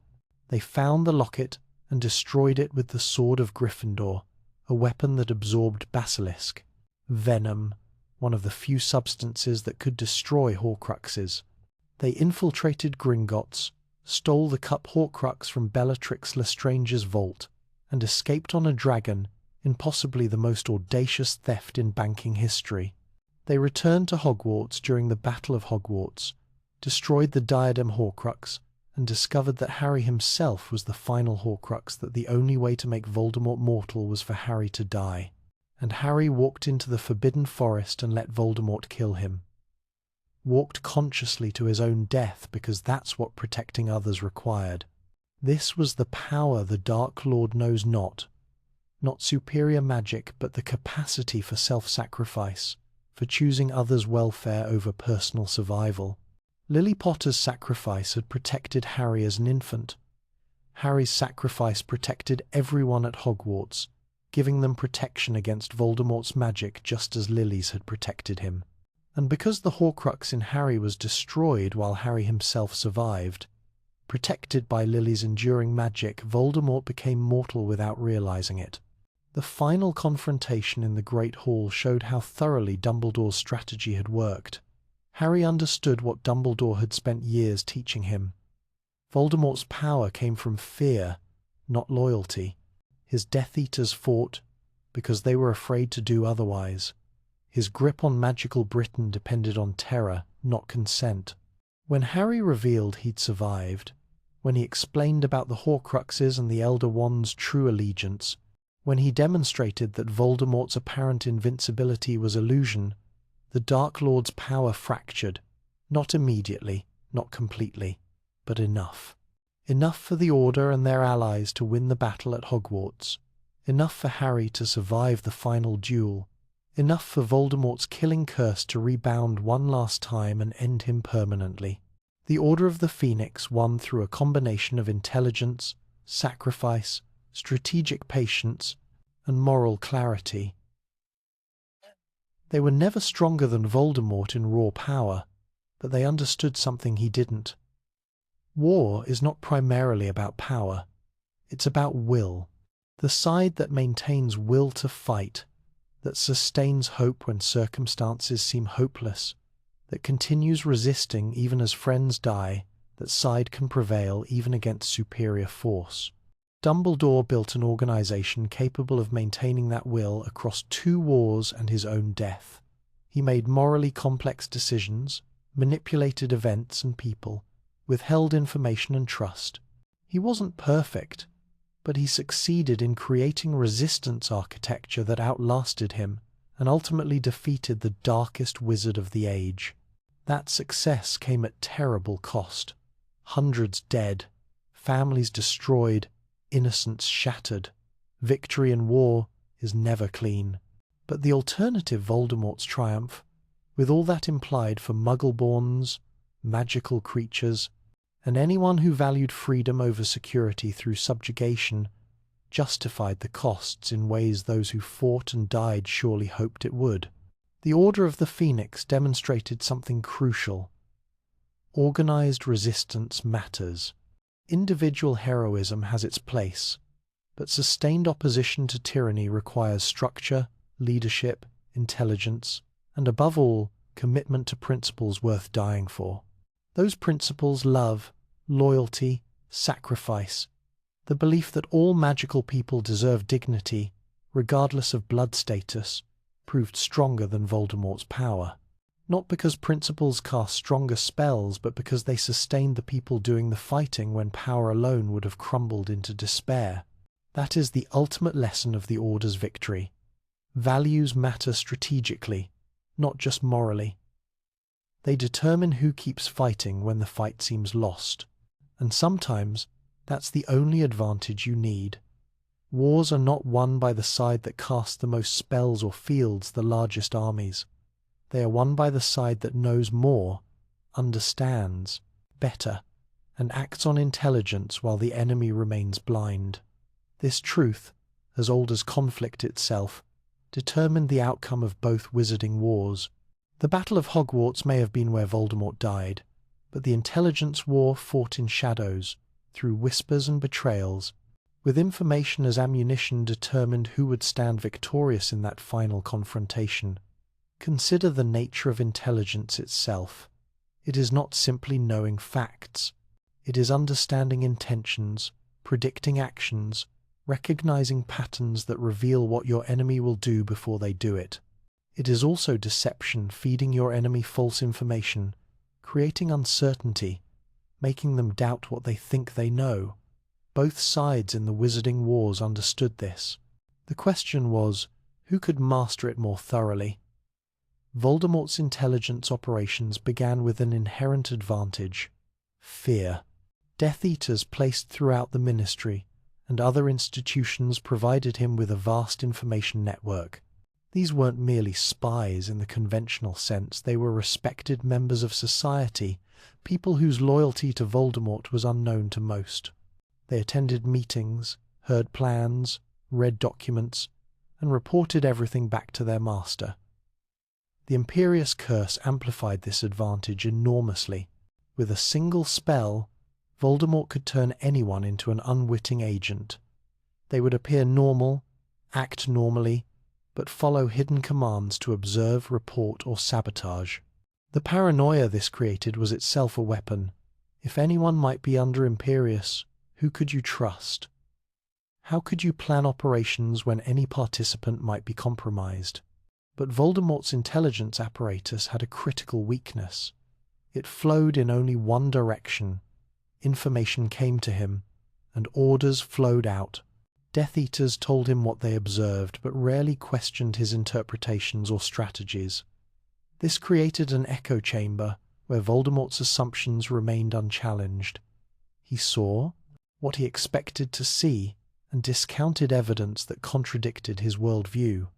They found the locket and destroyed it with the Sword of Gryffindor, a weapon that absorbed basilisk, venom, one of the few substances that could destroy Horcruxes. They infiltrated Gringotts, stole the cup Horcrux from Bellatrix Lestrange's vault, and escaped on a dragon in possibly the most audacious theft in banking history. They returned to Hogwarts during the Battle of Hogwarts, destroyed the Diadem Horcrux, and discovered that Harry himself was the final Horcrux, that the only way to make Voldemort mortal was for Harry to die. And Harry walked into the Forbidden Forest and let Voldemort kill him. Walked consciously to his own death because that's what protecting others required. This was the power the Dark Lord knows not. Not superior magic, but the capacity for self-sacrifice, for choosing others' welfare over personal survival. Lily Potter's sacrifice had protected Harry as an infant. Harry's sacrifice protected everyone at Hogwarts, giving them protection against Voldemort's magic just as Lily's had protected him. And because the Horcrux in Harry was destroyed while Harry himself survived, protected by Lily's enduring magic, Voldemort became mortal without realizing it. The final confrontation in the Great Hall showed how thoroughly Dumbledore's strategy had worked. Harry understood what Dumbledore had spent years teaching him. Voldemort's power came from fear, not loyalty. His Death Eaters fought because they were afraid to do otherwise. His grip on magical Britain depended on terror, not consent. When Harry revealed he'd survived, when he explained about the Horcruxes and the Elder Wand's true allegiance, when he demonstrated that Voldemort's apparent invincibility was illusion, the Dark Lord's power fractured, not immediately, not completely, but enough. Enough for the Order and their allies to win the battle at Hogwarts, enough for Harry to survive the final duel, enough for Voldemort's killing curse to rebound one last time and end him permanently. The Order of the Phoenix won through a combination of intelligence, sacrifice, strategic patience, and moral clarity. They were never stronger than Voldemort in raw power, but they understood something he didn't. War is not primarily about power. It's about will. The side that maintains will to fight, that sustains hope when circumstances seem hopeless, that continues resisting even as friends die, that side can prevail even against superior force. Dumbledore built an organization capable of maintaining that will across 2 wars and his own death. He made morally complex decisions, manipulated events and people, withheld information and trust. He wasn't perfect, but he succeeded in creating resistance architecture that outlasted him and ultimately defeated the darkest wizard of the age. That success came at terrible cost. Hundreds dead, families destroyed, innocence shattered. Victory in war is never clean. But the alternative, Voldemort's triumph, with all that implied for Muggleborns, magical creatures, and anyone who valued freedom over security through subjugation, justified the costs in ways those who fought and died surely hoped it would. The Order of the Phoenix demonstrated something crucial. Organized resistance matters. Individual heroism has its place, but sustained opposition to tyranny requires structure, leadership, intelligence, and above all, commitment to principles worth dying for. Those principles: love, loyalty, sacrifice, the belief that all magical people deserve dignity, regardless of blood status, proved stronger than Voldemort's power. Not because principles cast stronger spells, but because they sustained the people doing the fighting when power alone would have crumbled into despair. That is the ultimate lesson of the Order's victory. Values matter strategically, not just morally. They determine who keeps fighting when the fight seems lost. And sometimes, that's the only advantage you need. Wars are not won by the side that casts the most spells or fields the largest armies. They are won by the side that knows more, understands better, and acts on intelligence while the enemy remains blind. This truth, as old as conflict itself, determined the outcome of both wizarding wars. The Battle of Hogwarts may have been where Voldemort died, but the intelligence war fought in shadows, through whispers and betrayals, with information as ammunition, determined who would stand victorious in that final confrontation. Consider the nature of intelligence itself. It is not simply knowing facts. It is understanding intentions, predicting actions, recognizing patterns that reveal what your enemy will do before they do it. It is also deception, feeding your enemy false information, creating uncertainty, making them doubt what they think they know. Both sides in the Wizarding Wars understood this. The question was, who could master it more thoroughly? Voldemort's intelligence operations began with an inherent advantage: fear. Death Eaters placed throughout the Ministry and other institutions provided him with a vast information network. These weren't merely spies in the conventional sense, they were respected members of society, people whose loyalty to Voldemort was unknown to most. They attended meetings, heard plans, read documents, and reported everything back to their master. The Imperius Curse amplified this advantage enormously. With a single spell, Voldemort could turn anyone into an unwitting agent. They would appear normal, act normally, but follow hidden commands to observe, report, or sabotage. The paranoia this created was itself a weapon. If anyone might be under Imperius, who could you trust? How could you plan operations when any participant might be compromised? But Voldemort's intelligence apparatus had a critical weakness. It flowed in only one direction. Information came to him, and orders flowed out. Death Eaters told him what they observed, but rarely questioned his interpretations or strategies. This created an echo chamber where Voldemort's assumptions remained unchallenged. He saw what he expected to see and discounted evidence that contradicted his worldview.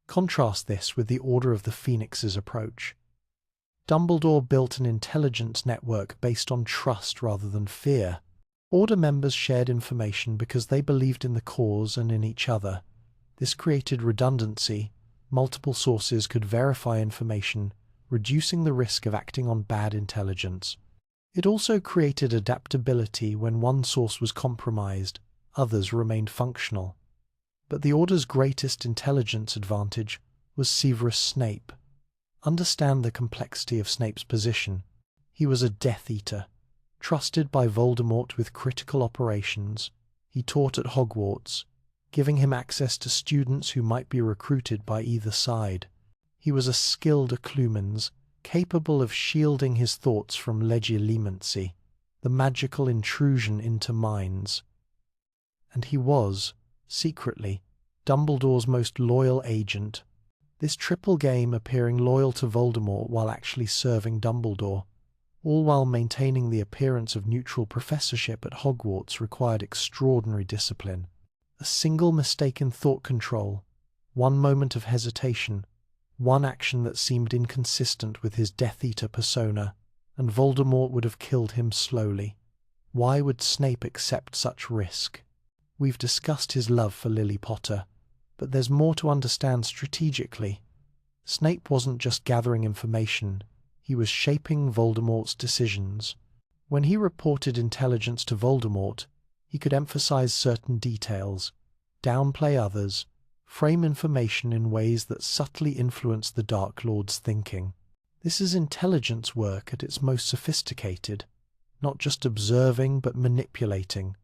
Contrast this with the Order of the Phoenix's approach. Dumbledore built an intelligence network based on trust rather than fear. Order members shared information because they believed in the cause and in each other. This created redundancy. Multiple sources could verify information, reducing the risk of acting on bad intelligence. It also created adaptability. When one source was compromised, others remained functional. But the Order's greatest intelligence advantage was Severus Snape. Understand the complexity of Snape's position. He was a Death Eater, trusted by Voldemort with critical operations. He taught at Hogwarts, giving him access to students who might be recruited by either side. He was a skilled Occlumens, capable of shielding his thoughts from legilimency, the magical intrusion into minds. And he was, secretly, Dumbledore's most loyal agent. This triple game, appearing loyal to Voldemort while actually serving Dumbledore, all while maintaining the appearance of neutral professorship at Hogwarts, required extraordinary discipline. A single mistaken thought control, one moment of hesitation, one action that seemed inconsistent with his Death Eater persona, and Voldemort would have killed him slowly. Why would Snape accept such risk? We've discussed his love for Lily Potter, but there's more to understand strategically. Snape wasn't just gathering information, he was shaping Voldemort's decisions. When he reported intelligence to Voldemort, he could emphasize certain details, downplay others, frame information in ways that subtly influenced the Dark Lord's thinking. This is intelligence work at its most sophisticated, not just observing but manipulating,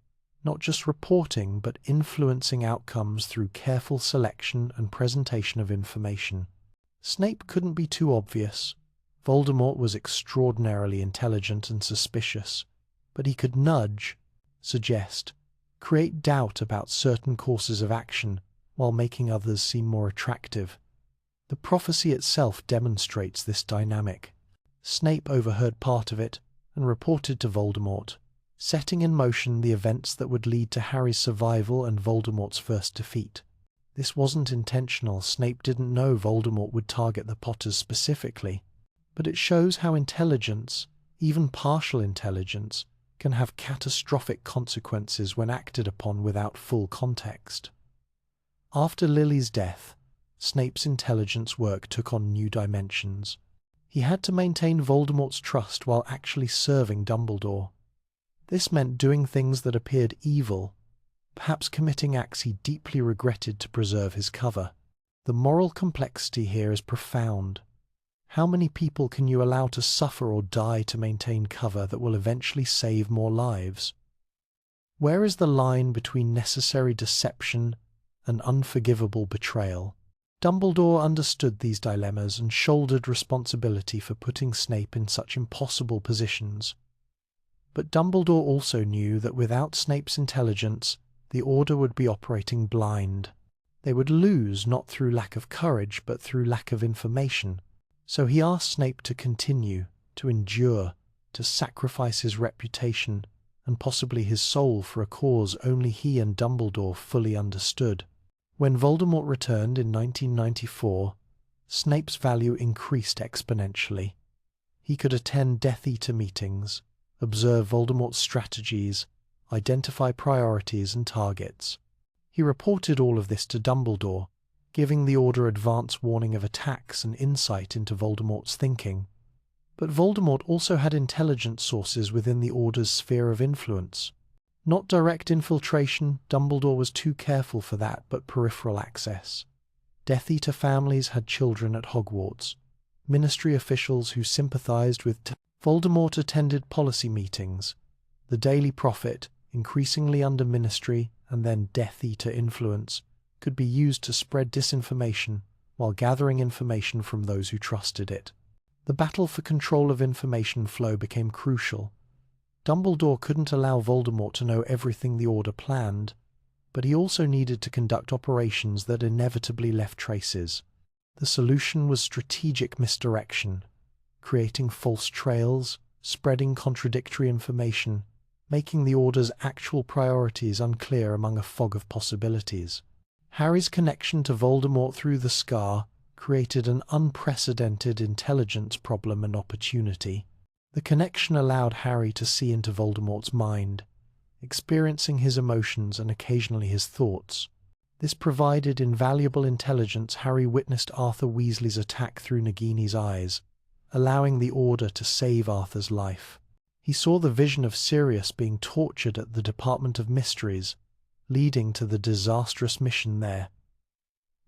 not just reporting but influencing outcomes through careful selection and presentation of information. Snape couldn't be too obvious. Voldemort was extraordinarily intelligent and suspicious, but he could nudge, suggest, create doubt about certain courses of action while making others seem more attractive. The prophecy itself demonstrates this dynamic. Snape overheard part of it and reported to Voldemort, setting in motion the events that would lead to Harry's survival and Voldemort's first defeat. This wasn't intentional. Snape didn't know Voldemort would target the Potters specifically, but it shows how intelligence, even partial intelligence, can have catastrophic consequences when acted upon without full context. After Lily's death, Snape's intelligence work took on new dimensions. He had to maintain Voldemort's trust while actually serving Dumbledore. This meant doing things that appeared evil, perhaps committing acts he deeply regretted to preserve his cover. The moral complexity here is profound. How many people can you allow to suffer or die to maintain cover that will eventually save more lives? Where is the line between necessary deception and unforgivable betrayal? Dumbledore understood these dilemmas and shouldered responsibility for putting Snape in such impossible positions. But Dumbledore also knew that without Snape's intelligence, the Order would be operating blind. They would lose not through lack of courage, but through lack of information. So he asked Snape to continue, to endure, to sacrifice his reputation and possibly his soul for a cause only he and Dumbledore fully understood. When Voldemort returned in 1994, Snape's value increased exponentially. He could attend Death Eater meetings, observe Voldemort's strategies, identify priorities and targets. He reported all of this to Dumbledore, giving the Order advance warning of attacks and insight into Voldemort's thinking. But Voldemort also had intelligence sources within the Order's sphere of influence. Not direct infiltration, Dumbledore was too careful for that, but peripheral access. Death Eater families had children at Hogwarts. Ministry officials who sympathized with Voldemort attended policy meetings. The Daily Prophet, increasingly under Ministry and then Death Eater influence, could be used to spread disinformation while gathering information from those who trusted it. The battle for control of information flow became crucial. Dumbledore couldn't allow Voldemort to know everything the Order planned, but he also needed to conduct operations that inevitably left traces. The solution was strategic misdirection, creating false trails, spreading contradictory information, making the Order's actual priorities unclear among a fog of possibilities. Harry's connection to Voldemort through the scar created an unprecedented intelligence problem and opportunity. The connection allowed Harry to see into Voldemort's mind, experiencing his emotions and occasionally his thoughts. This provided invaluable intelligence. Harry witnessed Arthur Weasley's attack through Nagini's eyes, allowing the Order to save Arthur's life. He saw the vision of Sirius being tortured at the Department of Mysteries, leading to the disastrous mission there.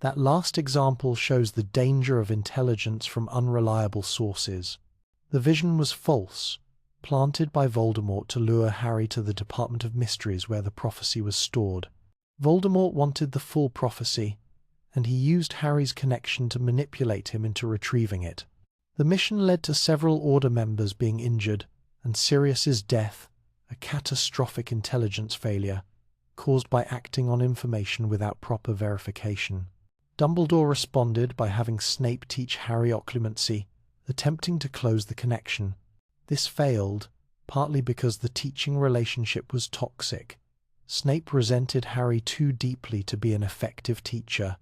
That last example shows the danger of intelligence from unreliable sources. The vision was false, planted by Voldemort to lure Harry to the Department of Mysteries where the prophecy was stored. Voldemort wanted the full prophecy, and he used Harry's connection to manipulate him into retrieving it. The mission led to several Order members being injured, and Sirius's death, a catastrophic intelligence failure, caused by acting on information without proper verification. Dumbledore responded by having Snape teach Harry occlumency, attempting to close the connection. This failed, partly because the teaching relationship was toxic. Snape resented Harry too deeply to be an effective teacher,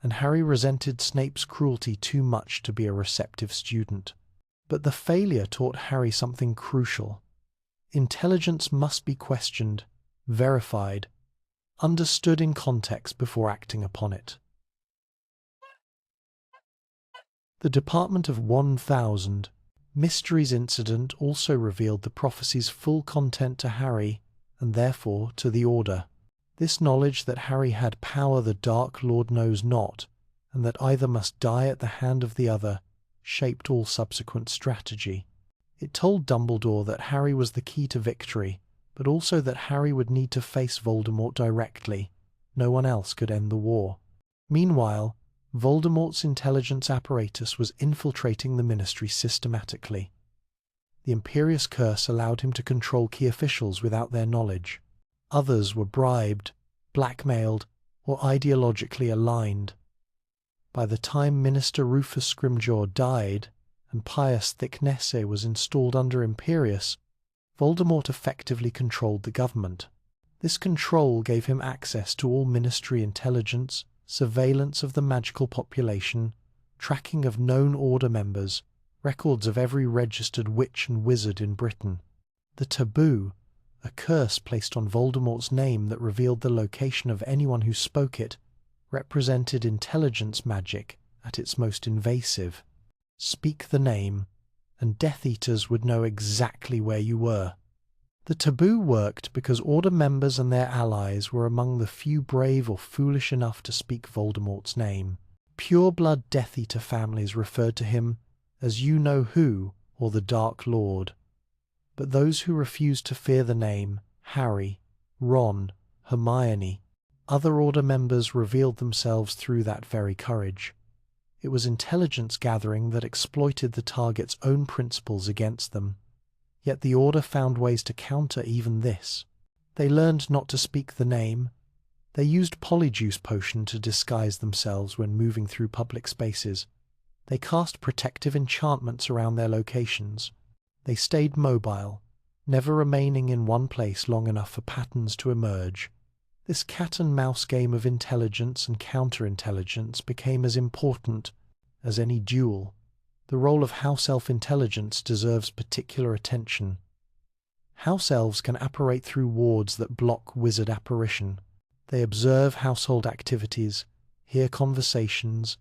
and Harry resented Snape's cruelty too much to be a receptive student. But the failure taught Harry something crucial. Intelligence must be questioned, verified, understood in context before acting upon it. The Department of 1000 Mysteries incident also revealed the prophecy's full content to Harry, and therefore to the Order. This knowledge that Harry had power the Dark Lord knows not, and that either must die at the hand of the other, shaped all subsequent strategy. It told Dumbledore that Harry was the key to victory, but also that Harry would need to face Voldemort directly. No one else could end the war. Meanwhile, Voldemort's intelligence apparatus was infiltrating the Ministry systematically. The Imperius Curse allowed him to control key officials without their knowledge. Others were bribed, blackmailed, or ideologically aligned. By the time Minister Rufus Scrimgeour died and Pius Thicknesse was installed under Imperius, Voldemort effectively controlled the government. This control gave him access to all Ministry intelligence, surveillance of the magical population, tracking of known Order members, records of every registered witch and wizard in Britain. The Taboo, a curse placed on Voldemort's name that revealed the location of anyone who spoke it, represented intelligence magic at its most invasive. Speak the name, and Death Eaters would know exactly where you were. The Taboo worked because Order members and their allies were among the few brave or foolish enough to speak Voldemort's name. Pure-blood Death Eater families referred to him as You-Know-Who or the Dark Lord. But those who refused to fear the name, Harry, Ron, Hermione, other Order members revealed themselves through that very courage. It was intelligence gathering that exploited the target's own principles against them. Yet the Order found ways to counter even this. They learned not to speak the name. They used Polyjuice Potion to disguise themselves when moving through public spaces. They cast protective enchantments around their locations. They stayed mobile, never remaining in one place long enough for patterns to emerge. This cat-and-mouse game of intelligence and counterintelligence became as important as any duel. The role of House Elf intelligence deserves particular attention. House Elves can apparate through wards that block wizard apparition. They observe household activities, hear conversations,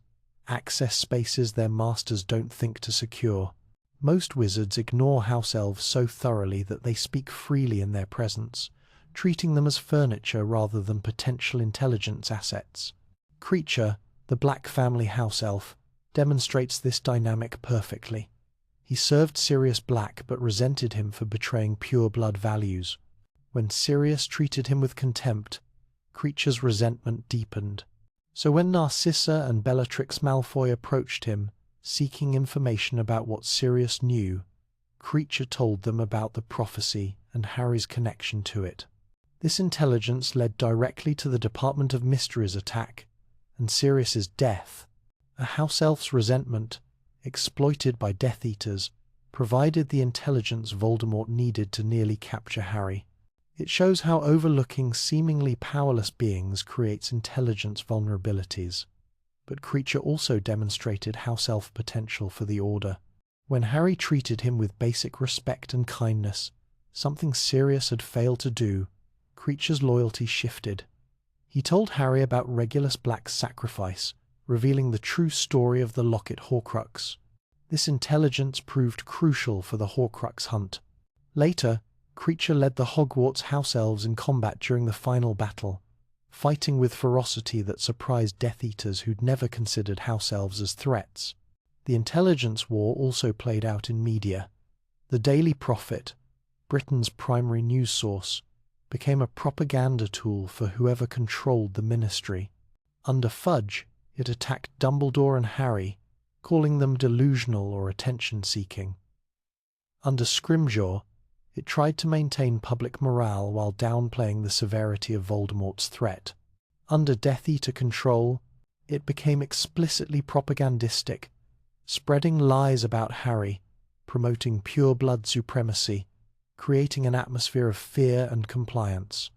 access spaces their masters don't think to secure. Most wizards ignore house elves so thoroughly that they speak freely in their presence, treating them as furniture rather than potential intelligence assets. Kreacher, the Black family house elf, demonstrates this dynamic perfectly. He served Sirius Black but resented him for betraying pure blood values. When Sirius treated him with contempt, Kreacher's resentment deepened. So when Narcissa and Bellatrix Malfoy approached him, seeking information about what Sirius knew, Kreacher told them about the prophecy and Harry's connection to it. This intelligence led directly to the Department of Mysteries attack and Sirius's death. A house elf's resentment, exploited by Death Eaters, provided the intelligence Voldemort needed to nearly capture Harry. It shows how overlooking seemingly powerless beings creates intelligence vulnerabilities. But Kreacher also demonstrated house elf potential for the Order. When Harry treated him with basic respect and kindness, something Sirius had failed to do, Kreacher's loyalty shifted. He told Harry about Regulus Black's sacrifice, revealing the true story of the Locket Horcrux. This intelligence proved crucial for the Horcrux hunt. Later, Kreacher led the Hogwarts house elves in combat during the final battle, fighting with ferocity that surprised Death Eaters who'd never considered house elves as threats. The intelligence war also played out in media. The Daily Prophet, Britain's primary news source, became a propaganda tool for whoever controlled the Ministry. Under Fudge, it attacked Dumbledore and Harry, calling them delusional or attention-seeking. Under Scrimgeour, it tried to maintain public morale while downplaying the severity of Voldemort's threat. Under Death Eater control, it became explicitly propagandistic, spreading lies about Harry, promoting pure-blood supremacy, creating an atmosphere of fear and compliance.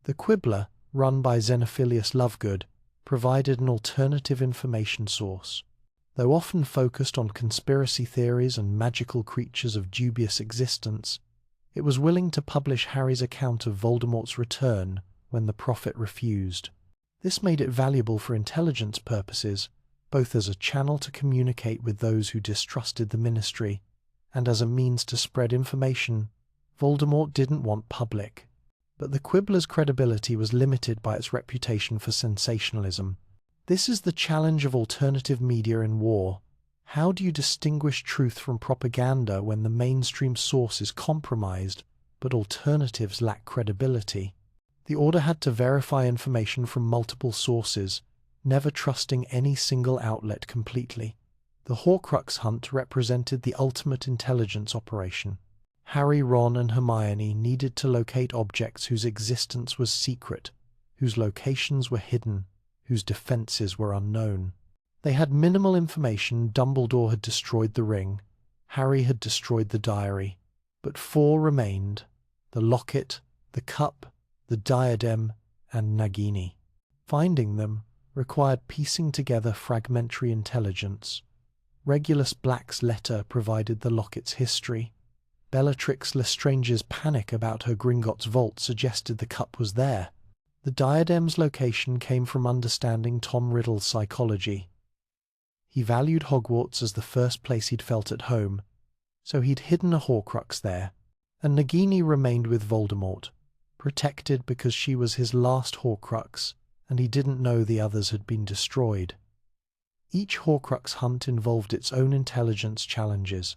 The Quibbler, run by Xenophilius Lovegood, provided an alternative information source. Though often focused on conspiracy theories and magical creatures of dubious existence, it was willing to publish Harry's account of Voldemort's return when the Prophet refused. This made it valuable for intelligence purposes, both as a channel to communicate with those who distrusted the Ministry, and as a means to spread information Voldemort didn't want public. But the Quibbler's credibility was limited by its reputation for sensationalism. This is the challenge of alternative media in war. How do you distinguish truth from propaganda when the mainstream source is compromised, but alternatives lack credibility? The Order had to verify information from multiple sources, never trusting any single outlet completely. The Horcrux hunt represented the ultimate intelligence operation. Harry, Ron, and Hermione needed to locate objects whose existence was secret, whose locations were hidden, whose defenses were unknown. They had minimal information. Dumbledore had destroyed the ring, Harry had destroyed the diary, but 4 remained: the locket, the cup, the diadem, and Nagini. Finding them required piecing together fragmentary intelligence. Regulus Black's letter provided the locket's history. Bellatrix Lestrange's panic about her Gringotts vault suggested the cup was there. The diadem's location came from understanding Tom Riddle's psychology. He valued Hogwarts as the first place he'd felt at home, so he'd hidden a Horcrux there. And Nagini remained with Voldemort, protected because she was his last Horcrux, and he didn't know the others had been destroyed. Each Horcrux hunt involved its own intelligence challenges.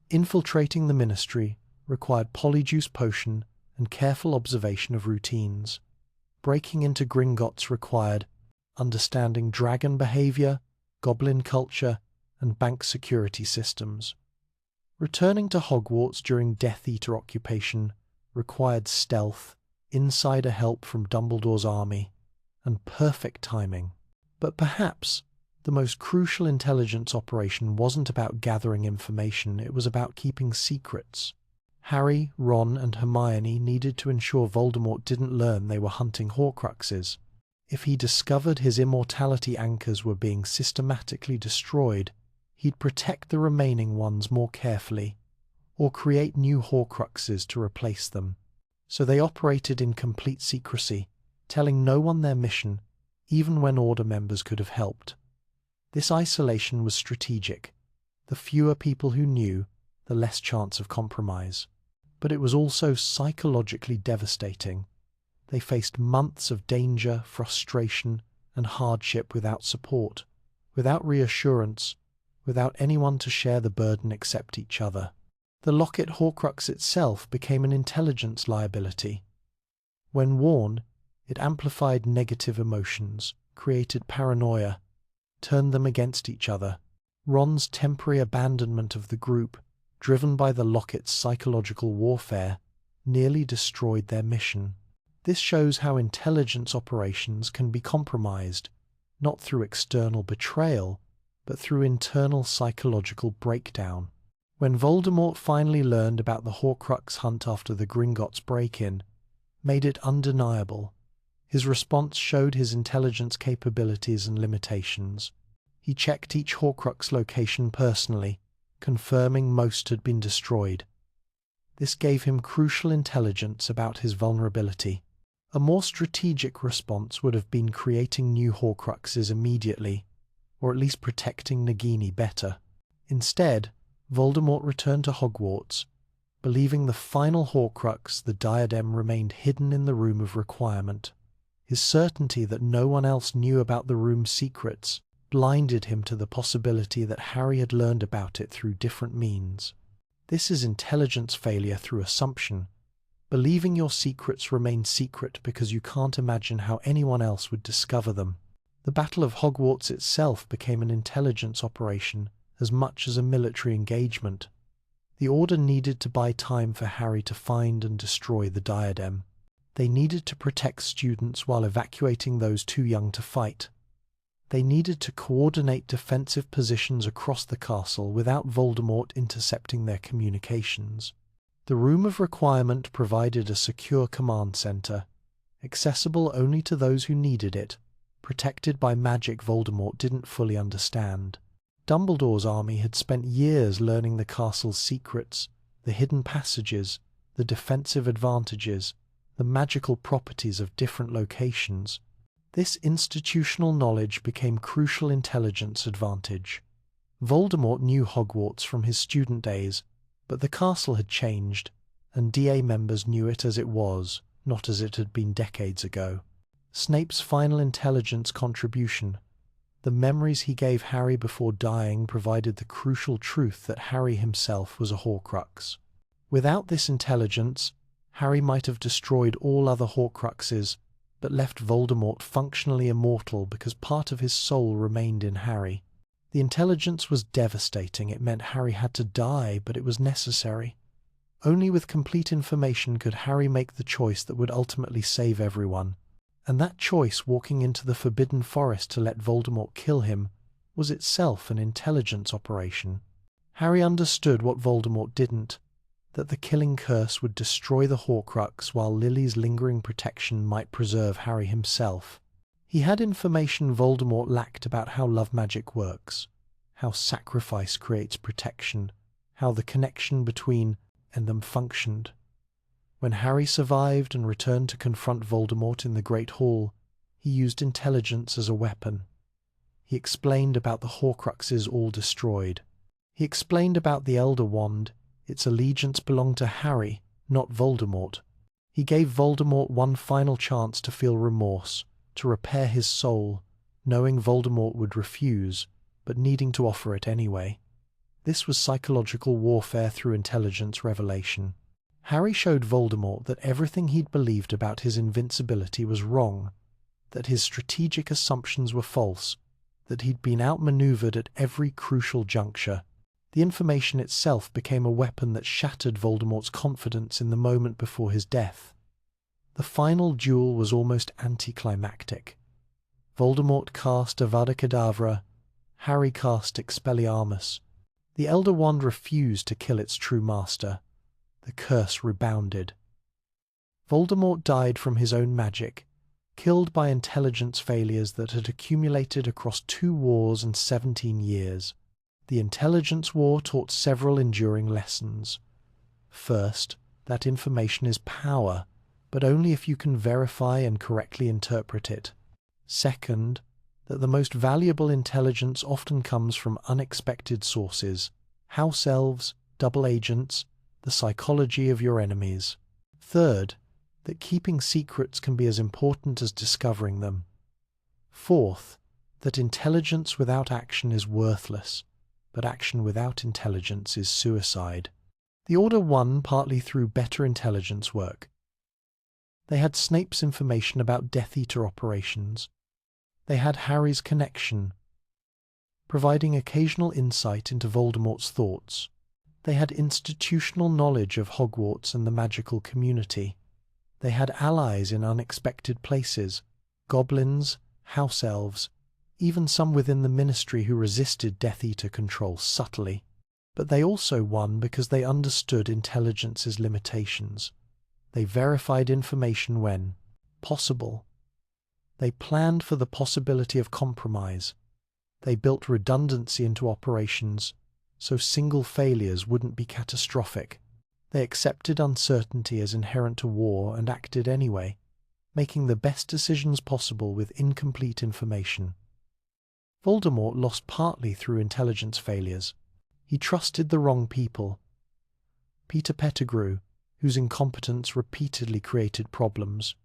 Infiltrating the Ministry required Polyjuice Potion and careful observation of routines. Breaking into Gringotts required understanding dragon behavior, goblin culture, and bank security systems. Returning to Hogwarts during Death Eater occupation required stealth, insider help from Dumbledore's army, and perfect timing. But perhaps the most crucial intelligence operation wasn't about gathering information, it was about keeping secrets. Harry, Ron, and Hermione needed to ensure Voldemort didn't learn they were hunting Horcruxes. If he discovered his immortality anchors were being systematically destroyed, he'd protect the remaining ones more carefully, or create new Horcruxes to replace them. So they operated in complete secrecy, telling no one their mission, even when Order members could have helped. This isolation was strategic. The fewer people who knew, the less chance of compromise. But it was also psychologically devastating. They faced months of danger, frustration, and hardship without support, without reassurance, without anyone to share the burden except each other. The Locket Horcrux itself became an intelligence liability. When worn, it amplified negative emotions, created paranoia, turned them against each other. Ron's temporary abandonment of the group, driven by the Locket's psychological warfare, nearly destroyed their mission. This shows how intelligence operations can be compromised, not through external betrayal, but through internal psychological breakdown. When Voldemort finally learned about the Horcrux hunt after the Gringotts break-in, made it undeniable. His response showed his intelligence capabilities and limitations. He checked each Horcrux location personally, confirming most had been destroyed. This gave him crucial intelligence about his vulnerability. A more strategic response would have been creating new Horcruxes immediately, or at least protecting Nagini better. Instead, Voldemort returned to Hogwarts, believing the final Horcrux, the diadem, remained hidden in the Room of Requirement. His certainty that no one else knew about the room's secrets blinded him to the possibility that Harry had learned about it through different means. This is intelligence failure through assumption, believing your secrets remain secret because you can't imagine how anyone else would discover them. The Battle of Hogwarts itself became an intelligence operation as much as a military engagement. The Order needed to buy time for Harry to find and destroy the diadem. They needed to protect students while evacuating those too young to fight. They needed to coordinate defensive positions across the castle without Voldemort intercepting their communications. The Room of Requirement provided a secure command center, accessible only to those who needed it, protected by magic Voldemort didn't fully understand. Dumbledore's army had spent years learning the castle's secrets, the hidden passages, the defensive advantages, the magical properties of different locations. This institutional knowledge became crucial intelligence advantage. Voldemort knew Hogwarts from his student days, but the castle had changed, and DA members knew it as it was, not as it had been decades ago. Snape's final intelligence contribution, the memories he gave Harry before dying, provided the crucial truth that Harry himself was a Horcrux. Without this intelligence, Harry might have destroyed all other Horcruxes, but left Voldemort functionally immortal because part of his soul remained in Harry. The intelligence was devastating. It meant Harry had to die, but it was necessary. Only with complete information could Harry make the choice that would ultimately save everyone. And that choice, walking into the Forbidden Forest to let Voldemort kill him, was itself an intelligence operation. Harry understood what Voldemort didn't, that the killing curse would destroy the Horcrux while Lily's lingering protection might preserve Harry himself. He had information Voldemort lacked about how love magic works, how sacrifice creates protection, how the connection between and them functioned. When Harry survived and returned to confront Voldemort in the Great Hall, he used intelligence as a weapon. He explained about the Horcruxes all destroyed. He explained about the Elder Wand. Its allegiance belonged to Harry, not Voldemort. He gave Voldemort one final chance to feel remorse, to repair his soul, knowing Voldemort would refuse, but needing to offer it anyway. This was psychological warfare through intelligence revelation. Harry showed Voldemort that everything he'd believed about his invincibility was wrong, that his strategic assumptions were false, that he'd been outmaneuvered at every crucial juncture. The information itself became a weapon that shattered Voldemort's confidence in the moment before his death. The final duel was almost anticlimactic. Voldemort cast Avada Kedavra, Harry cast Expelliarmus. The Elder Wand refused to kill its true master. The curse rebounded. Voldemort died from his own magic, killed by intelligence failures that had accumulated across 2 wars and 17 years. The intelligence war taught several enduring lessons. First, that information is power, but only if you can verify and correctly interpret it. Second, that the most valuable intelligence often comes from unexpected sources: house elves, double agents, the psychology of your enemies. Third, that keeping secrets can be as important as discovering them. Fourth, that intelligence without action is worthless, but action without intelligence is suicide. The Order won partly through better intelligence work. They had Snape's information about Death Eater operations. They had Harry's connection, providing occasional insight into Voldemort's thoughts. They had institutional knowledge of Hogwarts and the magical community. They had allies in unexpected places: goblins, house elves, even some within the Ministry who resisted Death Eater control subtly. But they also won because they understood intelligence's limitations. They verified information when possible. They planned for the possibility of compromise. They built redundancy into operations so single failures wouldn't be catastrophic. They accepted uncertainty as inherent to war and acted anyway, making the best decisions possible with incomplete information. Voldemort lost partly through intelligence failures. He trusted the wrong people. Peter Pettigrew, whose incompetence repeatedly created problems.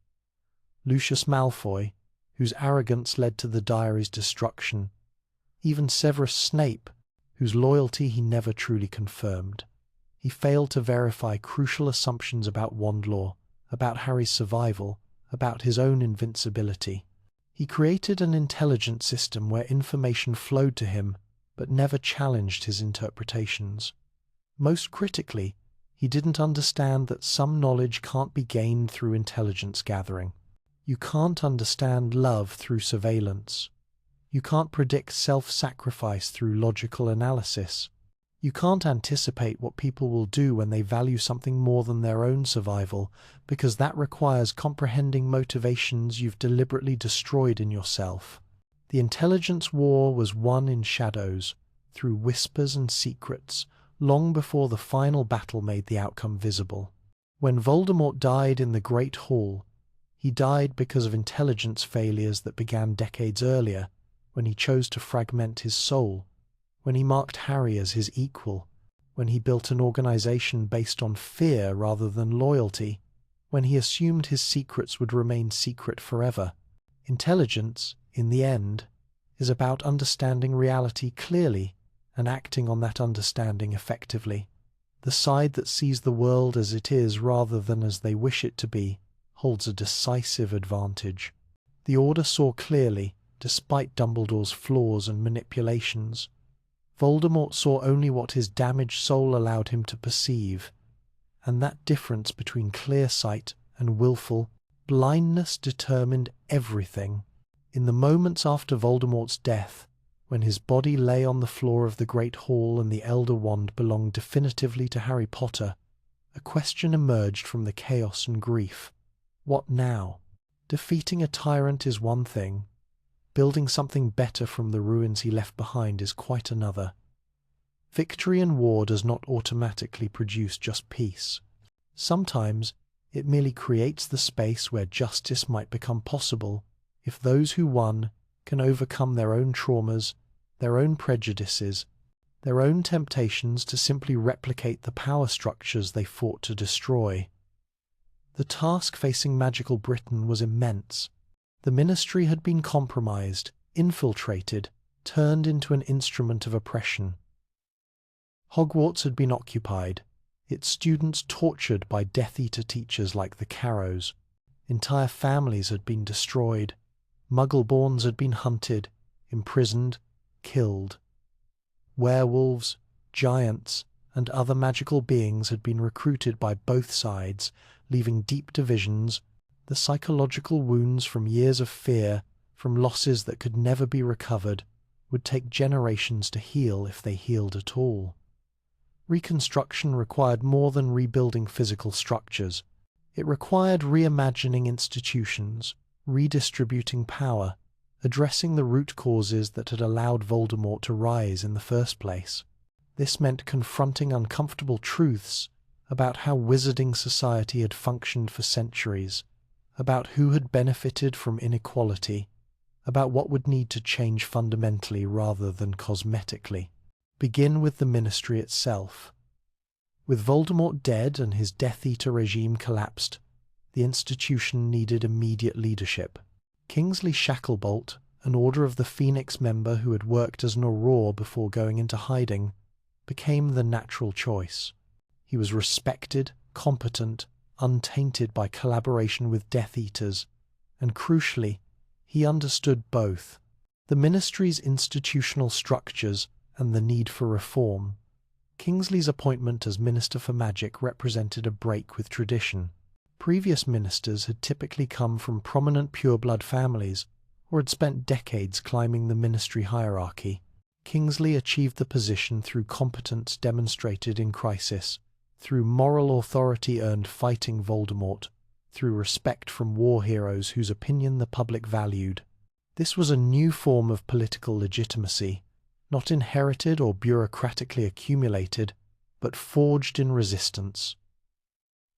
Lucius Malfoy, whose arrogance led to the diary's destruction. Even Severus Snape, whose loyalty he never truly confirmed. He failed to verify crucial assumptions about Wandlore, about Harry's survival, about his own invincibility. He created an intelligent system where information flowed to him, but never challenged his interpretations. Most critically, he didn't understand that some knowledge can't be gained through intelligence gathering. You can't understand love through surveillance. You can't predict self-sacrifice through logical analysis. You can't anticipate what people will do when they value something more than their own survival, because that requires comprehending motivations you've deliberately destroyed in yourself. The intelligence war was won in shadows, through whispers and secrets, long before the final battle made the outcome visible. When Voldemort died in the Great Hall, he died because of intelligence failures that began decades earlier, when he chose to fragment his soul, when he marked Harry as his equal, when he built an organization based on fear rather than loyalty, when he assumed his secrets would remain secret forever. Intelligence, in the end, is about understanding reality clearly and acting on that understanding effectively. The side that sees the world as it is rather than as they wish it to be holds a decisive advantage. The Order saw clearly, despite Dumbledore's flaws and manipulations. Voldemort saw only what his damaged soul allowed him to perceive, and that difference between clear sight and willful blindness determined everything. In the moments after Voldemort's death, when his body lay on the floor of the Great Hall and the Elder Wand belonged definitively to Harry Potter, a question emerged from the chaos and grief. What now? Defeating a tyrant is one thing. Building something better from the ruins he left behind is quite another. Victory in war does not automatically produce just peace. Sometimes it merely creates the space where justice might become possible if those who won can overcome their own traumas, their own prejudices, their own temptations to simply replicate the power structures they fought to destroy. The task facing magical Britain was immense. The Ministry had been compromised, infiltrated, turned into an instrument of oppression. Hogwarts had been occupied, its students tortured by Death Eater teachers like the Carrows. Entire families had been destroyed. Muggleborns had been hunted, imprisoned, killed. Werewolves, giants, and other magical beings had been recruited by both sides, leaving deep divisions, the psychological wounds from years of fear, from losses that could never be recovered, would take generations to heal if they healed at all. Reconstruction required more than rebuilding physical structures. It required reimagining institutions, redistributing power, addressing the root causes that had allowed Voldemort to rise in the first place. This meant confronting uncomfortable truths about how wizarding society had functioned for centuries, about who had benefited from inequality, about what would need to change fundamentally rather than cosmetically. Begin with the ministry itself. With Voldemort dead and his Death Eater regime collapsed, the institution needed immediate leadership. Kingsley Shacklebolt, an Order of the Phoenix member who had worked as an Auror before going into hiding, became the natural choice. He was respected, competent, untainted by collaboration with Death Eaters, and crucially, he understood both the ministry's institutional structures and the need for reform. Kingsley's appointment as Minister for Magic represented a break with tradition. Previous ministers had typically come from prominent pureblood families or had spent decades climbing the ministry hierarchy. Kingsley achieved the position through competence demonstrated in crisis, through moral authority earned fighting Voldemort, through respect from war heroes whose opinion the public valued. This was a new form of political legitimacy, not inherited or bureaucratically accumulated, but forged in resistance.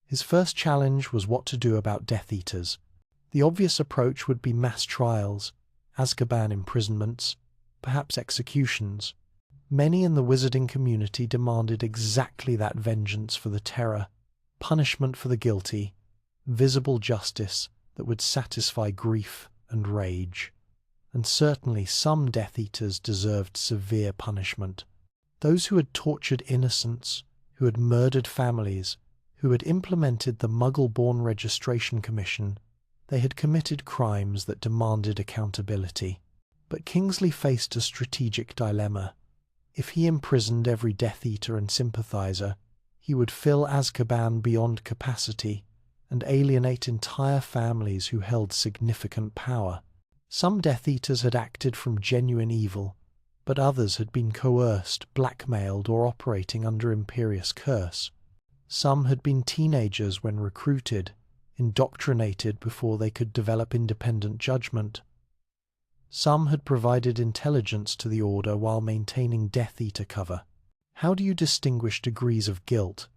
His first challenge was what to do about Death Eaters. The obvious approach would be mass trials, Azkaban imprisonments, perhaps executions. Many in the wizarding community demanded exactly that: vengeance for the terror, punishment for the guilty, visible justice that would satisfy grief and rage. And certainly some Death Eaters deserved severe punishment. Those who had tortured innocents, who had murdered families, who had implemented the Muggle-born Registration Commission, they had committed crimes that demanded accountability. But Kingsley faced a strategic dilemma. If he imprisoned every Death Eater and sympathizer, he would fill Azkaban beyond capacity and alienate entire families who held significant power. Some Death Eaters had acted from genuine evil, but others had been coerced, blackmailed, or operating under Imperius curse. Some had been teenagers when recruited, indoctrinated before they could develop independent judgment. Some had provided intelligence to the Order while maintaining Death Eater cover. How do you distinguish degrees of guilt?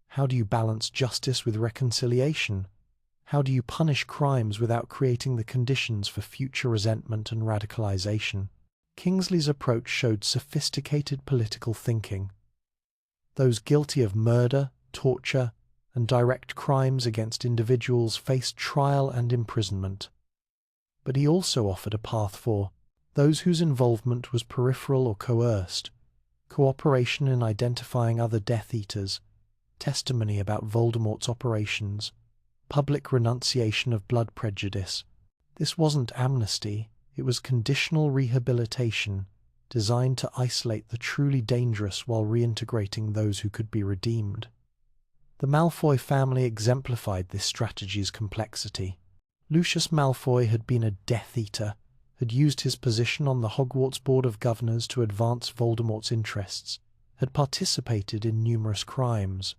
How do you balance justice with reconciliation? How do you punish crimes without creating the conditions for future resentment and radicalization? Kingsley's approach showed sophisticated political thinking. Those guilty of murder, torture, and direct crimes against individuals faced trial and imprisonment. But he also offered a path for those whose involvement was peripheral or coerced, cooperation in identifying other Death Eaters, testimony about Voldemort's operations, public renunciation of blood prejudice. This wasn't amnesty, it was conditional rehabilitation, designed to isolate the truly dangerous while reintegrating those who could be redeemed. The Malfoy family exemplified this strategy's complexity. Lucius Malfoy had been a Death Eater, had used his position on the Hogwarts Board of Governors to advance Voldemort's interests, had participated in numerous crimes.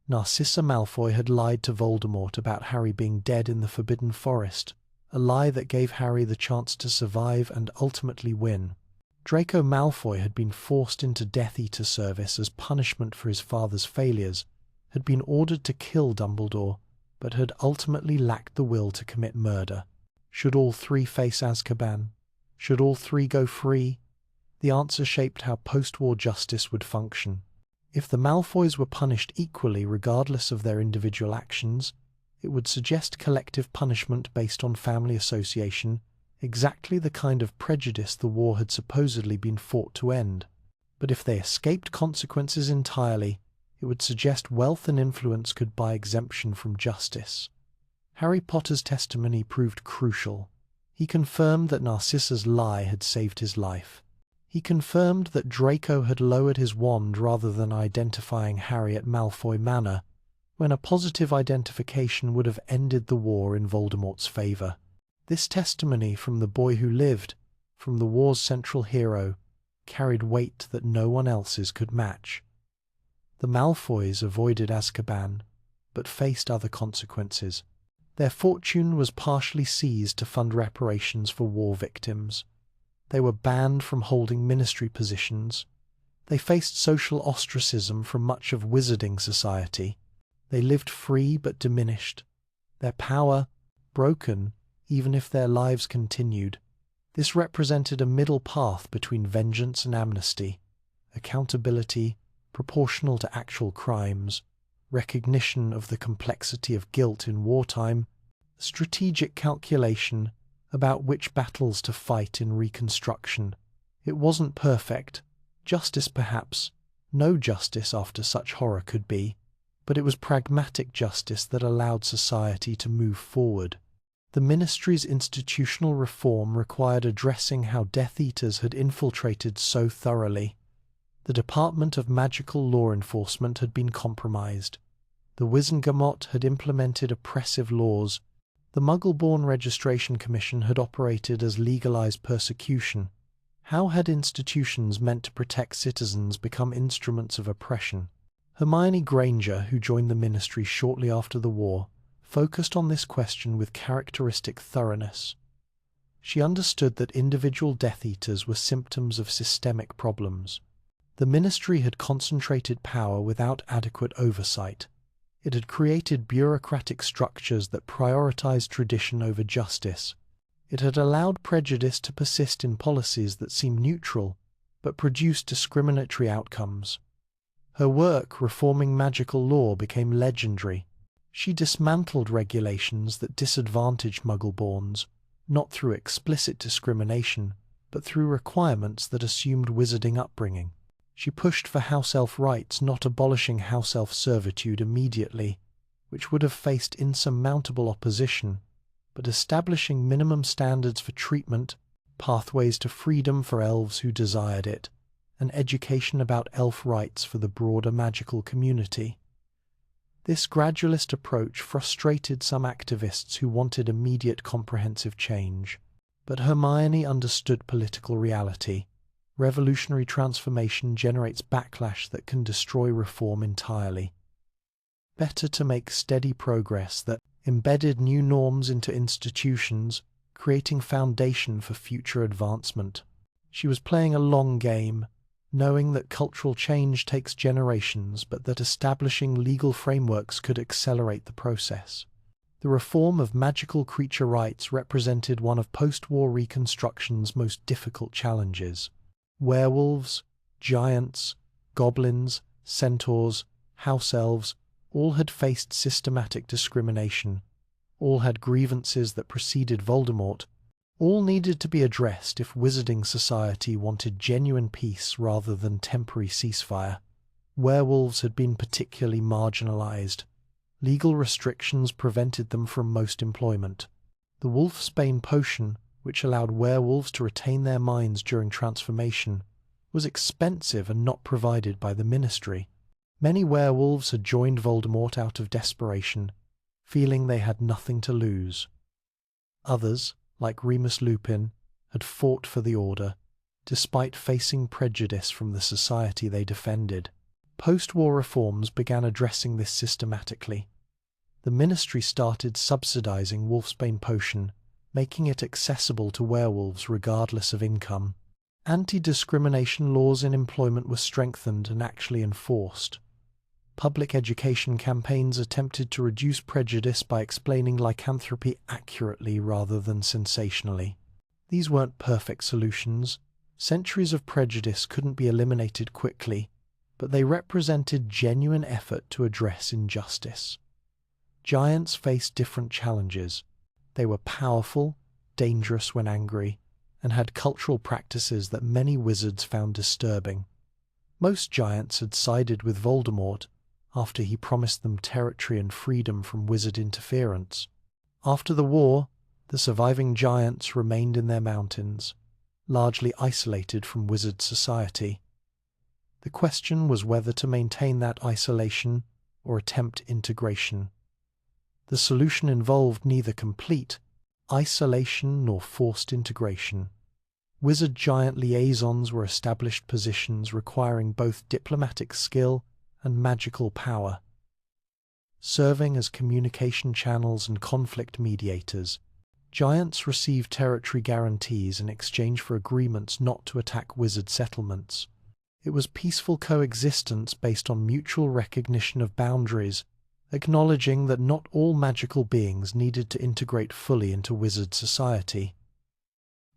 Narcissa Malfoy had lied to Voldemort about Harry being dead in the Forbidden Forest, a lie that gave Harry the chance to survive and ultimately win. Draco Malfoy had been forced into Death Eater service as punishment for his father's failures, had been ordered to kill Dumbledore, but had ultimately lacked the will to commit murder. Should all three face Azkaban? Should all three go free? The answer shaped how post-war justice would function. If the Malfoys were punished equally regardless of their individual actions, it would suggest collective punishment based on family association, exactly the kind of prejudice the war had supposedly been fought to end. But if they escaped consequences entirely, it would suggest wealth and influence could buy exemption from justice. Harry Potter's testimony proved crucial. He confirmed that Narcissa's lie had saved his life. He confirmed that Draco had lowered his wand rather than identifying Harry at Malfoy Manor, when a positive identification would have ended the war in Voldemort's favour. This testimony from the boy who lived, from the war's central hero, carried weight that no one else's could match. The Malfoys avoided Azkaban, but faced other consequences. Their fortune was partially seized to fund reparations for war victims. They were banned from holding ministry positions. They faced social ostracism from much of wizarding society. They lived free but diminished. Their power, broken, even if their lives continued. This represented a middle path between vengeance and amnesty, accountability proportional to actual crimes, recognition of the complexity of guilt in wartime, strategic calculation about which battles to fight in reconstruction. It wasn't perfect, justice perhaps, no justice after such horror could be, but it was pragmatic justice that allowed society to move forward. The ministry's institutional reform required addressing how Death Eaters had infiltrated so thoroughly. The Department of Magical Law Enforcement had been compromised. The Wizengamot had implemented oppressive laws. The Muggle-born Registration Commission had operated as legalized persecution. How had institutions meant to protect citizens become instruments of oppression? Hermione Granger, who joined the ministry shortly after the war, focused on this question with characteristic thoroughness. She understood that individual Death Eaters were symptoms of systemic problems. The ministry had concentrated power without adequate oversight. It had created bureaucratic structures that prioritized tradition over justice. It had allowed prejudice to persist in policies that seemed neutral, but produced discriminatory outcomes. Her work reforming magical law became legendary. She dismantled regulations that disadvantaged Muggle-borns, not through explicit discrimination, but through requirements that assumed wizarding upbringing. She pushed for house elf rights, not abolishing house elf servitude immediately, which would have faced insurmountable opposition, but establishing minimum standards for treatment, pathways to freedom for elves who desired it, and education about elf rights for the broader magical community. This gradualist approach frustrated some activists who wanted immediate comprehensive change, but Hermione understood political reality. Revolutionary transformation generates backlash that can destroy reform entirely. Better to make steady progress that embedded new norms into institutions, creating foundation for future advancement. She was playing a long game, knowing that cultural change takes generations, but that establishing legal frameworks could accelerate the process. The reform of magical creature rights represented one of post-war Reconstruction's most difficult challenges. Werewolves, giants, goblins, centaurs, house elves, all had faced systematic discrimination. All had grievances that preceded Voldemort. All needed to be addressed if Wizarding Society wanted genuine peace rather than temporary ceasefire. Werewolves had been particularly marginalized. Legal restrictions prevented them from most employment. The Wolfsbane potion, which allowed werewolves to retain their minds during transformation, was expensive and not provided by the ministry. Many werewolves had joined Voldemort out of desperation, feeling they had nothing to lose. Others, like Remus Lupin, had fought for the Order, despite facing prejudice from the society they defended. Post-war reforms began addressing this systematically. The ministry started subsidizing Wolfsbane potion, making it accessible to werewolves regardless of income. Anti-discrimination laws in employment were strengthened and actually enforced. Public education campaigns attempted to reduce prejudice by explaining lycanthropy accurately rather than sensationally. These weren't perfect solutions. Centuries of prejudice couldn't be eliminated quickly, but they represented genuine effort to address injustice. Giants faced different challenges. They were powerful, dangerous when angry, and had cultural practices that many wizards found disturbing. Most giants had sided with Voldemort after he promised them territory and freedom from wizard interference. After the war, the surviving giants remained in their mountains, largely isolated from wizard society. The question was whether to maintain that isolation or attempt integration. The solution involved neither complete isolation nor forced integration. Wizard-giant liaisons were established positions requiring both diplomatic skill and magical power. Serving as communication channels and conflict mediators, giants received territory guarantees in exchange for agreements not to attack wizard settlements. It was peaceful coexistence based on mutual recognition of boundaries, acknowledging that not all magical beings needed to integrate fully into wizard society.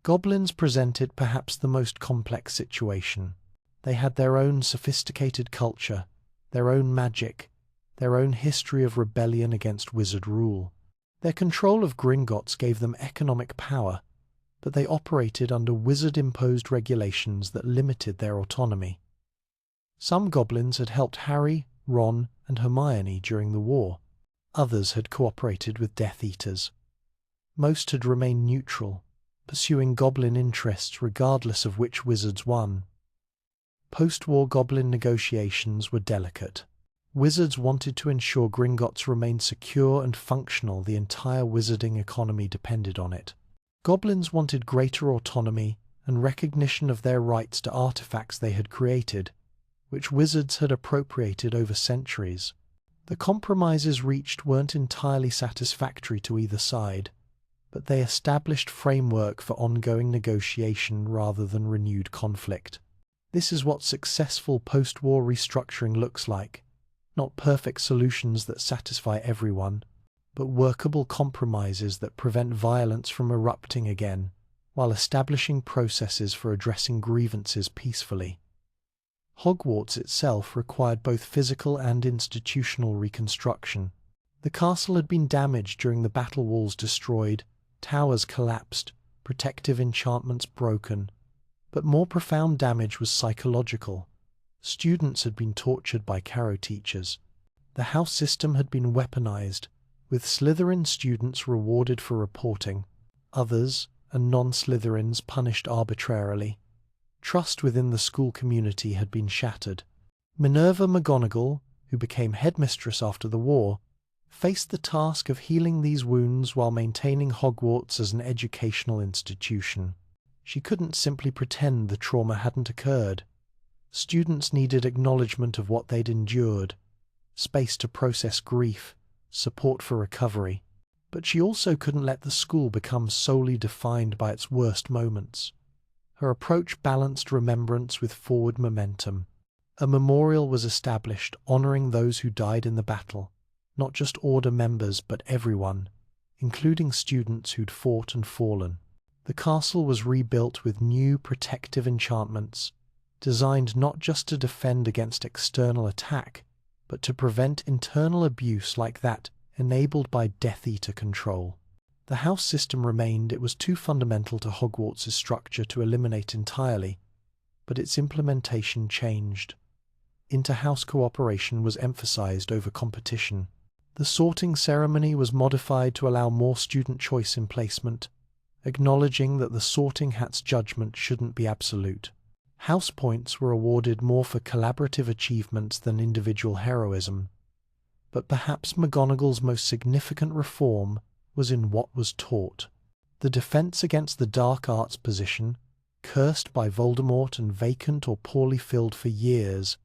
Goblins presented perhaps the most complex situation. They had their own sophisticated culture, their own magic, their own history of rebellion against wizard rule. Their control of Gringotts gave them economic power, but they operated under wizard-imposed regulations that limited their autonomy. Some goblins had helped Harry, Ron, and Hermione during the war. Others had cooperated with Death Eaters. Most had remained neutral, pursuing goblin interests regardless of which wizards won. Post-war goblin negotiations were delicate. Wizards wanted to ensure Gringotts remained secure and functional. The entire wizarding economy depended on it. Goblins wanted greater autonomy and recognition of their rights to artifacts they had created, which wizards had appropriated over centuries. The compromises reached weren't entirely satisfactory to either side, but they established framework for ongoing negotiation rather than renewed conflict. This is what successful post-war restructuring looks like. Not perfect solutions that satisfy everyone, but workable compromises that prevent violence from erupting again, while establishing processes for addressing grievances peacefully. Hogwarts itself required both physical and institutional reconstruction. The castle had been damaged during the battle walls destroyed, towers collapsed, protective enchantments broken, but more profound damage was psychological. Students had been tortured by Carrow teachers. The house system had been weaponized, with Slytherin students rewarded for reporting, others, and non-Slytherins, punished arbitrarily. Trust within the school community had been shattered. Minerva McGonagall, who became headmistress after the war, faced the task of healing these wounds while maintaining Hogwarts as an educational institution. She couldn't simply pretend the trauma hadn't occurred. Students needed acknowledgement of what they'd endured, space to process grief, support for recovery. But she also couldn't let the school become solely defined by its worst moments. Her approach balanced remembrance with forward momentum. A memorial was established honoring those who died in the battle, not just Order members but everyone, including students who'd fought and fallen. The castle was rebuilt with new protective enchantments, designed not just to defend against external attack, but to prevent internal abuse like that enabled by Death Eater control. The house system remained. It was too fundamental to Hogwarts' structure to eliminate entirely, but its implementation changed. Inter-house cooperation was emphasized over competition. The sorting ceremony was modified to allow more student choice in placement, acknowledging that the sorting hat's judgment shouldn't be absolute. House points were awarded more for collaborative achievements than individual heroism. But perhaps McGonagall's most significant reform was in what was taught. The defense against the dark arts position, cursed by Voldemort and vacant or poorly filled for years,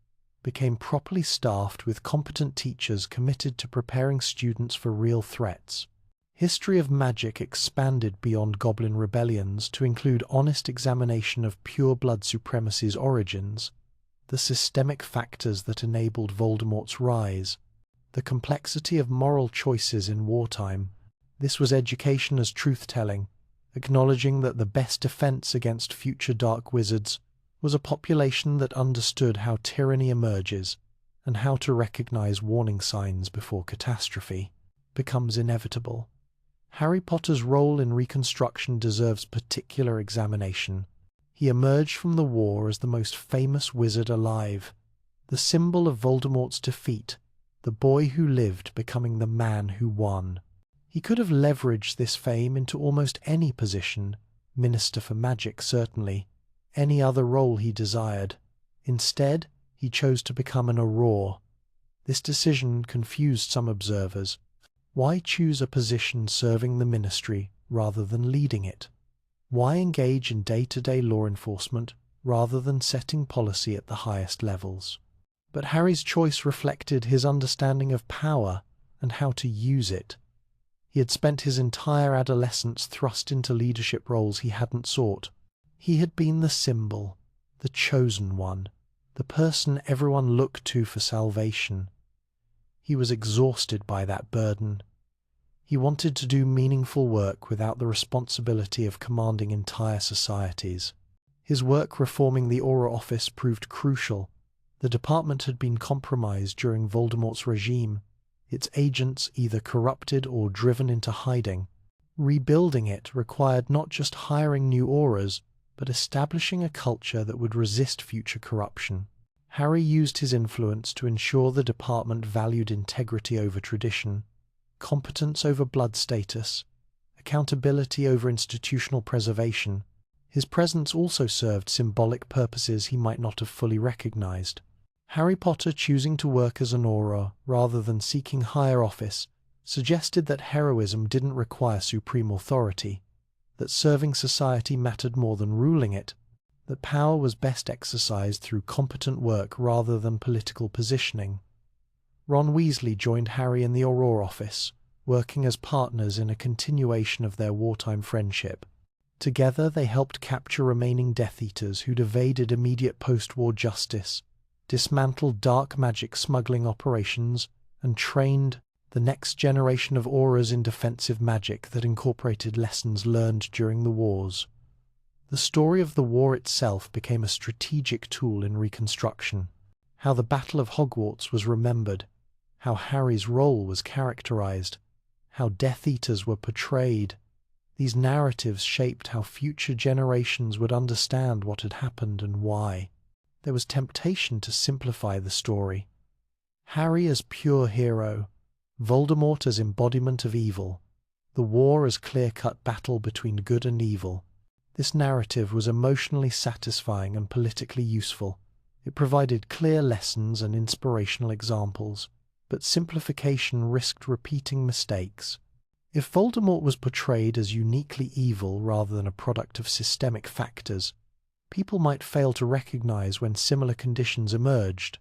became properly staffed with competent teachers committed to preparing students for real threats. History of magic expanded beyond goblin rebellions to include honest examination of pure-blood supremacy's origins, the systemic factors that enabled Voldemort's rise, the complexity of moral choices in wartime. This was education as truth-telling, acknowledging that the best defense against future dark wizards was a population that understood how tyranny emerges and how to recognize warning signs before catastrophe becomes inevitable. Harry Potter's role in Reconstruction deserves particular examination. He emerged from the war as the most famous wizard alive, the symbol of Voldemort's defeat, the boy who lived becoming the man who won. He could have leveraged this fame into almost any position, Minister for Magic certainly, any other role he desired. Instead, he chose to become an Auror. This decision confused some observers. Why choose a position serving the ministry rather than leading it? Why engage in day-to-day law enforcement rather than setting policy at the highest levels? But Harry's choice reflected his understanding of power and how to use it. He had spent his entire adolescence thrust into leadership roles he hadn't sought. He had been the symbol, the chosen one, the person everyone looked to for salvation. He was exhausted by that burden. He wanted to do meaningful work without the responsibility of commanding entire societies. His work reforming the Auror Office proved crucial. The department had been compromised during Voldemort's regime, its agents either corrupted or driven into hiding. Rebuilding it required not just hiring new Aurors, but establishing a culture that would resist future corruption. Harry used his influence to ensure the department valued integrity over tradition, competence over blood status, accountability over institutional preservation. His presence also served symbolic purposes he might not have fully recognized. Harry Potter choosing to work as an Auror rather than seeking higher office suggested that heroism didn't require supreme authority, that serving society mattered more than ruling it, that power was best exercised through competent work rather than political positioning. Ron Weasley joined Harry in the Auror Office, working as partners in a continuation of their wartime friendship. Together they helped capture remaining Death Eaters who'd evaded immediate post-war justice, dismantled dark magic smuggling operations, and trained the next generation of Aurors in defensive magic that incorporated lessons learned during the wars. The story of the war itself became a strategic tool in reconstruction. How the Battle of Hogwarts was remembered, how Harry's role was characterized, how Death Eaters were portrayed. These narratives shaped how future generations would understand what had happened and why. There was temptation to simplify the story. Harry as pure hero, Voldemort as embodiment of evil, the war as clear-cut battle between good and evil. This narrative was emotionally satisfying and politically useful. It provided clear lessons and inspirational examples, but simplification risked repeating mistakes. If Voldemort was portrayed as uniquely evil rather than a product of systemic factors, people might fail to recognize when similar conditions emerged.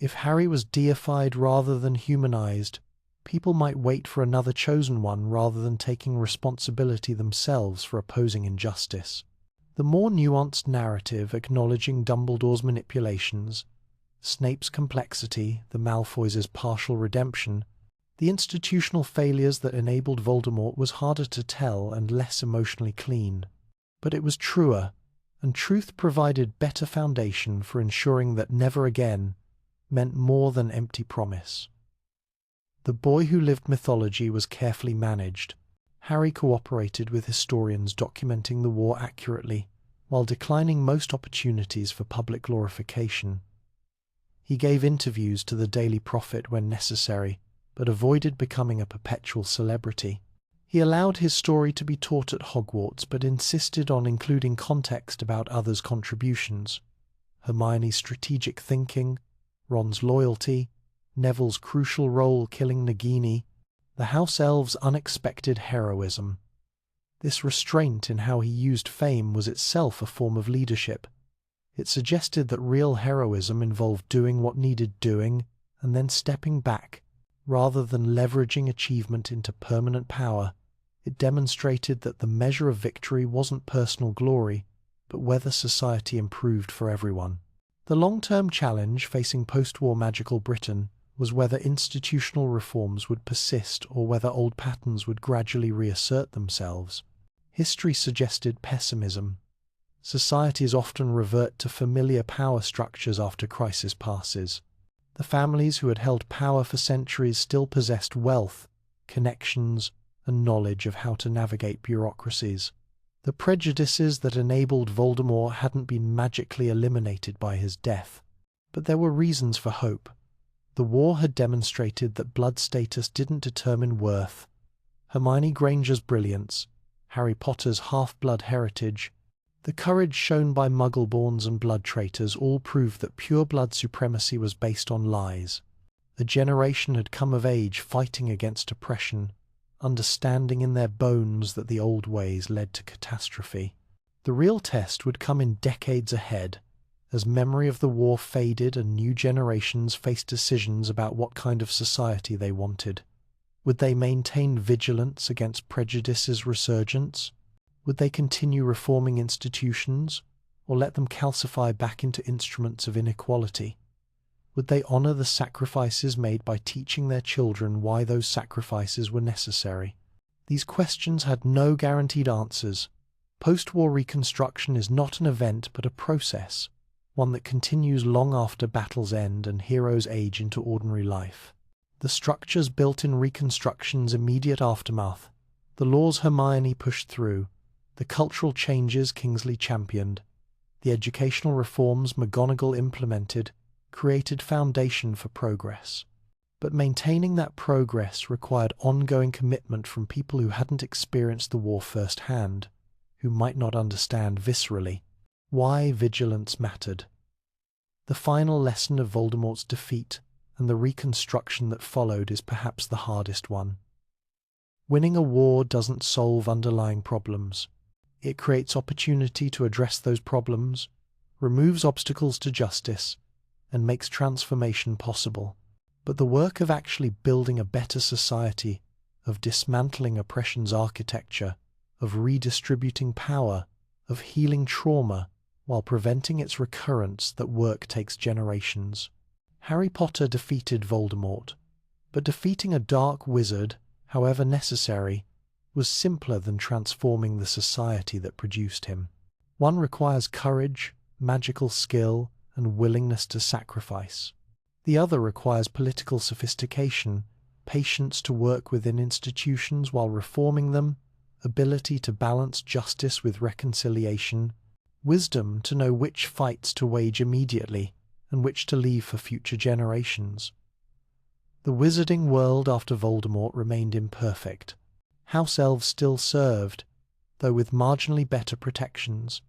If Harry was deified rather than humanized, people might wait for another chosen one rather than taking responsibility themselves for opposing injustice. The more nuanced narrative acknowledging Dumbledore's manipulations, Snape's complexity, the Malfoys' partial redemption, the institutional failures that enabled Voldemort was harder to tell and less emotionally clean. But it was truer, and truth provided better foundation for ensuring that never again meant more than empty promise. The Boy Who Lived mythology was carefully managed. Harry cooperated with historians documenting the war accurately, while declining most opportunities for public glorification. He gave interviews to the Daily Prophet when necessary, but avoided becoming a perpetual celebrity. He allowed his story to be taught at Hogwarts, but insisted on including context about others' contributions. Hermione's strategic thinking, Ron's loyalty, Neville's crucial role killing Nagini, the House Elves' unexpected heroism. This restraint in how he used fame was itself a form of leadership. It suggested that real heroism involved doing what needed doing and then stepping back, rather than leveraging achievement into permanent power. It demonstrated that the measure of victory wasn't personal glory, but whether society improved for everyone. The long-term challenge facing post-war magical Britain was whether institutional reforms would persist or whether old patterns would gradually reassert themselves. History suggested pessimism. Societies often revert to familiar power structures after crisis passes. The families who had held power for centuries still possessed wealth, connections, and knowledge of how to navigate bureaucracies. The prejudices that enabled Voldemort hadn't been magically eliminated by his death, but there were reasons for hope. The war had demonstrated that blood status didn't determine worth. Hermione Granger's brilliance, Harry Potter's half-blood heritage, the courage shown by Muggleborns and blood traitors all proved that pure blood supremacy was based on lies. A generation had come of age fighting against oppression, understanding in their bones that the old ways led to catastrophe. The real test would come in decades ahead, as memory of the war faded and new generations faced decisions about what kind of society they wanted. Would they maintain vigilance against prejudice's resurgence? Would they continue reforming institutions, or let them calcify back into instruments of inequality? Would they honor the sacrifices made by teaching their children why those sacrifices were necessary? These questions had no guaranteed answers. Post-war reconstruction is not an event but a process, one that continues long after battles end and heroes age into ordinary life. The structures built in Reconstruction's immediate aftermath, the laws Hermione pushed through, the cultural changes Kingsley championed, the educational reforms McGonagall implemented, created foundation for progress. But maintaining that progress required ongoing commitment from people who hadn't experienced the war firsthand, who might not understand viscerally why vigilance mattered. The final lesson of Voldemort's defeat and the reconstruction that followed is perhaps the hardest one. Winning a war doesn't solve underlying problems. It creates opportunity to address those problems, removes obstacles to justice, and makes transformation possible. But the work of actually building a better society, of dismantling oppression's architecture, of redistributing power, of healing trauma, while preventing its recurrence, that work takes generations. Harry Potter defeated Voldemort, but defeating a dark wizard, however necessary, was simpler than transforming the society that produced him. One requires courage, magical skill, and willingness to sacrifice. The other requires political sophistication, patience to work within institutions while reforming them, ability to balance justice with reconciliation, wisdom to know which fights to wage immediately and which to leave for future generations. The wizarding world after Voldemort remained imperfect. House elves still served, though with marginally better protections.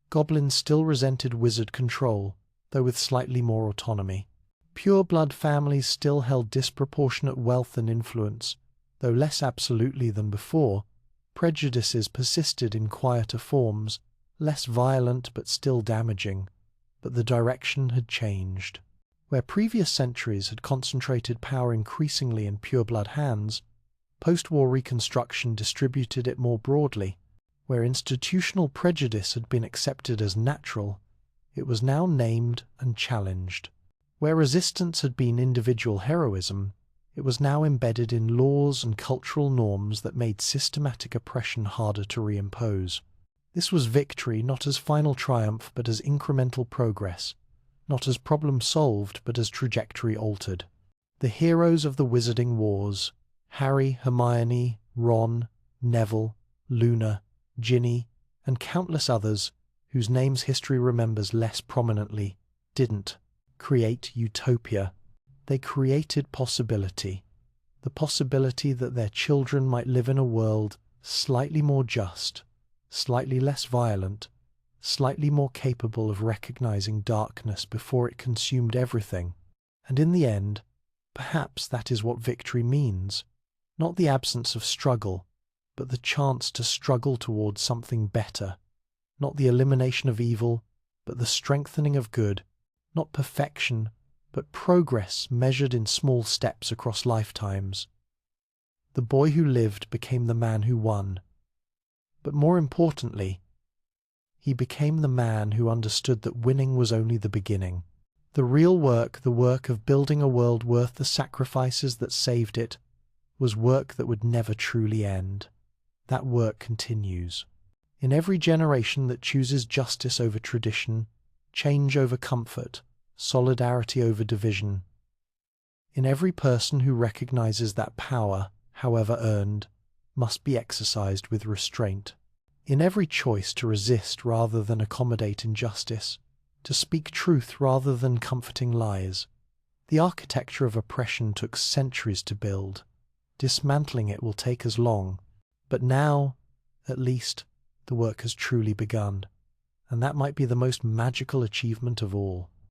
Goblins still resented wizard control, though with slightly more autonomy. Pure-blood families still held disproportionate wealth and influence, though less absolutely than before. Prejudices persisted in quieter forms, less violent but still damaging, but the direction had changed. Where previous centuries had concentrated power increasingly in pure-blood hands, post-war Reconstruction distributed it more broadly. Where institutional prejudice had been accepted as natural, it was now named and challenged. Where resistance had been individual heroism, it was now embedded in laws and cultural norms that made systematic oppression harder to reimpose. This was victory not as final triumph but as incremental progress, not as problem solved but as trajectory altered. The heroes of the Wizarding Wars, Harry, Hermione, Ron, Neville, Luna, Ginny, and countless others, whose names history remembers less prominently, didn't create utopia. They created possibility. The possibility that their children might live in a world slightly more just, slightly less violent, slightly more capable of recognizing darkness before it consumed everything. And in the end, perhaps that is what victory means. Not the absence of struggle, but the chance to struggle towards something better. Not the elimination of evil, but the strengthening of good. Not perfection, but progress measured in small steps across lifetimes. The boy who lived became the man who won. But more importantly, he became the man who understood that winning was only the beginning. The real work, the work of building a world worth the sacrifices that saved it, was work that would never truly end. That work continues. In every generation that chooses justice over tradition, change over comfort, solidarity over division. In every person who recognizes that power, however earned, must be exercised with restraint. In every choice to resist rather than accommodate injustice, to speak truth rather than comforting lies. The architecture of oppression took centuries to build. Dismantling it will take as long. But now, at least, the work has truly begun. And that might be the most magical achievement of all.